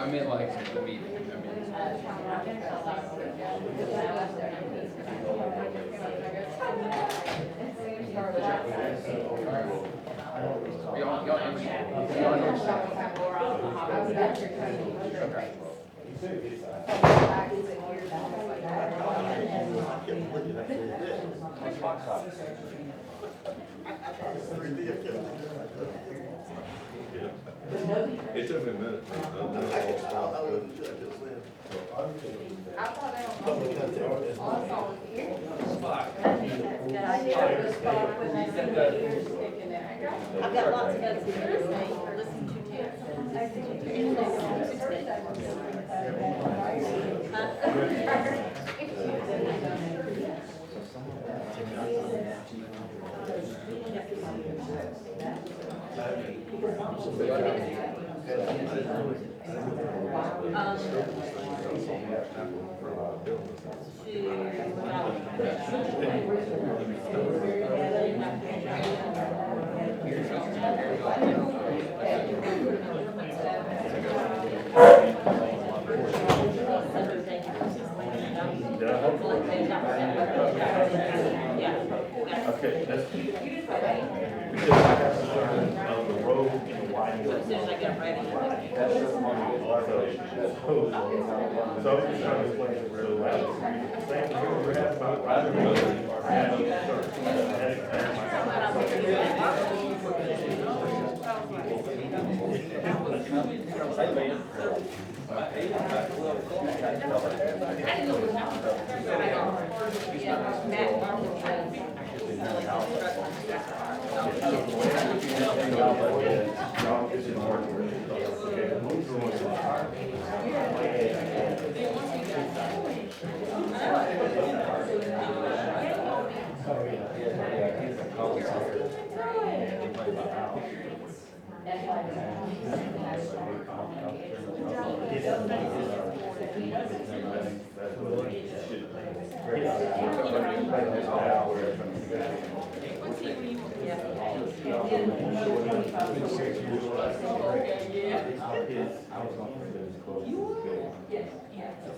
I meant like the meeting. It took me a minute. I've got lots of other things to listen to Okay, that's. Because I have to learn on the road and winding. As soon as I get ready. So I was just trying to explain it real well. Same thing we were having about riding the road.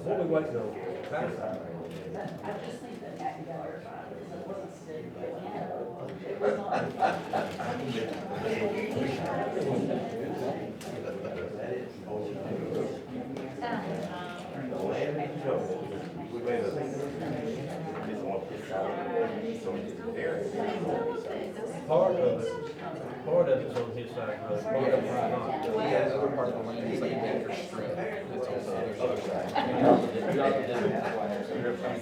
What we went to. I just think that that together, it wasn't steady, it was Part of it's on his side, brother. Part of it's not. Yeah, the other part of the land is like a Baker Street. It's also there's other side.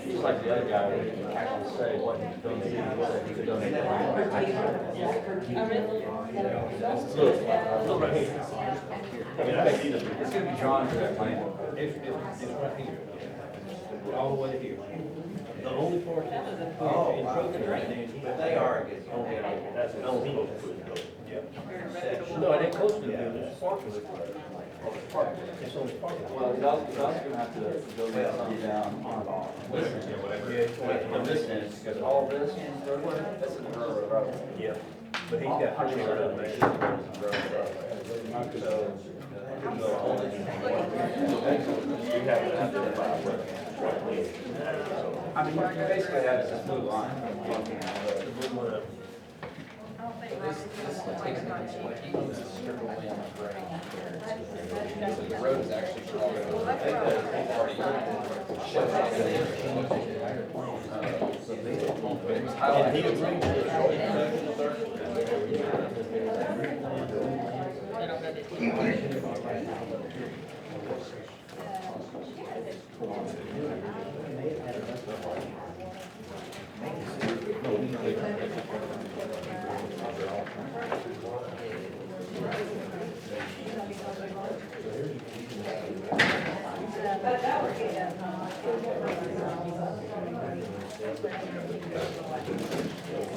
Just like the other guy, he actually say what he's donating, he said he could donate the land. Look right here. I mean, I see the. It's gonna be drawn to that plan. It's right here. All the way here. The only part that's in Trojan. But they are, it's only, That's the only supposed to put it, yeah. No, it ain't close to the building, it's parking. It's only parking. Well, he's also gonna have to go get something down on this end, because all this, this is the railroad road. Yeah, but he's got plenty of room, man. You have to identify I mean, you basically have this blue line. This takes into consideration this strip of land right here. So the road is actually already shut down. But it was highlighted.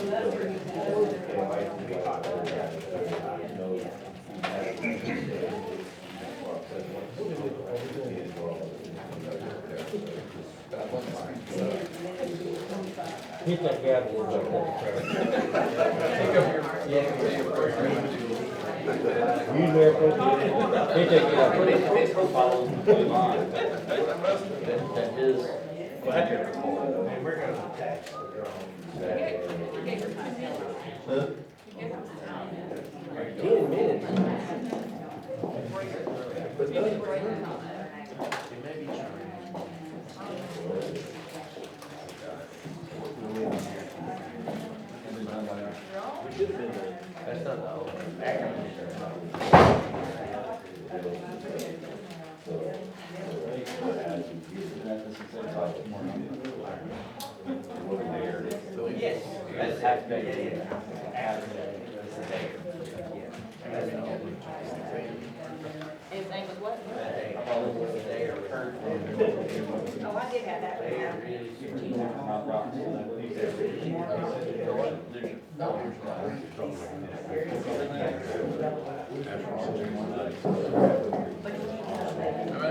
So Hit that gavel a little Use their appropriate. Hit that gavel. His follows the line that his. And we're gonna tax the 10 minutes. That's not the whole. Yes. That's half baked. His name was what? Oh, I did have that.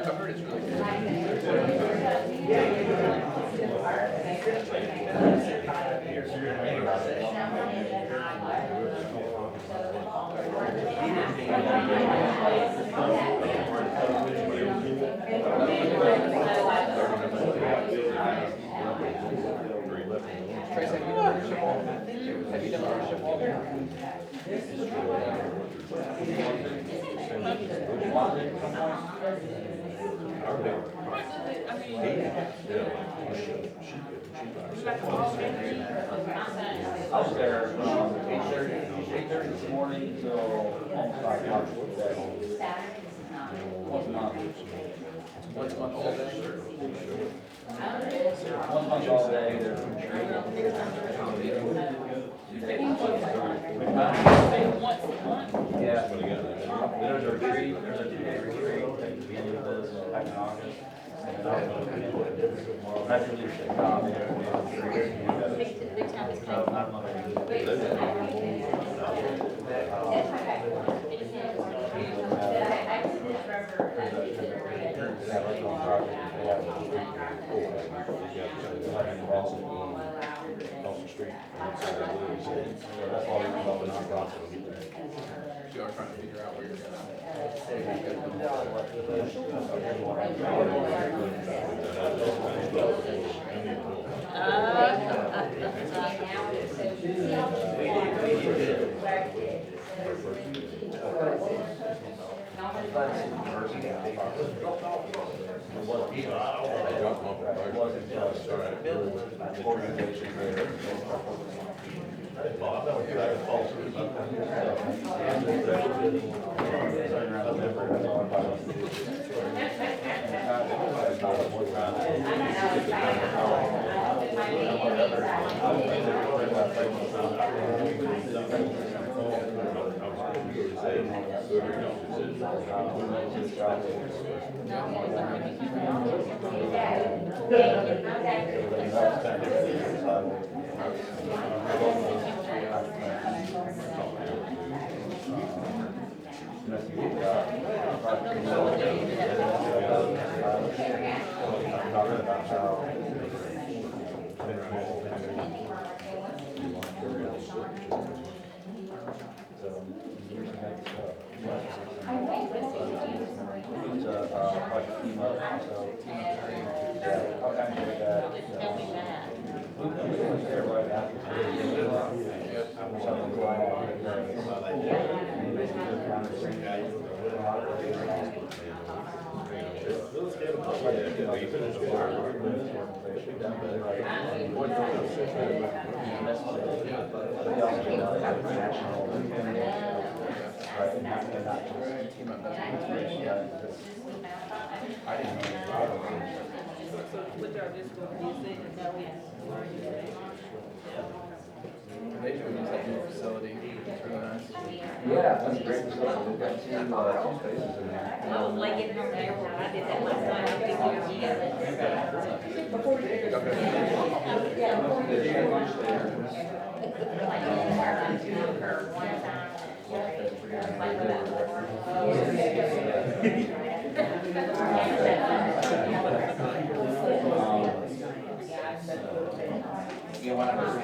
I've heard it's really good. Trace, have you done ownership wall? Have you done ownership wall there? I was there from 8:30 this morning till almost 5 o'clock today. Once a month. Once a month all day? One month all day, they're from tree. Yeah. There's a retreat, there's a 2-day retreat at the beginning of this, back in August. That's a leadership job. You are trying to figure out where you're gonna. They do use that new facility. It's really nice. Yeah, that's a great facility. We've got two spaces in there. Oh, like getting on the airport, I did that last night, I think you You know, when I was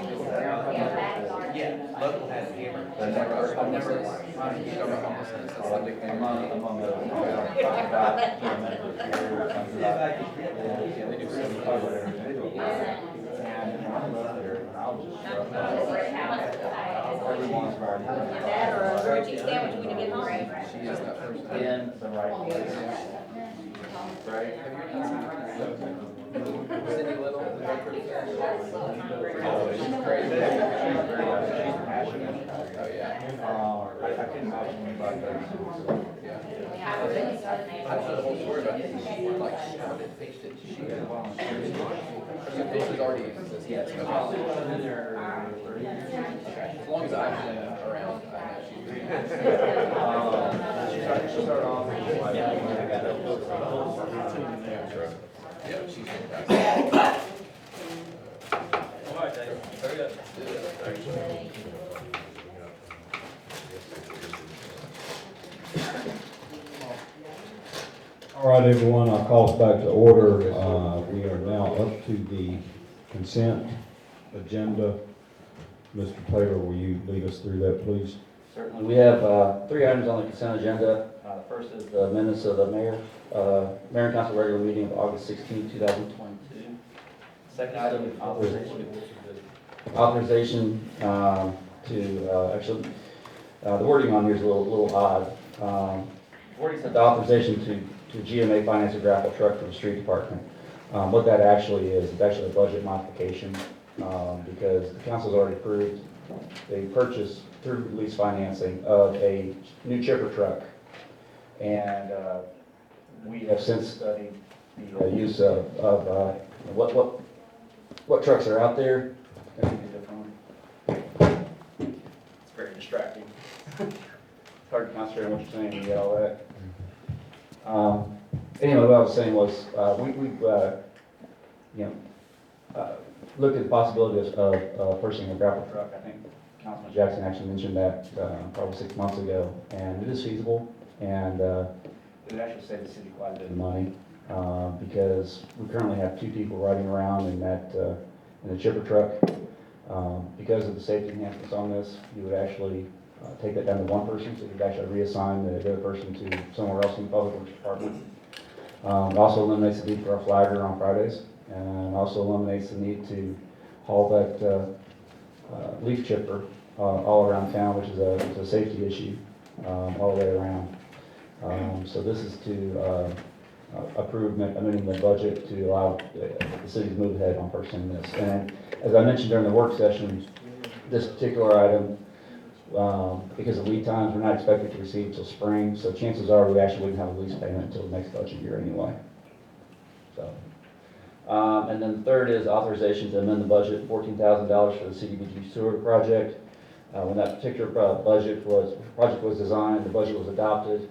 Local has a hammer. I've never, discovered homelessness, that's the big thing. Among others, talk about, medical care, Yeah, they do so much. and one other, and I'll just. Everyone's already. That or a routine sandwich when you get home. She is that person. In the right place. Right? Cindy Little, the baker. Oh, she's great. She's passionate. Oh, yeah. I couldn't imagine anybody better. I don't know the whole story about it. She like shot it, faced it. She the fish is already exists. Yeah, it's about as long as I've been around, I know She started off with like, yeah, she's fantastic. All right, Dave, hurry up. All right, everyone, I'll call us back to order. We are now up to the consent agenda. Mr. Taylor, will you lead us through that, please? Certainly. We have 3 items on the consent agenda. The first is the minutes of the mayor and council regular meeting of August 16, 2022. Second item, authorization to, actually, the wording on here is a little odd. Wording said the authorization to GMA finance a grapple truck for the street department. What that actually is, it's actually a budget modification because the council's already approved the purchase through lease financing of a new chipper truck. And we have since studied the use of what trucks are out there. It's very distracting. It's hard to concentrate on what you're saying when you get all that. Anyway, what I was saying was, we've looked at the possibility of purchasing a grapple truck. I think Councilman Jackson actually mentioned that probably 6 months ago, and it is feasible, and it would actually save the city quite a bit of money because we currently have 2 people riding around in the chipper truck. Because of the safety enhancements on this, you would actually take that down to 1 person, so you could actually reassign the other person to somewhere else in the public works department. It also eliminates the need for a flagger on Fridays, and also eliminates the need to haul that leaf chipper all around town, which is a safety issue all the way around. So this is to approve amending the budget to allow the city to move ahead on purchasing this. And as I mentioned during the work session, this particular item, because of lead times, we're not expected to receive until spring, so chances are we actually wouldn't have a lease payment until the next budget year anyway. So, and then the third is authorization to amend the budget, $14,000 for the CDBG sewer project. When that particular project was designed, the budget was adopted,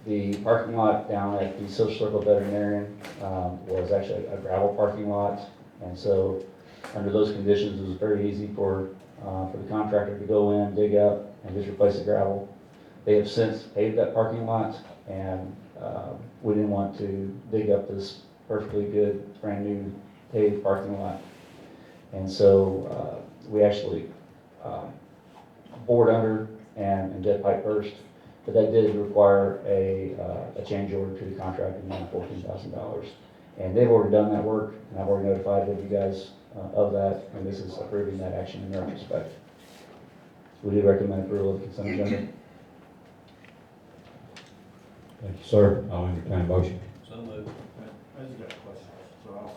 the parking lot down at the Social Circle Veterinarian was actually a gravel parking lot, and so under those conditions, it was very easy for the contractor to go in, dig up, and just replace the gravel. They have since paved that parking lot, and we didn't want to dig up this perfectly good, brand new paved parking lot. And so we actually bored under and dead pipe burst, but that did require a change order to the contractor in the amount of $14,000. And they've already done that work, and I've already notified you guys of that, and this is approving that action in retrospect. We do recommend approval of the consent agenda. Thank you, sir. I'll entertain a motion. So moved. I just got a question, so I'll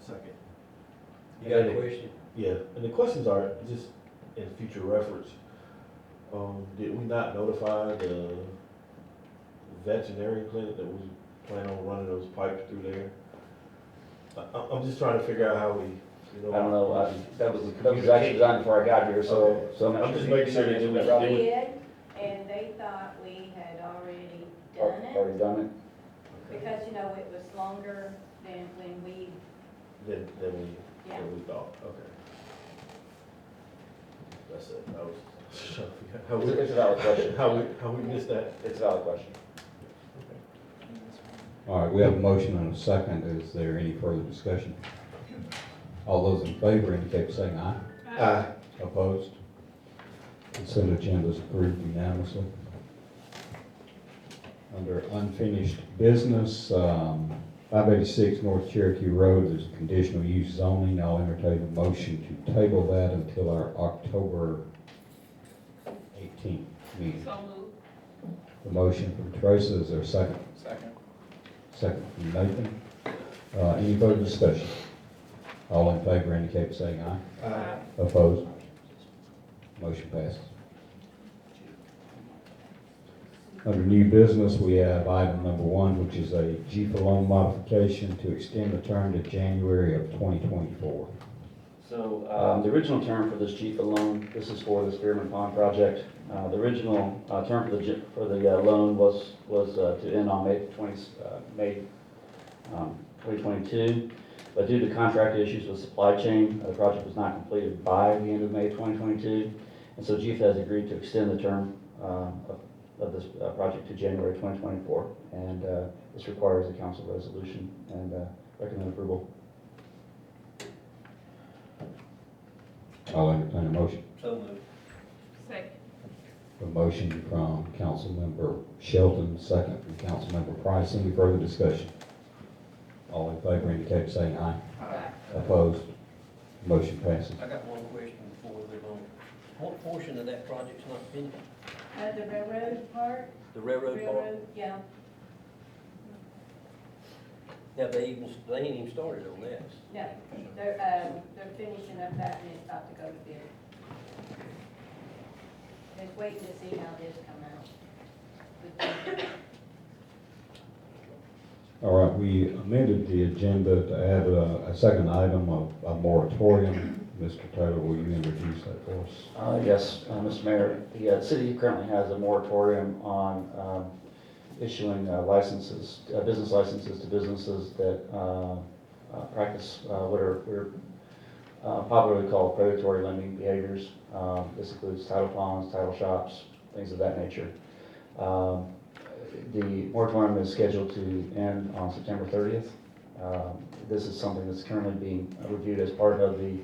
second. You got a question? Yeah, and the questions are just in future reference. Did we not notify the veterinary clinic that we plan on running those pipes through there? I'm just trying to figure out how we, I don't know, that was actually designed before I got here, so I'm just making sure that we We did, and they thought we had already done it, already done it. because, you know, it was longer than when we, than yeah. we thought. Okay. That's it. I was trying to figure out how we, It's a valid question. how we missed that. It's a valid question. All right, we have a motion and a second. Is there any further discussion? All those in favor indicate by saying aye. Aye. Opposed? Consent agenda is approved unanimously. Under unfinished business, 586 North Cherokee Road, there's conditional use zoning. I'll entertain a motion to table that until our October 18th meeting. So moved. The motion from Teresa, is there a second? Second. Second from Nathan. Any further discussion? All in favor indicate by saying aye. Aye. Opposed? Motion passes. Under new business, we have item number 1, which is a GFA loan modification to extend the term to January of 2024. So, the original term for this GFA loan, this is for the Spearman Pond project. The original term for the loan was to end on May 2022. But due to contract issues with supply chain, the project was not completed by the end of May 2022. And so GFA has agreed to extend the term of this project to January 2024. And this requires a council resolution and recommend approval. I'll entertain a motion. So moved. Second. A motion from Councilmember Shelton, second from Councilmember Price. Any further discussion? All in favor indicate by saying aye. Aye. Opposed? Motion passes. I got one question before we move on. What portion of that project's not finished? The railroad part? The railroad part? Yeah. Have they ain't even started on that? No, they're finishing up that and it's about to go to bid. Just waiting to see how this come out. All right, we amended the agenda to add a second item of a moratorium. Mr. Taylor, will you introduce that for us? Yes, Mr. Mayor, the city currently has a moratorium on issuing licenses, business licenses to businesses that practice what are popularly called predatory lending behaviors. This includes title ponds, title shops, things of that nature. The moratorium is scheduled to end on September 30th. This is something that's currently being reviewed as part of the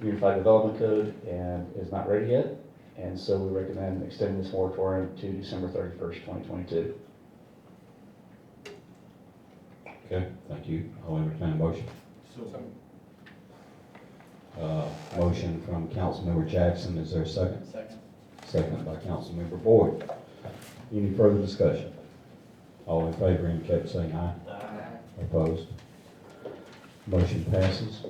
Unified Development Code and is not ready yet. And so we recommend extending this moratorium to December 31st, 2022. Okay, thank you. I'll entertain a motion. So, Motion from Councilmember Jackson. Is there a second? Second. Second by Councilmember Boyd. Any further discussion? All in favor indicate by saying aye. Aye. Opposed? Motion passes.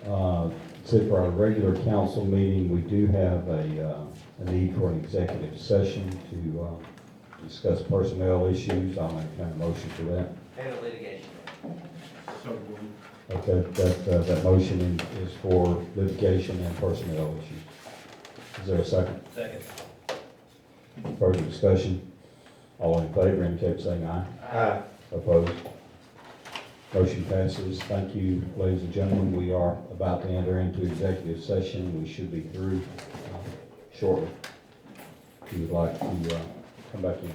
That's it for our regular council meeting. We do have a need for an executive session to discuss personnel issues. I'll entertain a motion for that. And a litigation. so moved. Okay, that motion is for litigation and personnel issues. Is there a second? Second. Further discussion? All in favor indicate by saying aye. Aye. Opposed? Motion passes. Thank you, ladies and gentlemen. We are about to enter into executive session. We should be through shortly. If you would like to come back in.